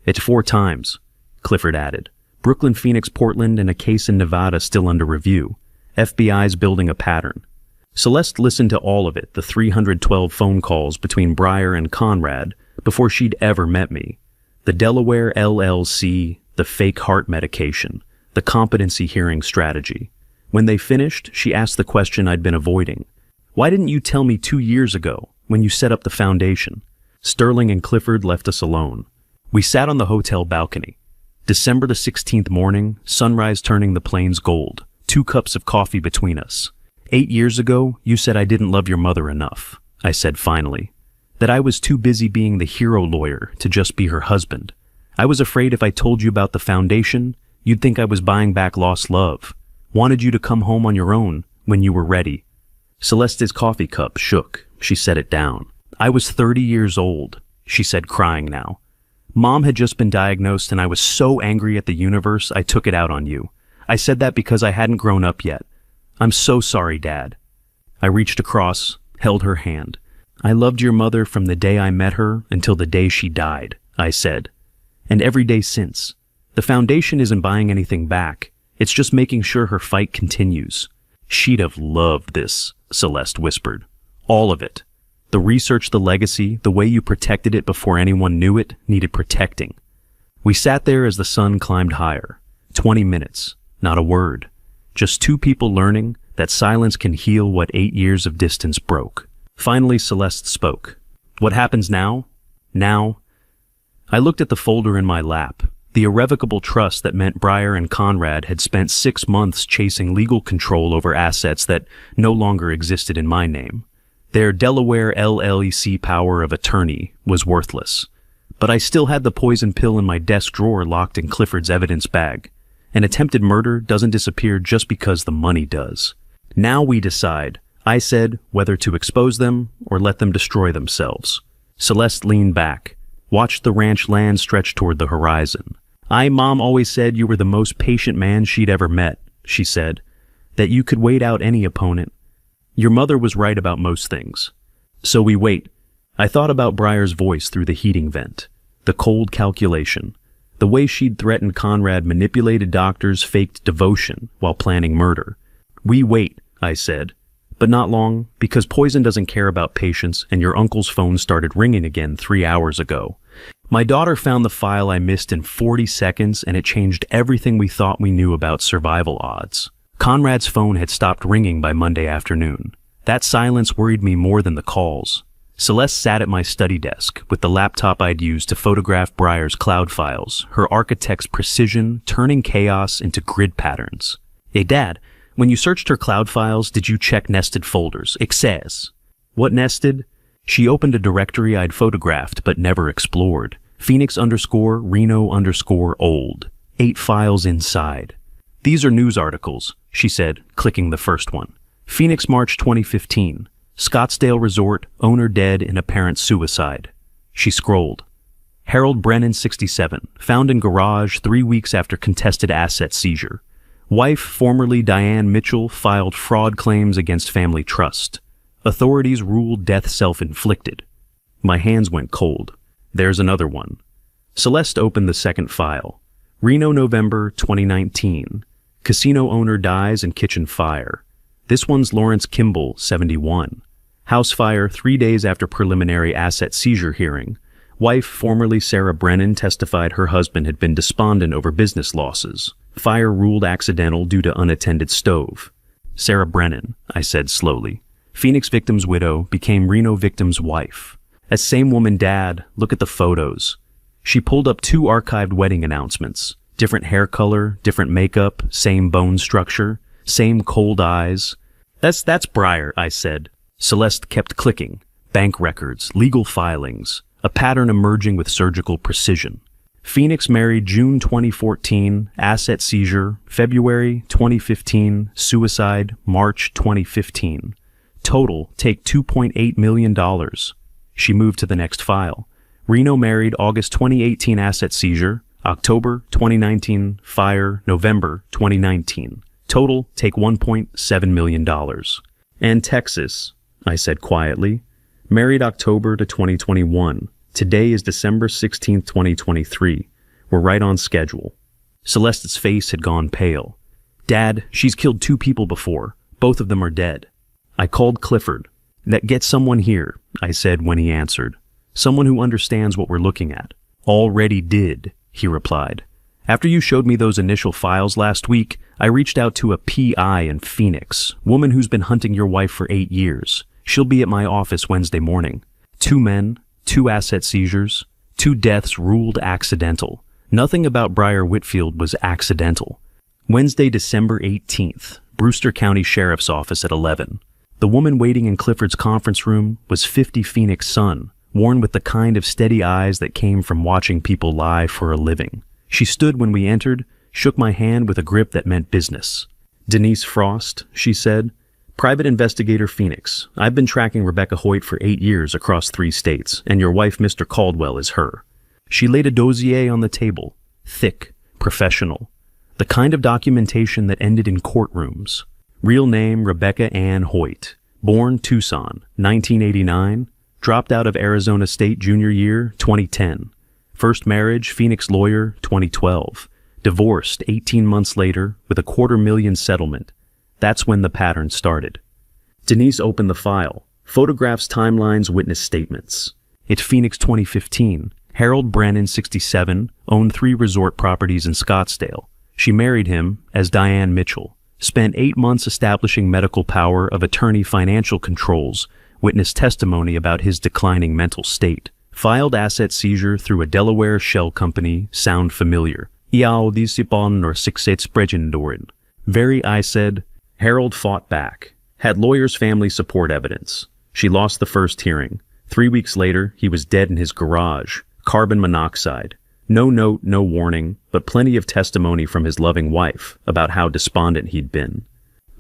It's 4 times, Clifford added. Brooklyn, Phoenix, Portland, and a case in Nevada still under review. FBI's building a pattern. Celeste listened to all of it, the 312 phone calls between Breyer and Conrad, before she'd ever met me. The Delaware LLC, the fake heart medication, the competency hearing strategy. When they finished, she asked the question I'd been avoiding. Why didn't you tell me 2 years ago, when you set up the foundation? Sterling and Clifford left us alone. We sat on the hotel balcony. December the 16th morning, sunrise turning the plains gold, 2 cups of coffee between us. 8 years ago, you said I didn't love your mother enough, I said finally. That I was too busy being the hero lawyer to just be her husband. I was afraid if I told you about the foundation, you'd think I was buying back lost love. Wanted you to come home on your own when you were ready. Celeste's coffee cup shook. She set it down. I was 30 years old, she said, crying now. Mom had just been diagnosed and I was so angry at the universe I took it out on you. I said that because I hadn't grown up yet. I'm so sorry, Dad. I reached across, held her hand. I loved your mother from the day I met her until the day she died, I said. And every day since. The foundation isn't buying anything back. It's just making sure her fight continues. She'd have loved this, Celeste whispered. All of it. The research, the legacy, the way you protected it before anyone knew it, needed protecting. We sat there as the sun climbed higher. 20 minutes. Not a word. Just 2 people learning that silence can heal what 8 years of distance broke. Finally, Celeste spoke. What happens now? Now? I looked at the folder in my lap. The irrevocable trust that meant Breyer and Conrad had spent 6 months chasing legal control over assets that no longer existed in my name. Their Delaware LLC power of attorney was worthless. But I still had the poison pill in my desk drawer locked in Clifford's evidence bag. An attempted murder doesn't disappear just because the money does. Now we decide, I said, whether to expose them or let them destroy themselves. Celeste leaned back, watched the ranch land stretch toward the horizon. Mom always said you were the most patient man she'd ever met, she said, that you could wait out any opponent. Your mother was right about most things. So we wait. I thought about Breyer's voice through the heating vent, the cold calculation, the way she'd threatened Conrad, manipulated doctors, faked devotion while planning murder. We wait, I said. But not long, because poison doesn't care about patience, and your uncle's phone started ringing again 3 hours ago. My daughter found the file I missed in 40 seconds, and it changed everything we thought we knew about survival odds. Conrad's phone had stopped ringing by Monday afternoon. That silence worried me more than the calls. Celeste sat at my study desk with the laptop I'd used to photograph Breyer's cloud files, her architect's precision turning chaos into grid patterns. Hey, Dad, when you searched her cloud files, did you check nested folders? Access. What nested? She opened a directory I'd photographed but never explored. Phoenix_Reno_old. 8 files inside. These are news articles, she said, clicking the first one. Phoenix, March 2015. Scottsdale Resort, owner dead in apparent suicide. She scrolled. Harold Brennan, 67, found in garage 3 weeks after contested asset seizure. Wife, formerly Diane Mitchell, filed fraud claims against family trust. Authorities ruled death self-inflicted. My hands went cold. There's another one. Celeste opened the second file. Reno, November 2019. Casino owner dies in kitchen fire. This one's Lawrence Kimball, 71. House fire 3 days after preliminary asset seizure hearing. Wife, formerly Sarah Brennan, testified her husband had been despondent over business losses. Fire ruled accidental due to unattended stove. Sarah Brennan, I said slowly. Phoenix victim's widow became Reno victim's wife. As same woman dad, look at the photos. She pulled up 2 archived wedding announcements. Different hair color, different makeup, same bone structure, same cold eyes. That's Breyer, I said. Celeste kept clicking. Bank records, legal filings, a pattern emerging with surgical precision. Phoenix married June 2014, asset seizure, February 2015, suicide, March 2015. Total, take $2.8 million. She moved to the next file. Reno married August 2018, asset seizure, October 2019, fire, November 2019. Total, take $1.7 million. And Texas, I said quietly, married October to 2021. Today is December 16th, 2023. We're right on schedule. Celeste's face had gone pale. "Dad, she's killed 2 people before. Both of them are dead." I called Clifford. "Get someone here," I said when he answered. "Someone who understands what we're looking at." "Already did," he replied. "After you showed me those initial files last week, I reached out to a PI in Phoenix, woman who's been hunting your wife for 8 years. She'll be at my office Wednesday morning. 2 men, 2 asset seizures, 2 deaths ruled accidental. Nothing about Briar Whitfield was accidental. Wednesday, December 18th, Brewster County Sheriff's Office at 11. The woman waiting in Clifford's conference room was 50 Phoenix Sun, worn with the kind of steady eyes that came from watching people lie for a living. She stood when we entered, shook my hand with a grip that meant business. "Denise Frost," she said. "Private Investigator Phoenix. I've been tracking Rebecca Hoyt for 8 years across 3 states, and your wife, Mr. Caldwell, is her." She laid a dossier on the table, thick, professional, the kind of documentation that ended in courtrooms. Real name, Rebecca Ann Hoyt. Born Tucson, 1989. Dropped out of Arizona State junior year, 2010. First marriage, Phoenix lawyer, 2012. Divorced 18 months later with a $250,000 settlement. That's when the pattern started. Denise opened the file. Photographs, timelines, witness statements. It's Phoenix 2015. Harold Brennan, 67, owned 3 resort properties in Scottsdale. She married him as Diane Mitchell. Spent 8 months establishing medical power of attorney financial controls. Witnessed testimony about his declining mental state. Filed asset seizure through a Delaware shell company. Sound familiar? Iao disipon or sixet spregendorin. Very, I said. Harold fought back. Had lawyers' family support evidence. She lost the first hearing. 3 weeks later, he was dead in his garage. Carbon monoxide. No note, no warning, but plenty of testimony from his loving wife about how despondent he'd been.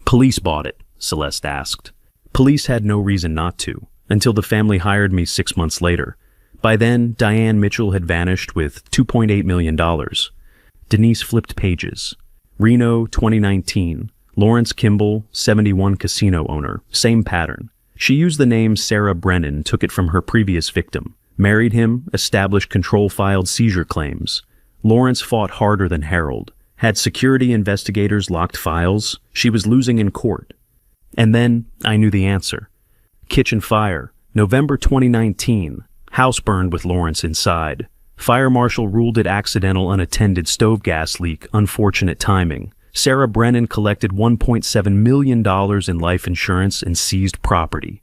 "Police bought it?" Celeste asked. "Police had no reason not to, until the family hired me 6 months later. By then, Diane Mitchell had vanished with $2.8 million. Denise flipped pages. Reno, 2019. Lawrence Kimball, 71 casino owner. Same pattern. She used the name Sarah Brennan, took it from her previous victim. Married him, established control-filed seizure claims. Lawrence fought harder than Harold. Had security investigators locked files. She was losing in court. And then I knew the answer. Kitchen fire, November 2019. House burned with Lawrence inside. Fire marshal ruled it accidental unattended stove gas leak, unfortunate timing. Sarah Brennan collected $1.7 million in life insurance and seized property.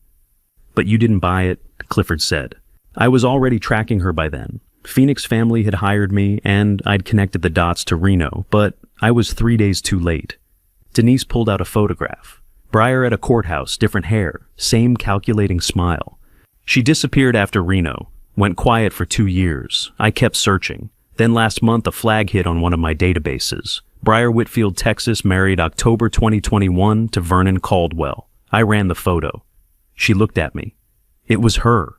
"But you didn't buy it," Clifford said. "I was already tracking her by then. Phoenix family had hired me, and I'd connected the dots to Reno, but I was 3 days too late." Denise pulled out a photograph. Briar at a courthouse, different hair, same calculating smile. "She disappeared after Reno, went quiet for 2 years. I kept searching. Then last month a flag hit on one of my databases. Briar Whitfield, Texas, married October 2021 to Vernon Caldwell. I ran the photo." She looked at me. "It was her.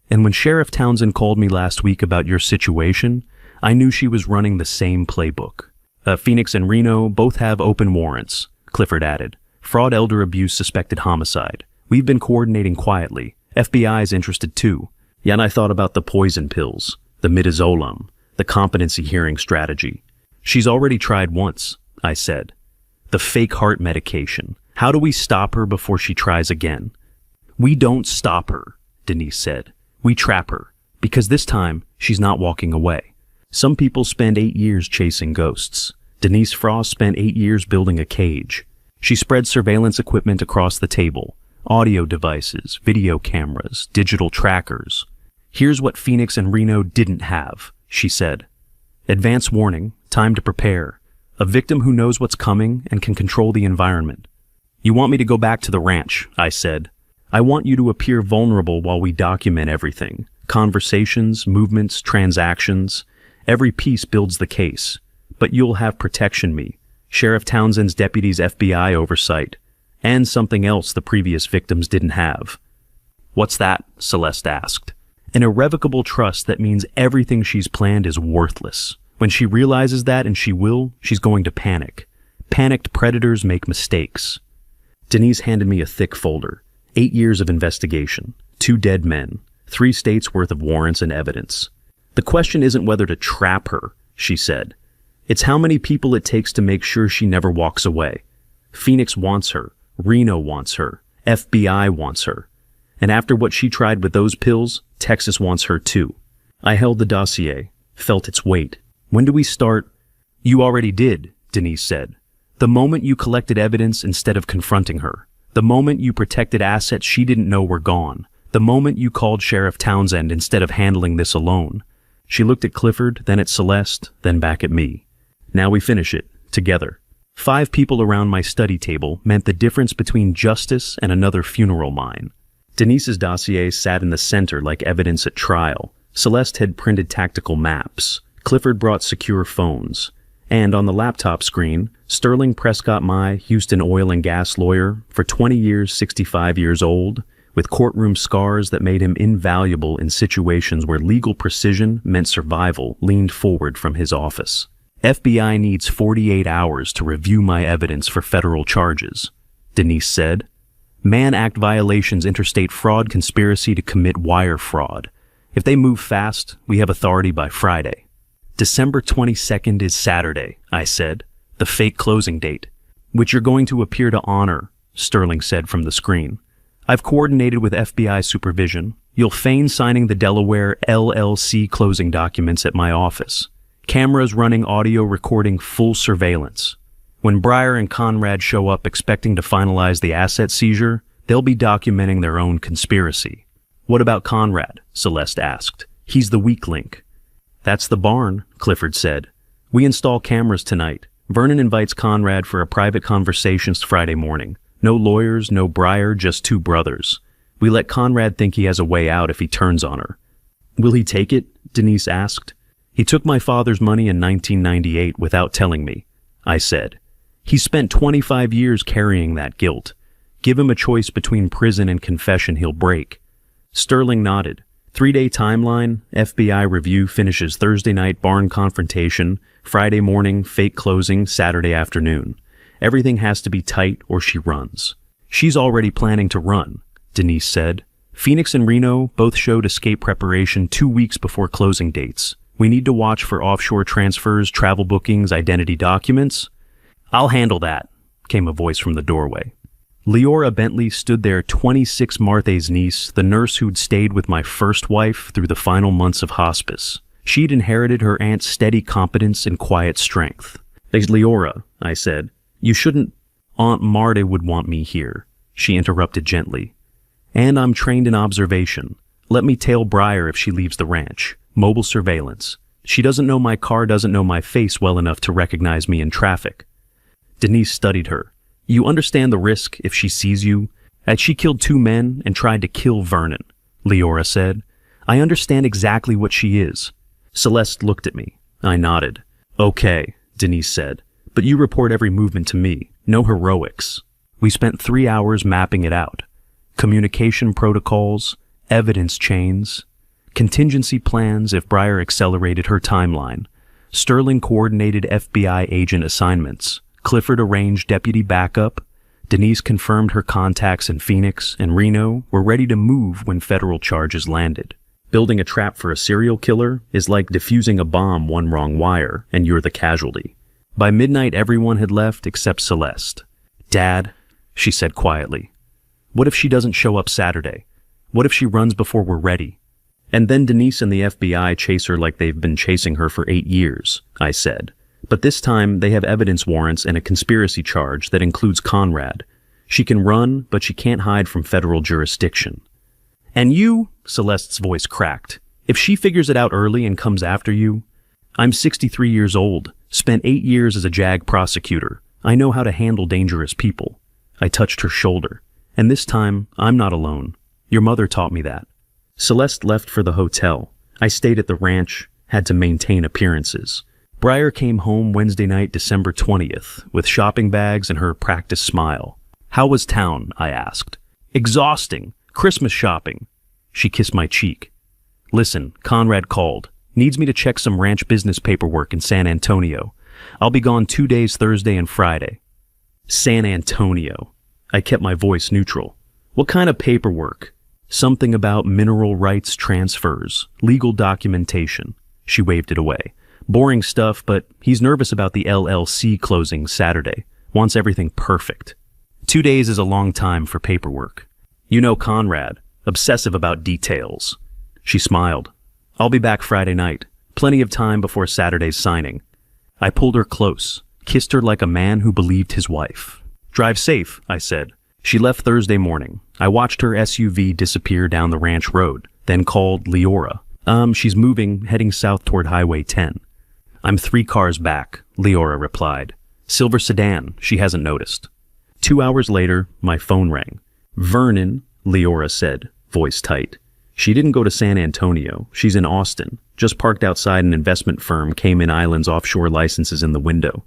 And when Sheriff Townsend called me last week about your situation, I knew she was running the same playbook. Phoenix and Reno both have open warrants," Clifford added. "Fraud, elder abuse, suspected homicide. We've been coordinating quietly. FBI's interested too. Yeah, and I thought about the poison pills, the midazolam, the competency hearing strategy. She's already tried once," I said. "The fake heart medication. How do we stop her before she tries again?" "We don't stop her," Denise said. "We trap her, because this time she's not walking away. Some people spend 8 years chasing ghosts. Denise Frost spent 8 years building a cage. She spread surveillance equipment across the table, audio devices, video cameras, digital trackers. Here's what Phoenix and Reno didn't have," she said. "Advance warning, time to prepare. A victim who knows what's coming and can control the environment." "You want me to go back to the ranch," I said. "I want you to appear vulnerable while we document everything. Conversations, movements, transactions. Every piece builds the case. But you'll have protection me, Sheriff Townsend's deputy's FBI oversight, and something else the previous victims didn't have." "What's that?" Celeste asked. "An irrevocable trust that means everything she's planned is worthless. When she realizes that, and she will, she's going to panic. Panicked predators make mistakes." Denise handed me a thick folder. 8 years of investigation, 2 dead men, 3 states worth of warrants and evidence. "The question isn't whether to trap her," she said. It's how many people it takes to make sure she never walks away. Phoenix wants her. Reno wants her. FBI wants her. And after what she tried with those pills, Texas wants her too. I held the dossier, felt its weight. When do we start? You already did, Denise said. The moment you collected evidence instead of confronting her. The moment you protected assets she didn't know were gone. The moment you called Sheriff Townsend instead of handling this alone. She looked at Clifford, then at Celeste, then back at me. Now we finish it, together. 5 people around my study table meant the difference between justice and another funeral mine. Denise's dossier sat in the center like evidence at trial. Celeste had printed tactical maps. Clifford brought secure phones. And on the laptop screen, Sterling Prescott Mai, Houston oil and gas lawyer, for 20 years, 65 years old, with courtroom scars that made him invaluable in situations where legal precision meant survival, leaned forward from his office. FBI needs 48 hours to review my evidence for federal charges, Denise said. Mann Act violations, interstate fraud, conspiracy to commit wire fraud. If they move fast, we have authority by Friday. December 22nd is Saturday, I said, the fake closing date, which you're going to appear to honor, Sterling said from the screen. I've coordinated with FBI supervision. You'll feign signing the Delaware LLC closing documents at my office. Cameras running audio recording full surveillance. When Breyer and Conrad show up expecting to finalize the asset seizure, they'll be documenting their own conspiracy. What about Conrad? Celeste asked. He's the weak link. That's the barn, Clifford said. We install cameras tonight. Vernon invites Conrad for a private conversation Friday morning. No lawyers, no Breyer, just 2 brothers. We let Conrad think he has a way out if he turns on her. Will he take it? Denise asked. He took my father's money in 1998 without telling me, I said. He spent 25 years carrying that guilt. Give him a choice between prison and confession he'll break. Sterling nodded. 3-day timeline, FBI review finishes Thursday night, barn confrontation, Friday morning, fake closing, Saturday afternoon. Everything has to be tight or she runs. She's already planning to run, Denise said. Phoenix and Reno both showed escape preparation 2 weeks before closing dates. We need to watch for offshore transfers, travel bookings, identity documents. I'll handle that, came a voice from the doorway. Leora Bentley stood there, 26 Marthe's niece, the nurse who'd stayed with my first wife through the final months of hospice. She'd inherited her aunt's steady competence and quiet strength. Leora, I said, you shouldn't. Aunt Marta would want me here, she interrupted gently. And I'm trained in observation. Let me tail Breyer if she leaves the ranch. Mobile surveillance. She doesn't know my car, doesn't know my face well enough to recognize me in traffic. Denise studied her. You understand the risk if she sees you? As she killed 2 men and tried to kill Vernon, Leora said. I understand exactly what she is. Celeste looked at me. I nodded. Okay, Denise said. But you report every movement to me. No heroics. We spent 3 hours mapping it out. Communication protocols, evidence chains, contingency plans if Breyer accelerated her timeline. Sterling coordinated FBI agent assignments. Clifford arranged deputy backup. Denise confirmed her contacts in Phoenix and Reno were ready to move when federal charges landed. Building a trap for a serial killer is like defusing a bomb one wrong wire, and you're the casualty. By midnight, everyone had left except Celeste. Dad, she said quietly, what if she doesn't show up Saturday? What if she runs before we're ready? And then Denise and the FBI chase her like they've been chasing her for 8 years, I said. But this time, they have evidence warrants and a conspiracy charge that includes Conrad. She can run, but she can't hide from federal jurisdiction. And you, Celeste's voice cracked, if she figures it out early and comes after you, I'm 63 years old, spent 8 years as a JAG prosecutor. I know how to handle dangerous people. I touched her shoulder. And this time, I'm not alone. Your mother taught me that. Celeste left for the hotel. I stayed at the ranch, had to maintain appearances. Breyer came home Wednesday night, December 20th, with shopping bags and her practiced smile. How was town? I asked. Exhausting. Christmas shopping. She kissed my cheek. Listen, Conrad called. Needs me to check some ranch business paperwork in San Antonio. I'll be gone 2 days, Thursday and Friday. San Antonio. I kept my voice neutral. What kind of paperwork? Something about mineral rights transfers, legal documentation. She waved it away. Boring stuff, but he's nervous about the LLC closing Saturday. Wants everything perfect. 2 days is a long time for paperwork. You know Conrad, obsessive about details. She smiled. I'll be back Friday night. Plenty of time before Saturday's signing. I pulled her close, kissed her like a man who believed his wife. Drive safe, I said. She left Thursday morning. I watched her SUV disappear down the ranch road, then called Leora. She's moving, heading south toward Highway 10. I'm 3 cars back, Leora replied. Silver sedan, she hasn't noticed. 2 hours later, my phone rang. Vernon, Leora said, voice tight. She didn't go to San Antonio. She's in Austin. Just parked outside an investment firm, Cayman Islands offshore licenses in the window.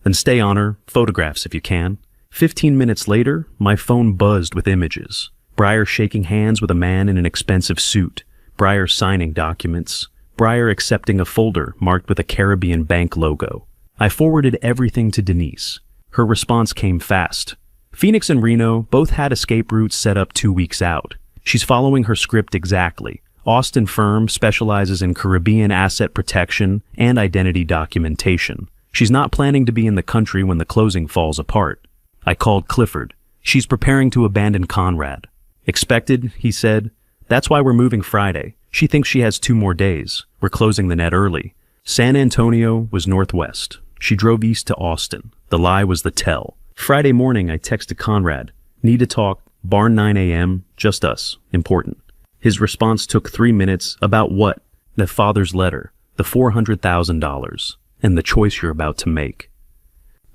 Then stay on her, photographs if you can. 15 minutes later, my phone buzzed with images. Breyer shaking hands with a man in an expensive suit. Breyer signing documents. Breyer accepting a folder marked with a Caribbean bank logo. I forwarded everything to Denise. Her response came fast. Phoenix and Reno both had escape routes set up 2 weeks out. She's following her script exactly. Austin firm specializes in Caribbean asset protection and identity documentation. She's not planning to be in the country when the closing falls apart. I called Clifford. She's preparing to abandon Conrad. Expected, he said. That's why we're moving Friday. She thinks she has 2 more days. We're closing the net early. San Antonio was northwest. She drove east to Austin. The lie was the tell. Friday morning, I texted Conrad. Need to talk. Barn 9 a.m. Just us. Important. His response took 3 minutes. About what? The father's letter. The $400,000. And the choice you're about to make.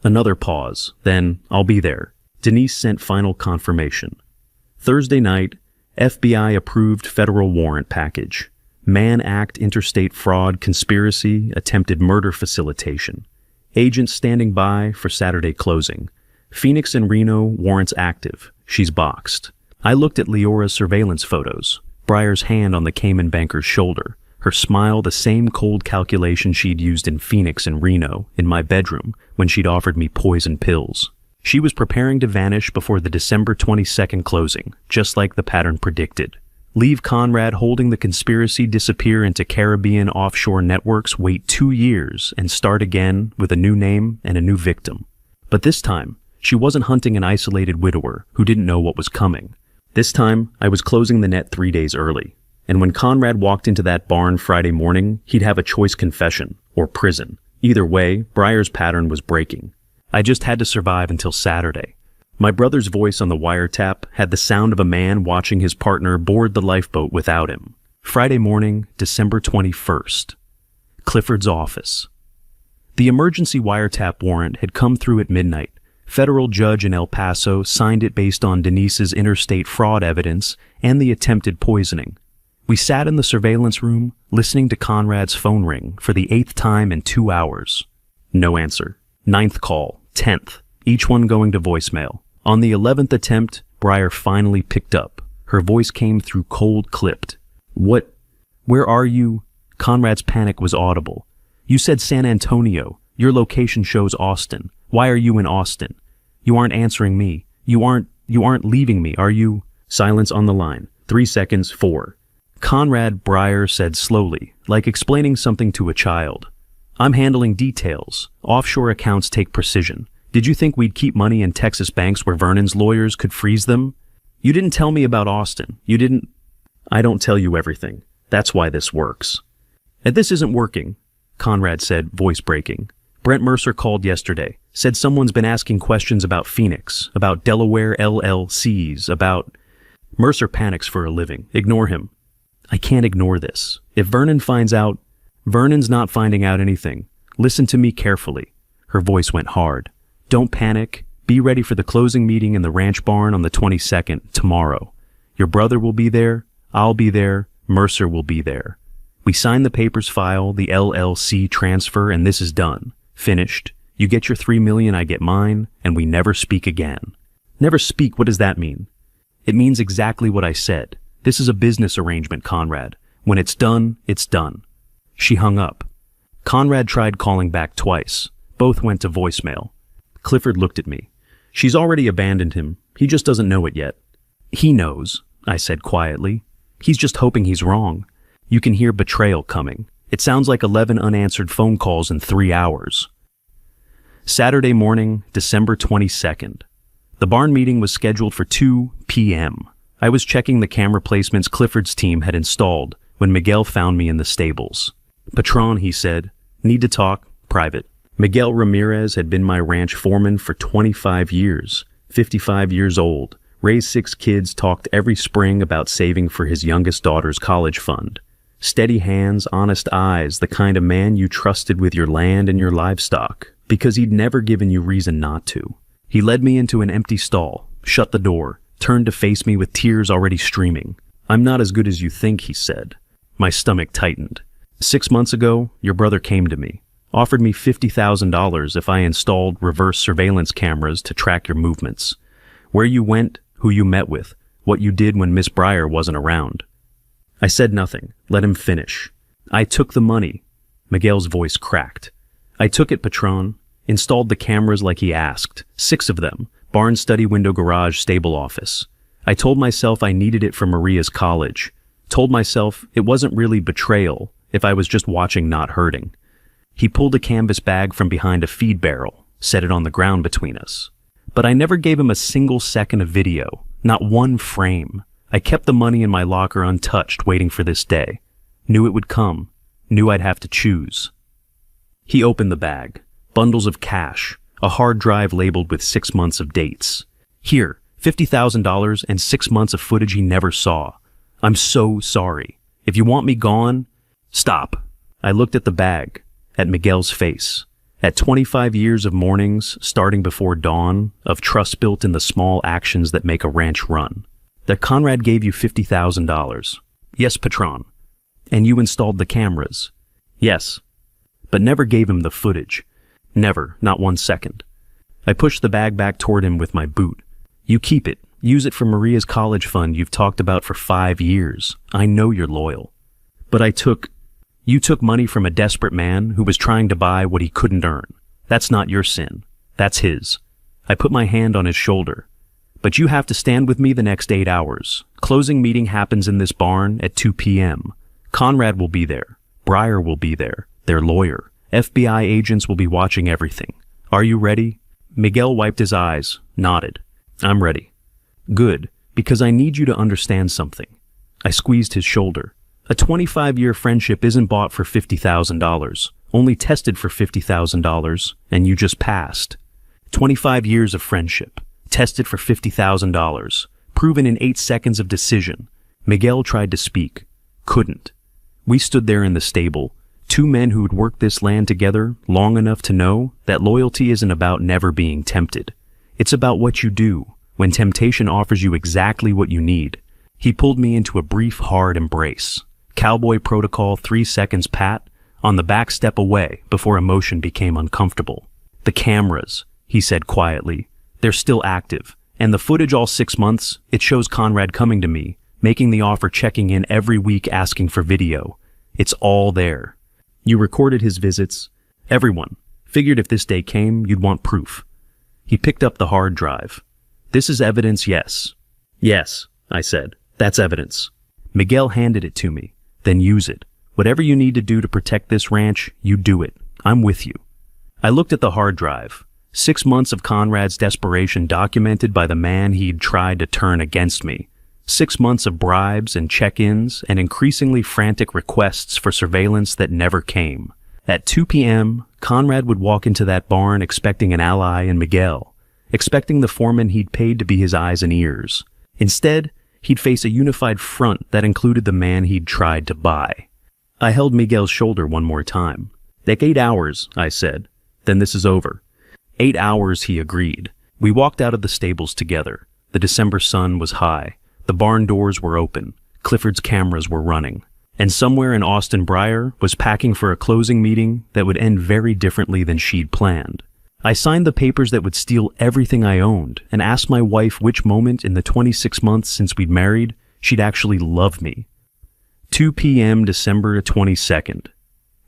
Another pause. Then, I'll be there. Denise sent final confirmation. Thursday night, FBI approved federal warrant package. Mann Act, interstate fraud, conspiracy, attempted murder facilitation. Agents standing by for Saturday closing. Phoenix and Reno warrants active. She's boxed. I looked at Leora's surveillance photos. Breyer's hand on the Cayman banker's shoulder. Her smile the same cold calculation she'd used in Phoenix and Reno, in my bedroom, when she'd offered me poison pills. She was preparing to vanish before the December 22nd closing, just like the pattern predicted. Leave Conrad holding the conspiracy, disappear into Caribbean offshore networks, wait 2 years, and start again with a new name and a new victim. But this time, she wasn't hunting an isolated widower who didn't know what was coming. This time, I was closing the net 3 days early. And when Conrad walked into that barn Friday morning, he'd have a choice: confession or prison. Either way, Breyer's pattern was breaking. I just had to survive until Saturday. My brother's voice on the wiretap had the sound of a man watching his partner board the lifeboat without him. Friday morning, December 21st. Clifford's office. The emergency wiretap warrant had come through at midnight. Federal judge in El Paso signed it based on Denise's interstate fraud evidence and the attempted poisoning. We sat in the surveillance room, listening to Conrad's phone ring for the 8th time in 2 hours. No answer. 9th call. 10th. Each one going to voicemail. On the 11th attempt, Breyer finally picked up. Her voice came through cold clipped. What? Where are you? Conrad's panic was audible. You said San Antonio. Your location shows Austin. Why are you in Austin? You aren't answering me. You aren't leaving me, are you? Silence on the line. 3 seconds, 4. Conrad, Breyer said slowly, like explaining something to a child. I'm handling details. Offshore accounts take precision. Did you think we'd keep money in Texas banks where Vernon's lawyers could freeze them? You didn't tell me about Austin. You didn't... I don't tell you everything. That's why this works. This isn't working, Conrad said, voice breaking. Brent Mercer called yesterday. Said someone's been asking questions about Phoenix, about Delaware LLCs, about... Mercer panics for a living. Ignore him. I can't ignore this. If Vernon finds out... Vernon's not finding out anything. Listen to me carefully. Her voice went hard. Don't panic. Be ready for the closing meeting in the ranch barn on the 22nd, tomorrow. Your brother will be there. I'll be there. Mercer will be there. We sign the papers, file the LLC transfer, and this is done. Finished. You get your $3 million, I get mine, and we never speak again. Never speak, what does that mean? It means exactly what I said. This is a business arrangement, Conrad. When it's done, it's done. She hung up. Conrad tried calling back twice. Both went to voicemail. Clifford looked at me. She's already abandoned him. He just doesn't know it yet. He knows, I said quietly. He's just hoping he's wrong. You can hear betrayal coming. It sounds like 11 unanswered phone calls in 3 hours. Saturday morning, December 22nd. The barn meeting was scheduled for 2 p.m. I was checking the camera placements Clifford's team had installed when Miguel found me in the stables. "Patron," he said, "need to talk, private." Miguel Ramirez had been my ranch foreman for 25 years, 55 years old, raised 6 kids, talked every spring about saving for his youngest daughter's college fund. Steady hands, honest eyes, the kind of man you trusted with your land and your livestock, because he'd never given you reason not to. He led me into an empty stall, shut the door, turned to face me with tears already streaming. "I'm not as good as you think," he said. My stomach tightened. "6 months ago, your brother came to me, offered me $50,000 if I installed reverse surveillance cameras to track your movements. Where you went, who you met with, what you did when Miss Breyer wasn't around." I said nothing, let him finish. "I took the money." Miguel's voice cracked. "I took it, Patron. Installed the cameras like he asked. 6 of them. Barn, study, window, garage, stable, office. I told myself I needed it for Maria's college. Told myself it wasn't really betrayal if I was just watching, not hurting." He pulled a canvas bag from behind a feed barrel, set it on the ground between us. But I never gave him a single second of video, not one frame. I kept the money in my locker untouched, waiting for this day. Knew it would come. Knew I'd have to choose. He opened the bag. Bundles of cash. A hard drive labeled with 6 months of dates. "Here, $50,000 and 6 months of footage he never saw. I'm so sorry. If you want me gone..." "Stop." I looked at the bag, at Miguel's face, at 25 years of mornings starting before dawn, of trust built in the small actions that make a ranch run. "That Conrad gave you $50,000. "Yes, Patron." "And you installed the cameras." "Yes." "But never gave him the footage." "Never, not 1 second." I pushed the bag back toward him with my boot. "You keep it. Use it for Maria's college fund you've talked about for 5 years. I know you're loyal." "But you took money from a desperate man who was trying to buy what he couldn't earn. That's not your sin. That's his." I put my hand on his shoulder. "But you have to stand with me the next 8 hours. Closing meeting happens in this barn at 2 p.m. Conrad will be there. Breyer will be there, their lawyer. FBI agents will be watching everything. Are you ready?" Miguel wiped his eyes, nodded. "I'm ready." "Good, because I need you to understand something." I squeezed his shoulder. "A 25-year friendship isn't bought for $50,000, only tested for $50,000, and you just passed. 25 years of friendship, tested for $50,000, proven in 8 seconds of decision." Miguel tried to speak, couldn't. We stood there in the stable, 2 men who had worked this land together long enough to know that loyalty isn't about never being tempted. It's about what you do when temptation offers you exactly what you need. He pulled me into a brief, hard embrace. Cowboy protocol, 3 seconds pat, on the back step away before emotion became uncomfortable. "The cameras," he said quietly, "they're still active. And the footage all 6 months, it shows Conrad coming to me, making the offer, checking in every week, asking for video. It's all there. You recorded his visits. Everyone. Figured if this day came, you'd want proof." He picked up the hard drive. "This is evidence, yes." "Yes," I said. "That's evidence." Miguel handed it to me. "Then use it. Whatever you need to do to protect this ranch, you do it. I'm with you." I looked at the hard drive. 6 months of Conrad's desperation documented by the man he'd tried to turn against me. 6 months of bribes and check-ins and increasingly frantic requests for surveillance that never came. At 2 p.m., Conrad would walk into that barn expecting an ally in Miguel, expecting the foreman he'd paid to be his eyes and ears. Instead, he'd face a unified front that included the man he'd tried to buy. I held Miguel's shoulder one more time. "Take 8 hours, I said. "Then this is over." 8 hours, he agreed. We walked out of the stables together. The December sun was high. The barn doors were open. Clifford's cameras were running. And somewhere in Austin, Breyer was packing for a closing meeting that would end very differently than she'd planned. I signed the papers that would steal everything I owned and asked my wife which moment in the 26 months since we'd married she'd actually love me. 2 p.m. December 22nd.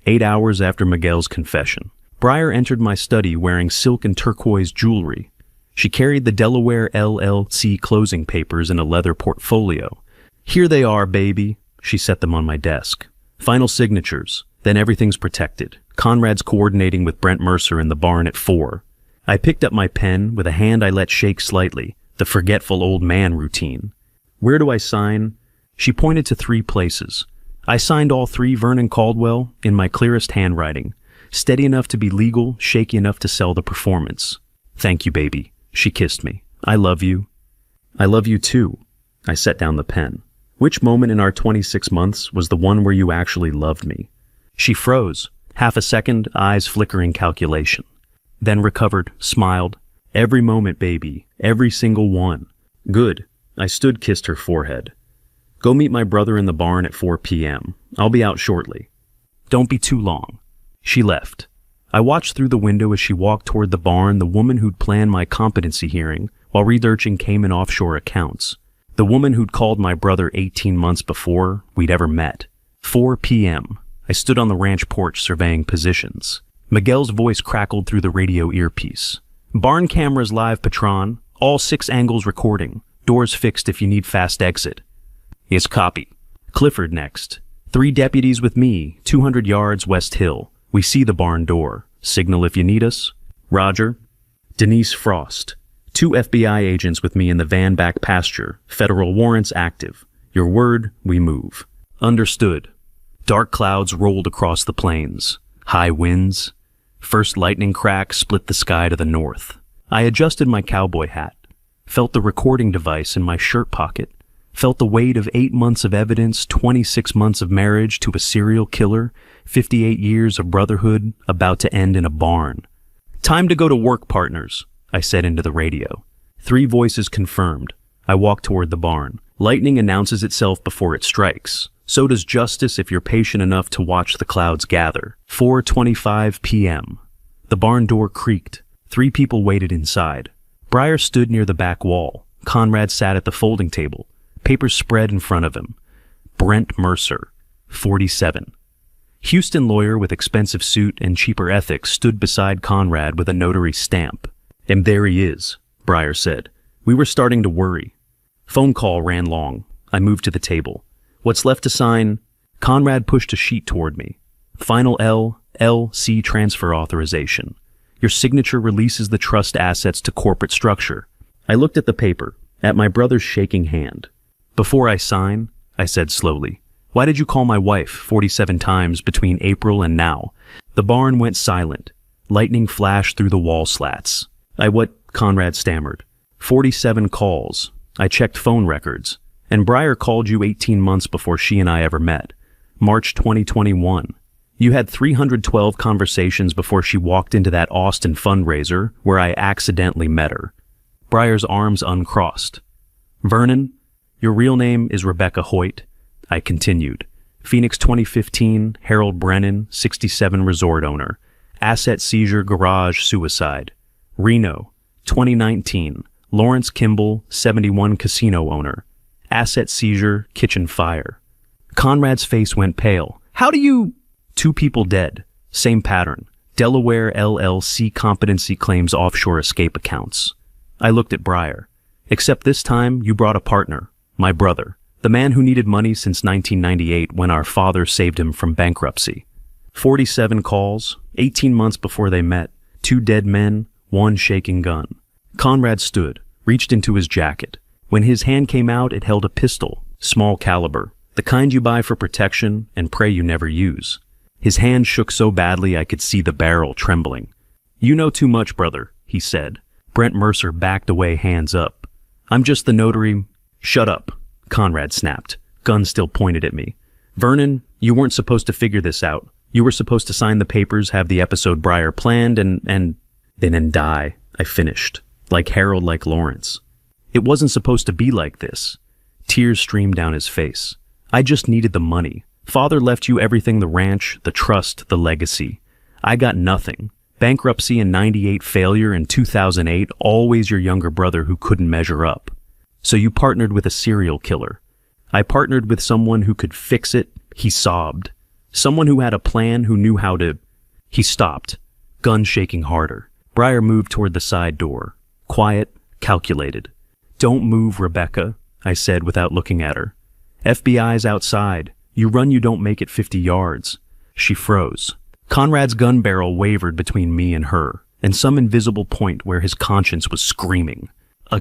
8 hours after Miguel's confession. Breyer entered my study wearing silk and turquoise jewelry. She carried the Delaware LLC closing papers in a leather portfolio. "Here they are, baby." She set them on my desk. "Final signatures. Then everything's protected. Conrad's coordinating with Brent Mercer in the barn at 4. I picked up my pen with a hand I let shake slightly, the forgetful old man routine. Where do I sign? She pointed to 3 places. I signed all 3 Vernon Caldwell in my clearest handwriting, steady enough to be legal, shaky enough to sell the performance. Thank you, baby. She kissed me. I love you. I love you too. I set down the pen. Which moment in our 26 months was the one where you actually loved me? She froze, half a second, eyes flickering calculation. Then recovered, smiled. Every moment, baby. Every single one. Good. I stood, kissed her forehead. Go meet my brother in the barn at 4 p.m. I'll be out shortly. Don't be too long. She left. I watched through the window as she walked toward the barn, the woman who'd planned my competency hearing while researching Cayman offshore accounts. The woman who'd called my brother 18 months before we'd ever met. 4 p.m. I stood on the ranch porch surveying positions. Miguel's voice crackled through the radio earpiece. Barn cameras live, Patron. All 6 angles recording. Doors fixed if you need fast exit. Yes, copy. Clifford next. 3 deputies with me, 200 yards West Hill. We see the barn door. Signal if you need us. Roger. Denise Frost. 2 FBI agents with me in the van back pasture. Federal warrants active. Your word, we move. Understood. Dark clouds rolled across the plains. High winds. First lightning crack split the sky to the north. I adjusted my cowboy hat. Felt the recording device in my shirt pocket. Felt the weight of 8 months of evidence, 26 months of marriage to a serial killer, 58 years of brotherhood about to end in a barn. Time to go to work, partners, I said into the radio. 3 voices confirmed. I walked toward the barn. Lightning announces itself before it strikes. So does justice if you're patient enough to watch the clouds gather. 4:25 p.m. The barn door creaked. 3 people waited inside. Breyer stood near the back wall. Conrad sat at the folding table. Papers spread in front of him. Brent Mercer, 47. Houston lawyer with expensive suit and cheaper ethics stood beside Conrad with a notary stamp. And there he is, Breyer said. We were starting to worry. Phone call ran long. I moved to the table. What's left to sign? Conrad pushed a sheet toward me. Final LLC transfer authorization. Your signature releases the trust assets to corporate structure. I looked at the paper, at my brother's shaking hand. Before I sign, I said slowly, why did you call my wife 47 times between April and now? The barn went silent. Lightning flashed through the wall slats. What? Conrad stammered. 47 calls. I checked phone records. And Breyer called you 18 months before she and I ever met. March 2021. You had 312 conversations before she walked into that Austin fundraiser where I accidentally met her. Breyer's arms uncrossed. Vernon, your real name is Rebecca Hoyt. I continued. Phoenix 2015, Harold Brennan, 67 resort owner. Asset seizure, garage, suicide. Reno, 2019, Lawrence Kimball, 71 casino owner. Asset seizure, kitchen fire. Conrad's face went pale. How do you... 2 people dead. Same pattern. Delaware LLC competency claims offshore escape accounts. I looked at Breyer. Except this time, you brought a partner. My brother. The man who needed money since 1998 when our father saved him from bankruptcy. 47 calls, 18 months before they met. 2 dead men, 1 shaking gun. Conrad stood, reached into his jacket. When his hand came out, it held a pistol, small caliber, the kind you buy for protection and pray you never use. His hand shook so badly I could see the barrel trembling. You know too much, brother, he said. Brent Mercer backed away, hands up. I'm just the notary. Shut up, Conrad snapped, gun still pointed at me. Vernon, you weren't supposed to figure this out. You were supposed to sign the papers, have the episode Breyer planned, and die, I finished. Like Harold, like Lawrence. It wasn't supposed to be like this. Tears streamed down his face. I just needed the money. Father left you everything, the ranch, the trust, the legacy. I got nothing. Bankruptcy in 98, failure in 2008, always your younger brother who couldn't measure up. So you partnered with a serial killer. I partnered with someone who could fix it. He sobbed. Someone who had a plan, who knew how to... He stopped, gun shaking harder. Breyer moved toward the side door. Quiet, calculated. Don't move, Rebecca, I said without looking at her. FBI's outside. You run, you don't make it 50 yards. She froze. Conrad's gun barrel wavered between me and her, and some invisible point where his conscience was screaming.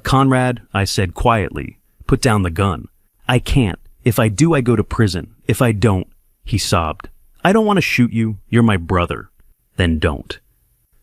Conrad, I said quietly, put down the gun. I can't. If I do, I go to prison. If I don't, he sobbed. I don't want to shoot you. You're my brother. Then don't.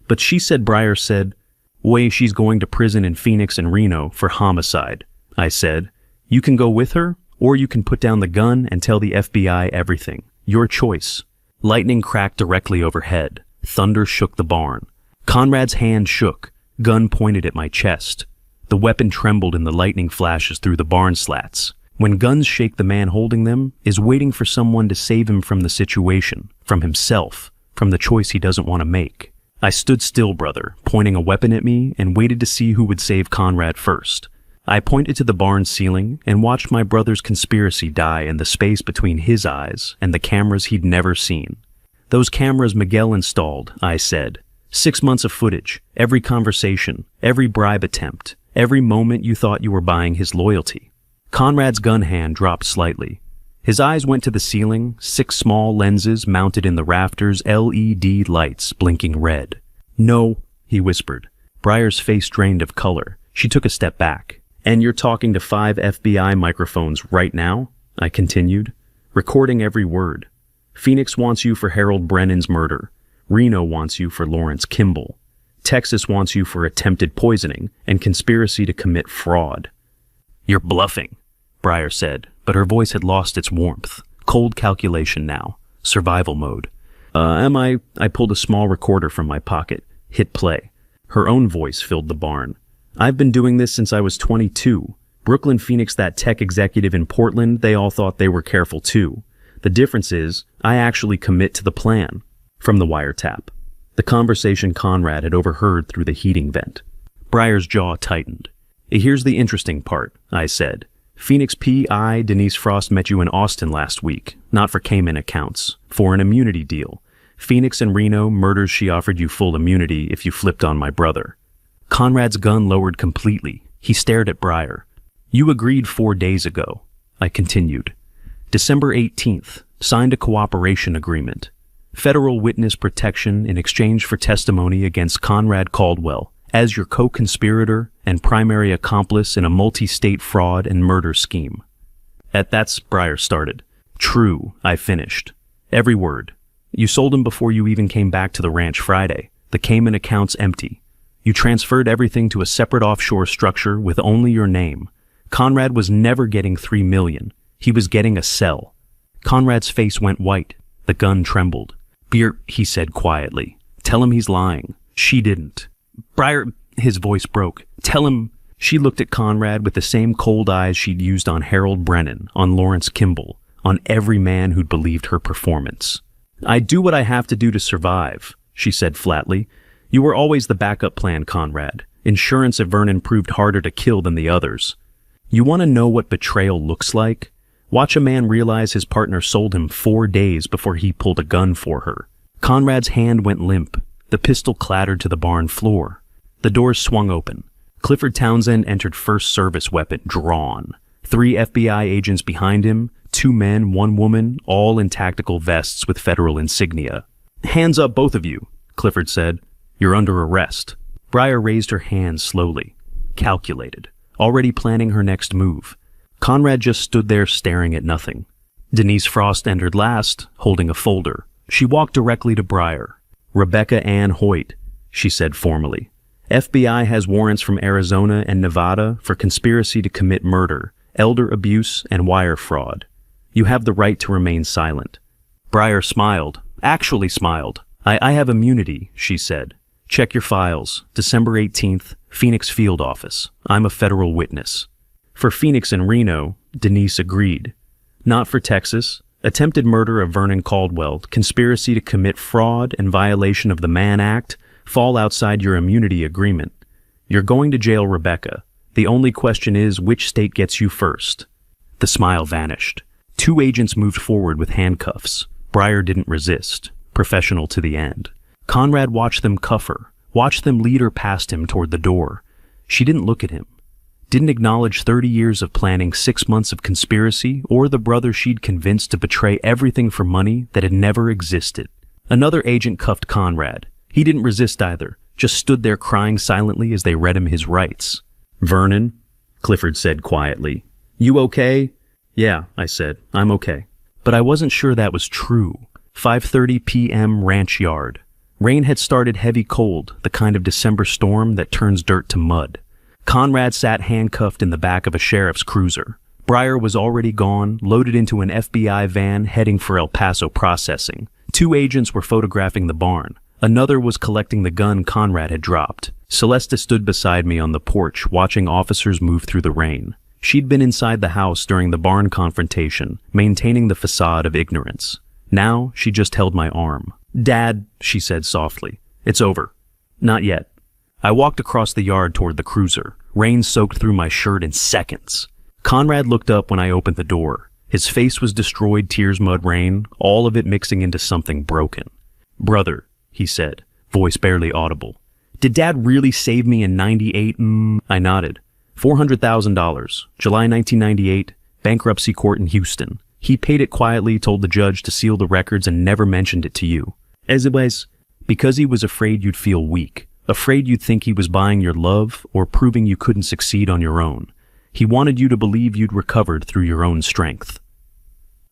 But she said Breyer said, way she's going to prison in Phoenix and Reno for homicide. I said, you can go with her, or you can put down the gun and tell the FBI everything. Your choice. Lightning cracked directly overhead. Thunder shook the barn. Conrad's hand shook. Gun pointed at my chest. The weapon trembled in the lightning flashes through the barn slats. When guns shake, the man holding them is waiting for someone to save him from the situation, from himself, from the choice he doesn't want to make. I stood still, brother, pointing a weapon at me and waited to see who would save Conrad first. I pointed to the barn ceiling and watched my brother's conspiracy die in the space between his eyes and the cameras he'd never seen. Those cameras Miguel installed, I said. 6 months of footage, every conversation, every bribe attempt, every moment you thought you were buying his loyalty. Conrad's gun hand dropped slightly. His eyes went to the ceiling, 6 small lenses mounted in the rafters, LED lights blinking red. No, he whispered. Breyer's face drained of color. She took a step back. And you're talking to 5 FBI microphones right now? I continued, recording every word. Phoenix wants you for Harold Brennan's murder. Reno wants you for Lawrence Kimball. Texas wants you for attempted poisoning and conspiracy to commit fraud. You're bluffing, Breyer said, but her voice had lost its warmth. Cold calculation now. Survival mode. Am I? I pulled a small recorder from my pocket. Hit play. Her own voice filled the barn. I've been doing this since I was 22. Brooklyn Phoenix, that tech executive in Portland, they all thought they were careful too. The difference is, I actually commit to the plan. From the wiretap. The conversation Conrad had overheard through the heating vent. Breyer's jaw tightened. Here's the interesting part, I said. Phoenix P.I. Denise Frost met you in Austin last week, not for Cayman accounts, for an immunity deal. Phoenix and Reno, murders she offered you full immunity if you flipped on my brother. Conrad's gun lowered completely. He stared at Breyer. You agreed 4 days ago, I continued. December 18th, signed a cooperation agreement. Federal witness protection in exchange for testimony against Conrad Caldwell as your co-conspirator and primary accomplice in a multi-state fraud and murder scheme. At that, Breyer started. True, I finished. Every word. You sold him before you even came back to the ranch Friday. The Cayman account's empty. You transferred everything to a separate offshore structure with only your name. Conrad was never getting $3 million. He was getting a cell. Conrad's face went white. The gun trembled. Beer, he said quietly. Tell him he's lying. She didn't. Breyer, his voice broke. Tell him. She looked at Conrad with the same cold eyes she'd used on Harold Brennan, on Lawrence Kimball, on every man who'd believed her performance. I do what I have to do to survive, she said flatly. You were always the backup plan, Conrad. Insurance at Vernon proved harder to kill than the others. You want to know what betrayal looks like? Watch a man realize his partner sold him 4 days before he pulled a gun for her. Conrad's hand went limp. The pistol clattered to the barn floor. The doors swung open. Clifford Townsend entered first service weapon drawn. 3 FBI agents behind him, 2 men, 1 woman, all in tactical vests with federal insignia. Hands up, both of you, Clifford said. You're under arrest. Breyer raised her hands slowly. Calculated. Already planning her next move. Conrad just stood there staring at nothing. Denise Frost entered last, holding a folder. She walked directly to Breyer. Rebecca Ann Hoyt, she said formally. FBI has warrants from Arizona and Nevada for conspiracy to commit murder, elder abuse, and wire fraud. You have the right to remain silent. Breyer smiled, actually smiled. I have immunity, she said. Check your files. December 18th, Phoenix Field Office. I'm a federal witness. For Phoenix and Reno, Denise agreed. Not for Texas. Attempted murder of Vernon Caldwell, conspiracy to commit fraud and violation of the Mann Act fall outside your immunity agreement. You're going to jail, Rebecca. The only question is which state gets you first. The smile vanished. 2 agents moved forward with handcuffs. Breyer didn't resist. Professional to the end. Conrad watched them cuff her, watched them lead her past him toward the door. She didn't look at him. Didn't acknowledge 30 years of planning 6 months of conspiracy or the brother she'd convinced to betray everything for money that had never existed. Another agent cuffed Conrad. He didn't resist either, just stood there crying silently as they read him his rights. "Vernon," Clifford said quietly. "You okay?" "Yeah," I said. "I'm okay." But I wasn't sure that was true. 5:30 p.m. Ranch Yard. Rain had started heavy cold, the kind of December storm that turns dirt to mud. Conrad sat handcuffed in the back of a sheriff's cruiser. Breyer was already gone, loaded into an FBI van heading for El Paso processing. 2 agents were photographing the barn. Another was collecting the gun Conrad had dropped. Celeste stood beside me on the porch, watching officers move through the rain. She'd been inside the house during the barn confrontation, maintaining the facade of ignorance. Now, she just held my arm. "Dad," she said softly. "It's over." "Not yet." I walked across the yard toward the cruiser. Rain soaked through my shirt in seconds. Conrad looked up when I opened the door. His face was destroyed tears mud rain, all of it mixing into something broken. "Brother," he said, voice barely audible. "Did Dad really save me in 98? I nodded. $400,000, July 1998, bankruptcy court in Houston. He paid it quietly, told the judge to seal the records and never mentioned it to you. As it was, because he was afraid you'd feel weak, afraid you'd think he was buying your love or proving you couldn't succeed on your own. He wanted you to believe you'd recovered through your own strength."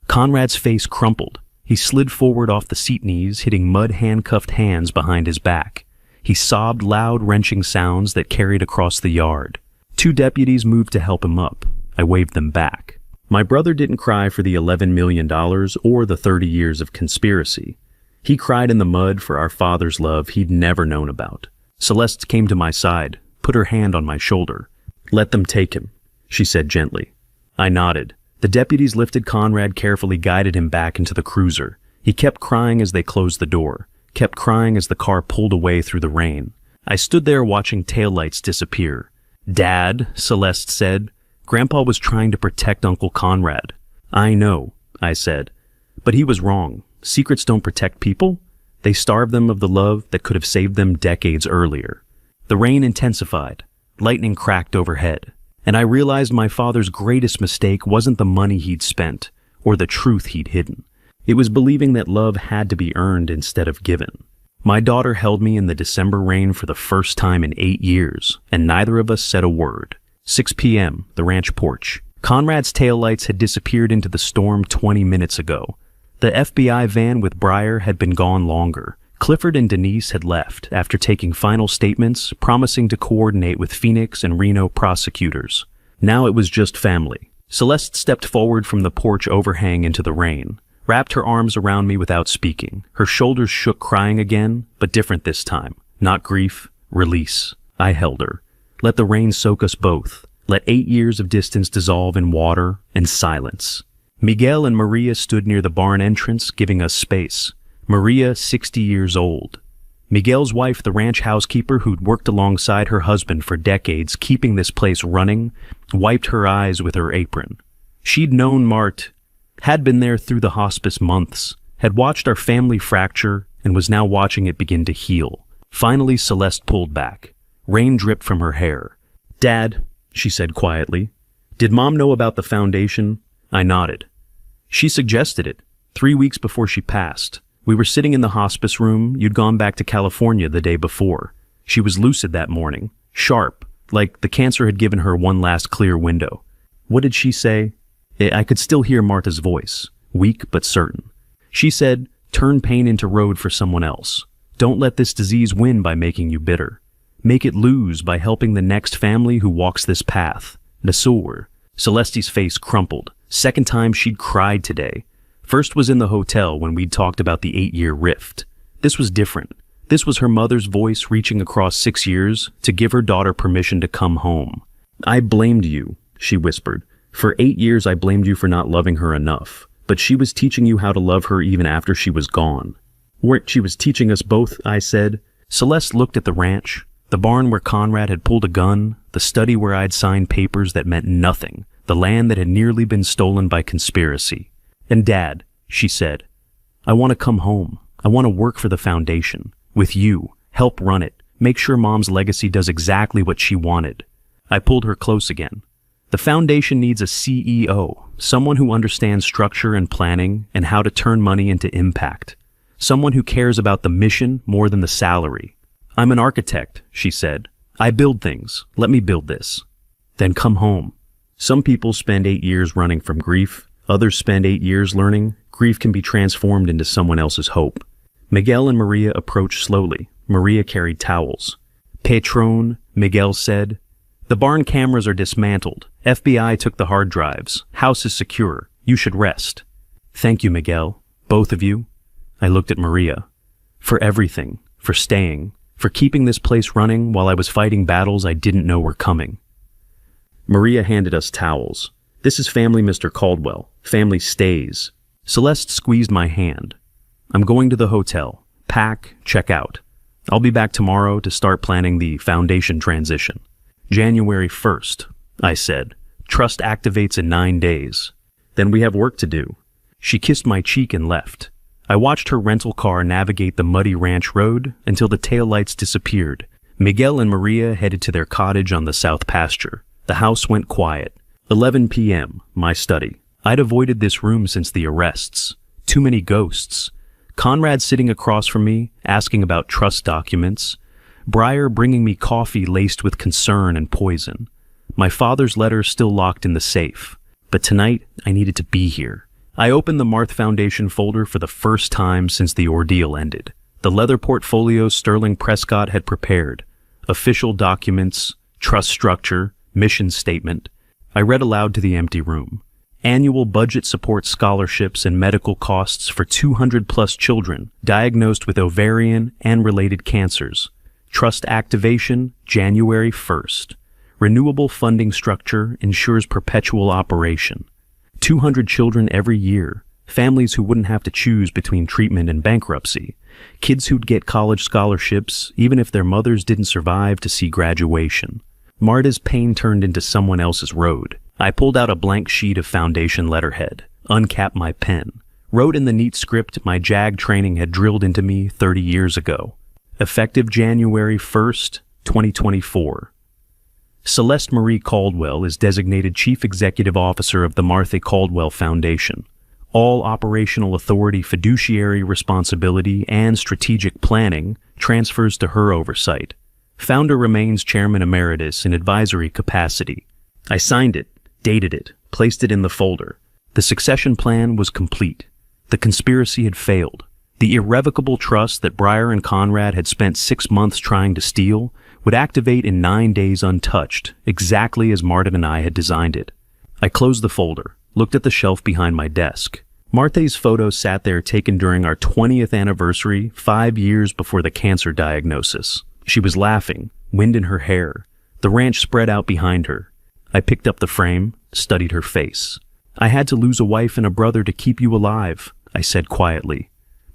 Conrad's face crumpled. He slid forward off the seat knees, hitting mud-handcuffed hands behind his back. He sobbed loud, wrenching sounds that carried across the yard. 2 deputies moved to help him up. I waved them back. My brother didn't cry for the $11 million or the 30 years of conspiracy. He cried in the mud for our father's love he'd never known about. Celeste came to my side, put her hand on my shoulder. "Let them take him," she said gently. I nodded. The deputies lifted Conrad, carefully guided him back into the cruiser. He kept crying as they closed the door, kept crying as the car pulled away through the rain. I stood there watching taillights disappear. "Dad," Celeste said, "Grandpa was trying to protect Uncle Conrad." "I know," I said. "But he was wrong. Secrets don't protect people. They starve them of the love that could have saved them decades earlier." The rain intensified. Lightning cracked overhead. And I realized my father's greatest mistake wasn't the money he'd spent or the truth he'd hidden. It was believing that love had to be earned instead of given. My daughter held me in the December rain for the first time in 8 years, and neither of us said a word. 6 p.m., the ranch porch. Conrad's taillights had disappeared into the storm 20 minutes ago. The FBI van with Breyer had been gone longer. Clifford and Denise had left after taking final statements, promising to coordinate with Phoenix and Reno prosecutors. Now it was just family. Celeste stepped forward from the porch overhang into the rain, wrapped her arms around me without speaking. Her shoulders shook, crying again, but different this time. Not grief, release. I held her. Let the rain soak us both. Let 8 years of distance dissolve in water and silence. Miguel and Maria stood near the barn entrance, giving us space. Maria, 60 years old. Miguel's wife, the ranch housekeeper who'd worked alongside her husband for decades, keeping this place running, wiped her eyes with her apron. She'd known Mart, had been there through the hospice months, had watched our family fracture, and was now watching it begin to heal. Finally, Celeste pulled back. Rain dripped from her hair. "Dad," she said quietly, "did Mom know about the foundation?" I nodded. "She suggested it, 3 weeks before she passed. We were sitting in the hospice room. You'd gone back to California the day before. She was lucid that morning, sharp, like the cancer had given her one last clear window." "What did she say?" I could still hear Marta's voice, weak but certain. She said, "Turn pain into road for someone else. Don't let this disease win by making you bitter. Make it lose by helping the next family who walks this path." Nasur. Celeste's face crumpled. Second time she'd cried today. First was in the hotel when we'd talked about the 8-year rift. This was different. This was her mother's voice reaching across 6 years to give her daughter permission to come home. "I blamed you," she whispered. "For 8 years I blamed you for not loving her enough. But she was teaching you how to love her even after she was gone." "She was teaching us both," I said. Celeste looked at the ranch, the barn where Conrad had pulled a gun, the study where I'd signed papers that meant nothing, the land that had nearly been stolen by conspiracy. "And Dad," she said, "I want to come home. I want to work for the foundation. With you. Help run it. Make sure Mom's legacy does exactly what she wanted." I pulled her close again. The foundation needs a CEO, someone who understands structure and planning and how to turn money into impact. Someone who cares about the mission more than the salary. I'm an architect, she said. I build things. Let me build this. Then come home. Some people spend 8 years running from grief. Others spend 8 years learning grief can be transformed into someone else's hope. Miguel and Maria approached slowly. Maria carried towels. Patron, Miguel said. The barn cameras are dismantled. FBI took the hard drives. House is secure. You should rest. Thank you, Miguel. Both of you. I looked at Maria. For everything. For staying. For keeping this place running while I was fighting battles I didn't know were coming. Maria handed us towels. This is family, Mr. Caldwell. Family stays. Celeste squeezed my hand. I'm going to the hotel. Pack, check out. I'll be back tomorrow to start planning the foundation transition. January 1st, I said. Trust activates in 9 days. Then we have work to do. She kissed my cheek and left. I watched her rental car navigate the muddy ranch road until the taillights disappeared. Miguel and Maria headed to their cottage on the south pasture. The house went quiet. 11 p.m., my study. I'd avoided this room since the arrests. Too many ghosts. Conrad sitting across from me, asking about trust documents. Breyer bringing me coffee laced with concern and poison. My father's letter still locked in the safe. But tonight, I needed to be here. I opened the Marth Foundation folder for the first time since the ordeal ended. The leather portfolio Sterling Prescott had prepared. Official documents, trust structure, mission statement. I read aloud to the empty room. Annual budget supports scholarships and medical costs for 200-plus children diagnosed with ovarian and related cancers. Trust activation, January 1st. Renewable funding structure ensures perpetual operation. 200 children every year. Families who wouldn't have to choose between treatment and bankruptcy. Kids who'd get college scholarships even if their mothers didn't survive to see graduation. Marta's pain turned into someone else's road. I pulled out a blank sheet of foundation letterhead, uncapped my pen, wrote in the neat script my JAG training had drilled into me 30 years ago. Effective January 1st, 2024. Celeste Marie Caldwell is designated Chief Executive Officer of the Martha Caldwell Foundation. All operational authority, fiduciary responsibility, and strategic planning transfers to her oversight. Founder remains Chairman Emeritus in advisory capacity. I signed it, dated it, placed it in the folder. The succession plan was complete. The conspiracy had failed. The irrevocable trust that Breyer and Conrad had spent 6 months trying to steal would activate in 9 days untouched, exactly as Martin and I had designed it. I closed the folder, looked at the shelf behind my desk. Marthe's photo sat there taken during our 20th anniversary, 5 years before the cancer diagnosis. She was laughing, wind in her hair. The ranch spread out behind her. I picked up the frame, studied her face. I had to lose a wife and a brother to keep you alive, I said quietly.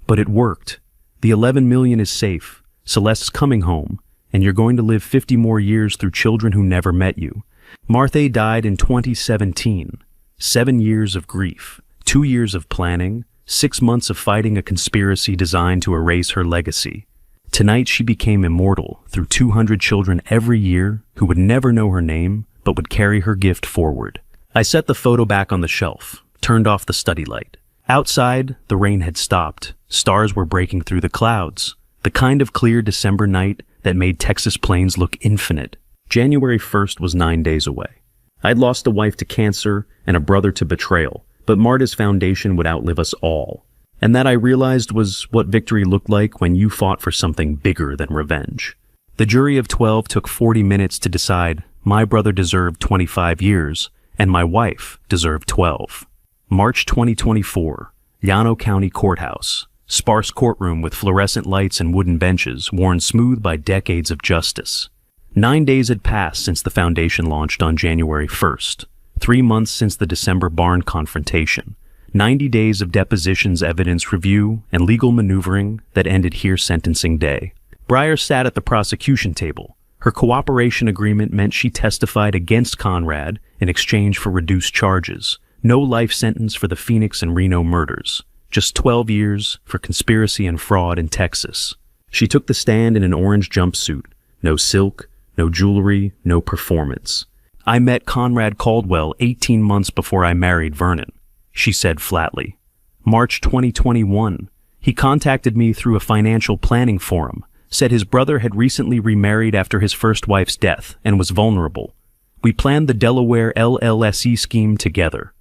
But it worked. The 11 million is safe. Celeste's coming home, and you're going to live 50 more years through children who never met you. Martha died in 2017. 7 years of grief, 2 years of planning, 6 months of fighting a conspiracy designed to erase her legacy. Tonight she became immortal through 200 children every year who would never know her name, but would carry her gift forward. I set the photo back on the shelf, turned off the study light. Outside, the rain had stopped. Stars were breaking through the clouds. The kind of clear December night that made Texas plains look infinite. January 1st was 9 days away. I'd lost a wife to cancer and a brother to betrayal, but Marta's foundation would outlive us all. And that I realized was what victory looked like when you fought for something bigger than revenge. The jury of 12 took 40 minutes to decide my brother deserved 25 years and my wife deserved 12. March 2024, Llano County Courthouse. Sparse courtroom with fluorescent lights and wooden benches worn smooth by decades of justice. 9 days had passed since the foundation launched on January 1st. 3 months since the December barn confrontation. 90 days of depositions, evidence review, and legal maneuvering that ended here sentencing day. Breyer sat at the prosecution table. Her cooperation agreement meant she testified against Conrad in exchange for reduced charges. No life sentence for the Phoenix and Reno murders. Just 12 years for conspiracy and fraud in Texas. She took the stand in an orange jumpsuit. No silk, no jewelry, no performance. I met Conrad Caldwell 18 months before I married Vernon, she said flatly. March 2021. He contacted me through a financial planning forum, said his brother had recently remarried after his first wife's death and was vulnerable. We planned the Delaware LLSE scheme together.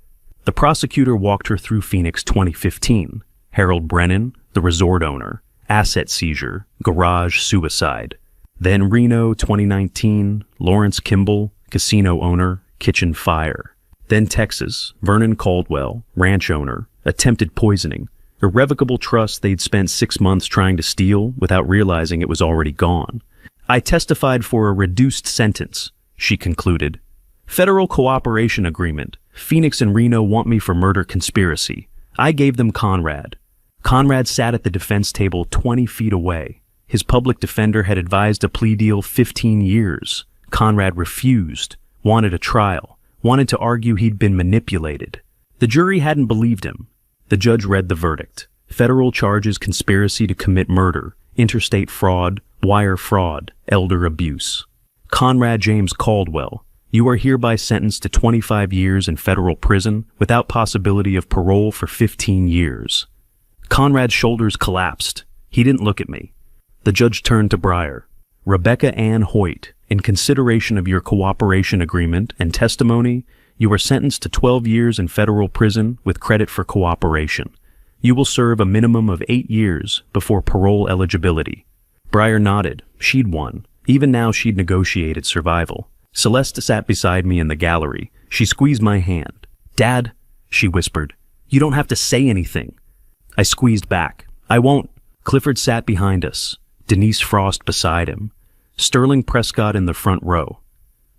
The prosecutor walked her through Phoenix 2015, Harold Brennan, the resort owner, asset seizure, garage suicide. Then Reno 2019, Lawrence Kimball, casino owner, kitchen fire. Then Texas, Vernon Caldwell, ranch owner, attempted poisoning, irrevocable trust they'd spent 6 months trying to steal without realizing it was already gone. I testified for a reduced sentence, she concluded. Federal cooperation agreement. Phoenix and Reno want me for murder conspiracy. I gave them Conrad. Conrad sat at the defense table 20 feet away. His public defender had advised a plea deal 15 years. Conrad refused, wanted a trial, wanted to argue he'd been manipulated. The jury hadn't believed him. The judge read the verdict. Federal charges: conspiracy to commit murder, interstate fraud, wire fraud, elder abuse. Conrad James Caldwell, you are hereby sentenced to 25 years in federal prison without possibility of parole for 15 years. Conrad's shoulders collapsed. He didn't look at me. The judge turned to Breyer. Rebecca Ann Hoyt, in consideration of your cooperation agreement and testimony, you are sentenced to 12 years in federal prison with credit for cooperation. You will serve a minimum of 8 years before parole eligibility. Breyer nodded. She'd won. Even now she'd negotiated survival. Celeste sat beside me in the gallery. She squeezed my hand. Dad, she whispered, you don't have to say anything. I squeezed back. I won't. Clifford sat behind us, Denise Frost beside him, Sterling Prescott in the front row.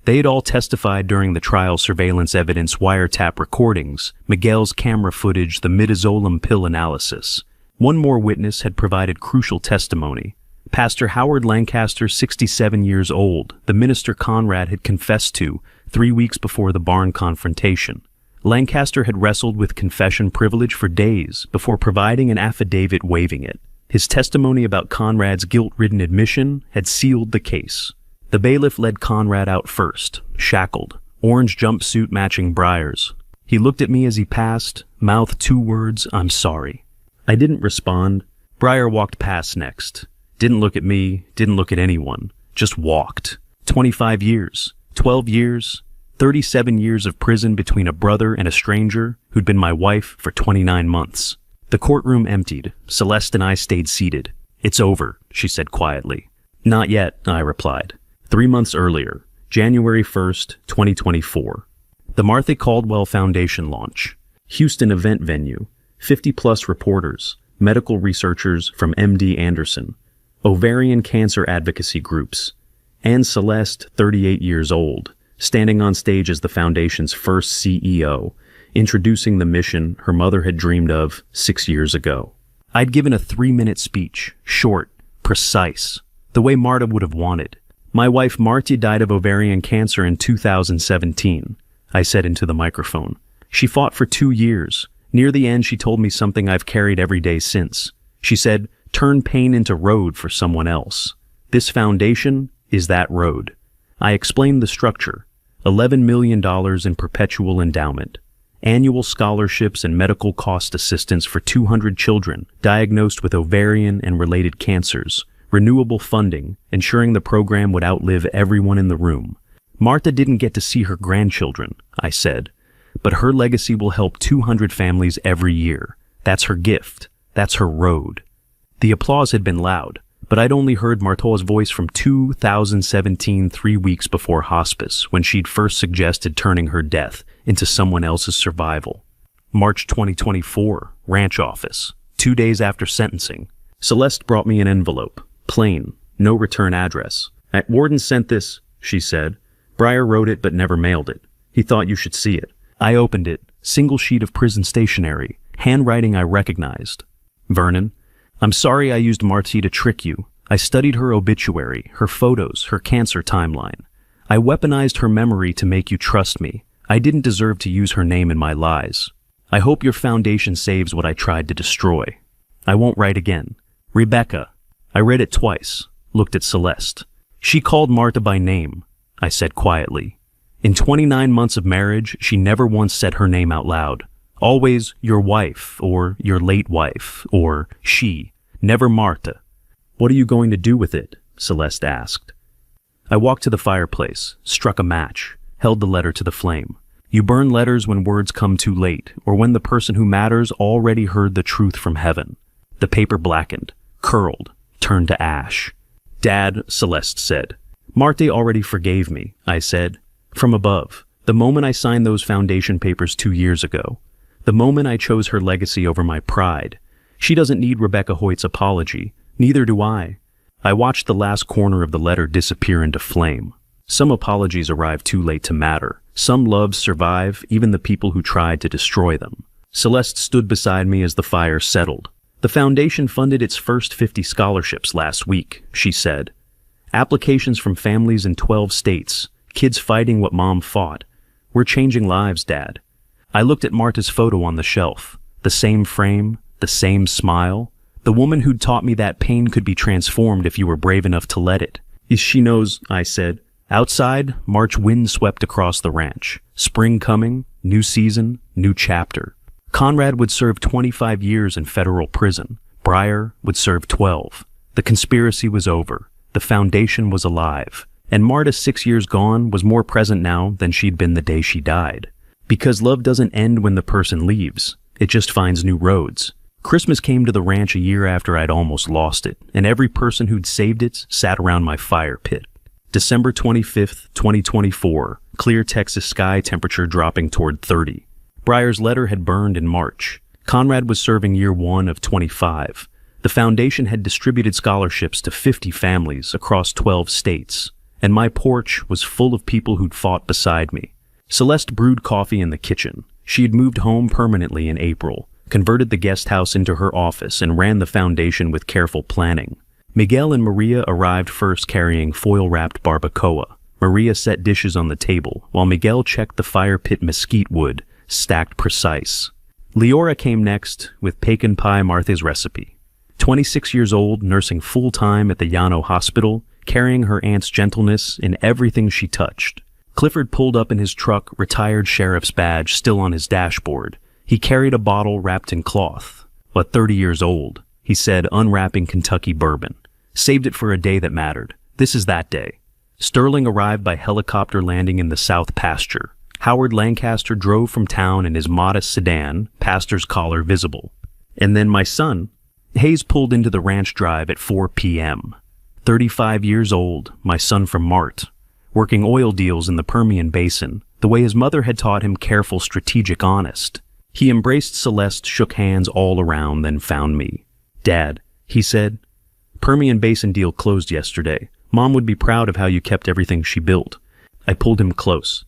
They had all testified during the trial surveillance evidence wiretap recordings, Miguel's camera footage, the midazolam pill analysis. One more witness had provided crucial testimony. Pastor Howard Lancaster, 67 years old, the minister Conrad had confessed to 3 weeks before the barn confrontation. Lancaster had wrestled with confession privilege for days before providing an affidavit waiving it. His testimony about Conrad's guilt-ridden admission had sealed the case. The bailiff led Conrad out first, shackled, orange jumpsuit matching Breyer's. He looked at me as he passed, mouthed 2 words, I'm sorry. I didn't respond. Breyer walked past next. Didn't look at me, didn't look at anyone, just walked. 25 years, 12 years, 37 years of prison between a brother and a stranger who'd been my wife for 29 months. The courtroom emptied. Celeste and I stayed seated. It's over, she said quietly. Not yet, I replied. 3 months earlier, January 1st, 2024. The Martha Caldwell Foundation launch. Houston event venue. 50-plus reporters, medical researchers from MD Anderson, ovarian cancer advocacy groups, and Celeste, 38 years old, standing on stage as the foundation's first CEO, introducing the mission her mother had dreamed of 6 years ago. I'd given a 3-minute speech, short, precise, the way Marta would have wanted. My wife Marta died of ovarian cancer in 2017, I said into the microphone. She fought for 2 years. Near the end, she told me something I've carried every day since. She said, turn pain into road for someone else. This foundation is that road. I explained the structure. $11 million in perpetual endowment. Annual scholarships and medical cost assistance for 200 children diagnosed with ovarian and related cancers. Renewable funding, ensuring the program would outlive everyone in the room. Martha didn't get to see her grandchildren, I said, but her legacy will help 200 families every year. That's her gift. That's her road. The applause had been loud, but I'd only heard Marta's voice from 2017, 3 weeks before hospice, when she'd first suggested turning her death into someone else's survival. March 2024, ranch office. 2 days after sentencing. Celeste brought me an envelope. Plain. No return address. Warden sent this, she said. Breyer wrote it but never mailed it. He thought you should see it. I opened it. Single sheet of prison stationery. Handwriting I recognized. Vernon, I'm sorry I used Marty to trick you. I studied her obituary, her photos, her cancer timeline. I weaponized her memory to make you trust me. I didn't deserve to use her name in my lies. I hope your foundation saves what I tried to destroy. I won't write again. Rebecca. I read it twice, looked at Celeste. She called Marta by name, I said quietly. In 29 months of marriage, she never once said her name out loud. Always your wife, or your late wife, or she, never Marta. What are you going to do with it? Celeste asked. I walked to the fireplace, struck a match, held the letter to the flame. You burn letters when words come too late, or when the person who matters already heard the truth from heaven. The paper blackened, curled, turned to ash. Dad, Celeste said. Marta already forgave me, I said. From above, the moment I signed those foundation papers 2 years ago. The moment I chose her legacy over my pride. She doesn't need Rebecca Hoyt's apology. Neither do I. I watched the last corner of the letter disappear into flame. Some apologies arrive too late to matter. Some loves survive, even the people who tried to destroy them. Celeste stood beside me as the fire settled. The foundation funded its first 50 scholarships last week, she said. Applications from families in 12 states, kids fighting what Mom fought. We're changing lives, Dad. I looked at Marta's photo on the shelf. The same frame, the same smile. The woman who'd taught me that pain could be transformed if you were brave enough to let it. She knows, I said. Outside, March wind swept across the ranch. Spring coming, new season, new chapter. Conrad would serve 25 years in federal prison. Breyer would serve 12. The conspiracy was over. The foundation was alive. And Marta, 6 years gone, was more present now than she'd been the day she died. Because love doesn't end when the person leaves. It just finds new roads. Christmas came to the ranch a year after I'd almost lost it, and every person who'd saved it sat around my fire pit. December 25th, 2024, clear Texas sky, temperature dropping toward 30. Breyer's letter had burned in March. Conrad was serving year 1 of 25. The foundation had distributed scholarships to 50 families across 12 states, and my porch was full of people who'd fought beside me. Celeste brewed coffee in the kitchen. She had moved home permanently in April, converted the guest house into her office, and ran the foundation with careful planning. Miguel and Maria arrived first carrying foil-wrapped barbacoa. Maria set dishes on the table, while Miguel checked the fire pit mesquite wood, stacked precise. Leora came next with pecan pie, Martha's recipe. 26 years old, nursing full-time at the Llano Hospital, carrying her aunt's gentleness in everything she touched. Clifford pulled up in his truck, retired sheriff's badge still on his dashboard. He carried a bottle wrapped in cloth. But 30 years old, he said, unwrapping Kentucky bourbon. Saved it for a day that mattered. This is that day. Sterling arrived by helicopter landing in the South Pasture. Howard Lancaster drove from town in his modest sedan, pastor's collar visible. And then my son. Hayes pulled into the ranch drive at 4 p.m. 35 years old, my son from Mart, working oil deals in the Permian Basin, the way his mother had taught him, careful, strategic, honest. He embraced Celeste, shook hands all around, then found me. Dad, he said, Permian Basin deal closed yesterday. Mom would be proud of how you kept everything she built. I pulled him close.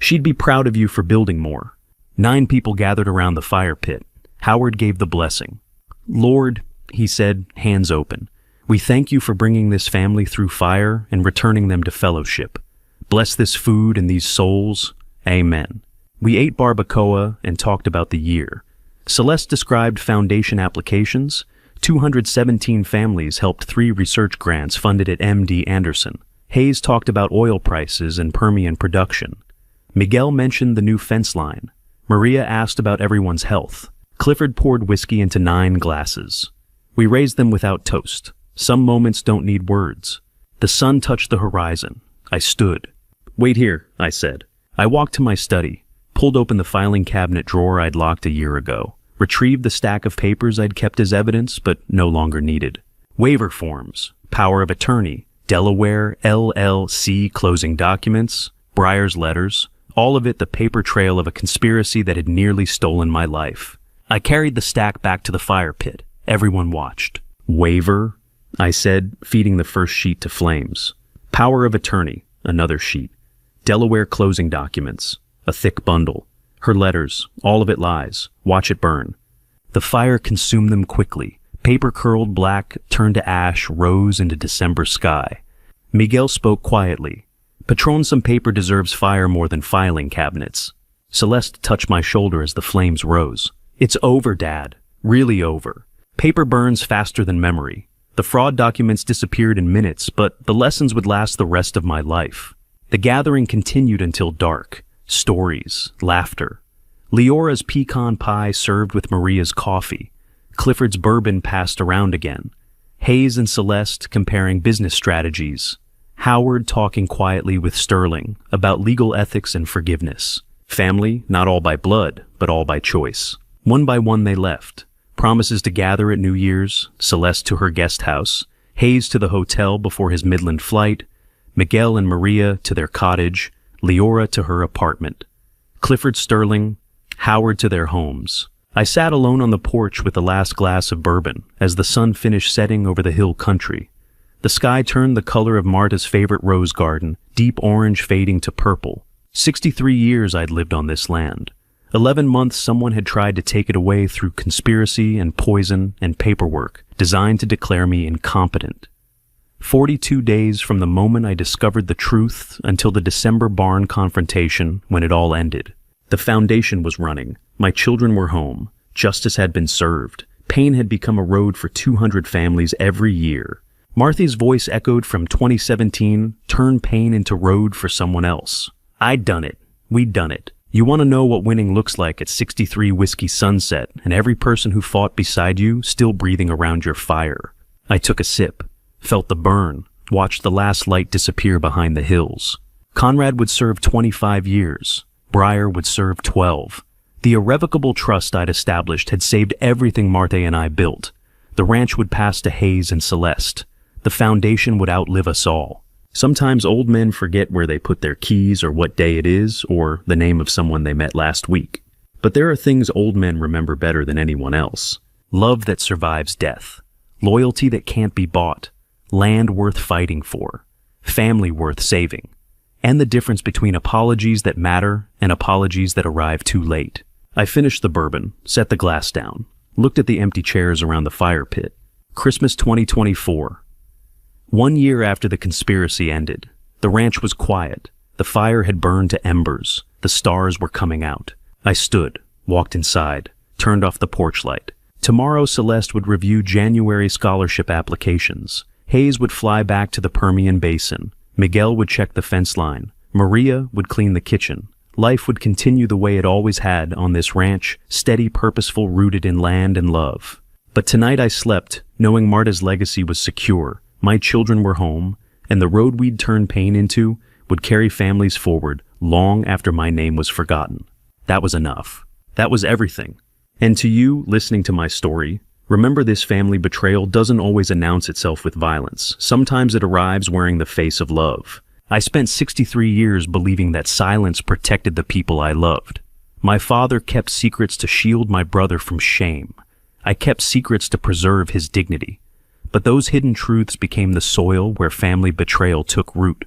She'd be proud of you for building more. 9 people gathered around the fire pit. Howard gave the blessing. Lord, he said, hands open, we thank you for bringing this family through fire and returning them to fellowship. Bless this food and these souls. Amen. We ate barbacoa and talked about the year. Celeste described foundation applications. 217 families helped 3 research grants funded at MD Anderson. Hayes talked about oil prices and Permian production. Miguel mentioned the new fence line. Maria asked about everyone's health. Clifford poured whiskey into 9 glasses. We raised them without toast. Some moments don't need words. The sun touched the horizon. I stood. Wait here, I said. I walked to my study, pulled open the filing cabinet drawer I'd locked a year ago, retrieved the stack of papers I'd kept as evidence but no longer needed. Waiver forms, power of attorney, Delaware LLC closing documents, Breyer's letters, all of it the paper trail of a conspiracy that had nearly stolen my life. I carried the stack back to the fire pit. Everyone watched. Waiver, I said, feeding the first sheet to flames. Power of attorney, another sheet. Delaware closing documents, a thick bundle. Her letters, all of it lies. Watch it burn. The fire consumed them quickly. Paper curled black, turned to ash, rose into December sky. Miguel spoke quietly. Patron, some paper deserves fire more than filing cabinets. Celeste touched my shoulder as the flames rose. It's over, Dad. Really over. Paper burns faster than memory. The fraud documents disappeared in minutes, but the lessons would last the rest of my life. The gathering continued until dark. Stories, laughter. Leora's pecan pie served with Maria's coffee. Clifford's bourbon passed around again. Hayes and Celeste comparing business strategies. Howard talking quietly with Sterling about legal ethics and forgiveness. Family, not all by blood, but all by choice. One by one they left. Promises to gather at New Year's, Celeste to her guest house, Hayes to the hotel before his Midland flight, Miguel and Maria to their cottage, Leora to her apartment. Clifford, Sterling, Howard to their homes. I sat alone on the porch with the last glass of bourbon as the sun finished setting over the hill country. The sky turned the color of Marta's favorite rose garden, deep orange fading to purple. 63 years I'd lived on this land. 11 months someone had tried to take it away through conspiracy and poison and paperwork designed to declare me incompetent. 42 days from the moment I discovered the truth until the December barn confrontation when it all ended. The foundation was running. My children were home. Justice had been served. Pain had become a road for 200 families every year. Martha's voice echoed from 2017, turn pain into road for someone else. I'd done it. We'd done it. You want to know what winning looks like at 63 Whiskey Sunset and every person who fought beside you still breathing around your fire. I took a sip, felt the burn, watched the last light disappear behind the hills. Conrad would serve 25 years. Breyer would serve 12. The irrevocable trust I'd established had saved everything Martha and I built. The ranch would pass to Hayes and Celeste. The foundation would outlive us all. Sometimes old men forget where they put their keys or what day it is or the name of someone they met last week. But there are things old men remember better than anyone else. Love that survives death. Loyalty that can't be bought. Land worth fighting for. Family worth saving. And the difference between apologies that matter and apologies that arrive too late. I finished the bourbon, set the glass down, looked at the empty chairs around the fire pit. Christmas 2024. 1 year after the conspiracy ended, the ranch was quiet. The fire had burned to embers. The stars were coming out. I stood, walked inside, turned off the porch light. Tomorrow Celeste would review January scholarship applications. Hayes would fly back to the Permian Basin. Miguel would check the fence line. Maria would clean the kitchen. Life would continue the way it always had on this ranch, steady, purposeful, rooted in land and love. But tonight I slept, knowing Marta's legacy was secure. My children were home, and the road we'd turn pain into would carry families forward long after my name was forgotten. That was enough. That was everything. And to you, listening to my story, remember this family betrayal doesn't always announce itself with violence. Sometimes it arrives wearing the face of love. I spent 63 years believing that silence protected the people I loved. My father kept secrets to shield my brother from shame. I kept secrets to preserve his dignity. But those hidden truths became the soil where family betrayal took root.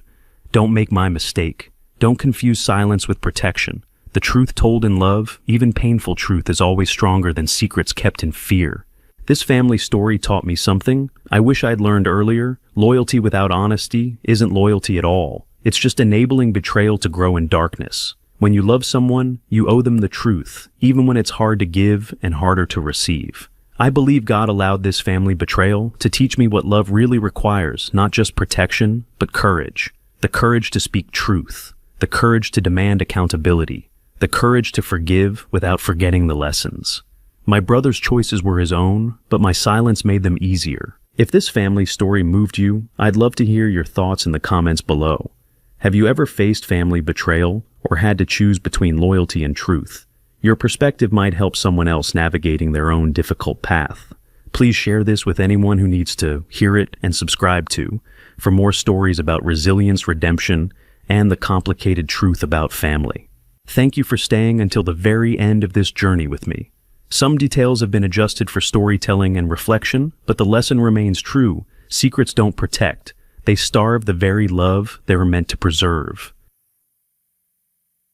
Don't make my mistake. Don't confuse silence with protection. The truth told in love, even painful truth, is always stronger than secrets kept in fear. This family story taught me something I wish I'd learned earlier. Loyalty without honesty isn't loyalty at all. It's just enabling betrayal to grow in darkness. When you love someone, you owe them the truth, even when it's hard to give and harder to receive. I believe God allowed this family betrayal to teach me what love really requires, not just protection, but courage. The courage to speak truth. The courage to demand accountability. The courage to forgive without forgetting the lessons. My brother's choices were his own, but my silence made them easier. If this family story moved you, I'd love to hear your thoughts in the comments below. Have you ever faced family betrayal or had to choose between loyalty and truth? Your perspective might help someone else navigating their own difficult path. Please share this with anyone who needs to hear it and subscribe to for more stories about resilience, redemption, and the complicated truth about family. Thank you for staying until the very end of this journey with me. Some details have been adjusted for storytelling and reflection, but the lesson remains true. Secrets don't protect. They starve the very love they were meant to preserve.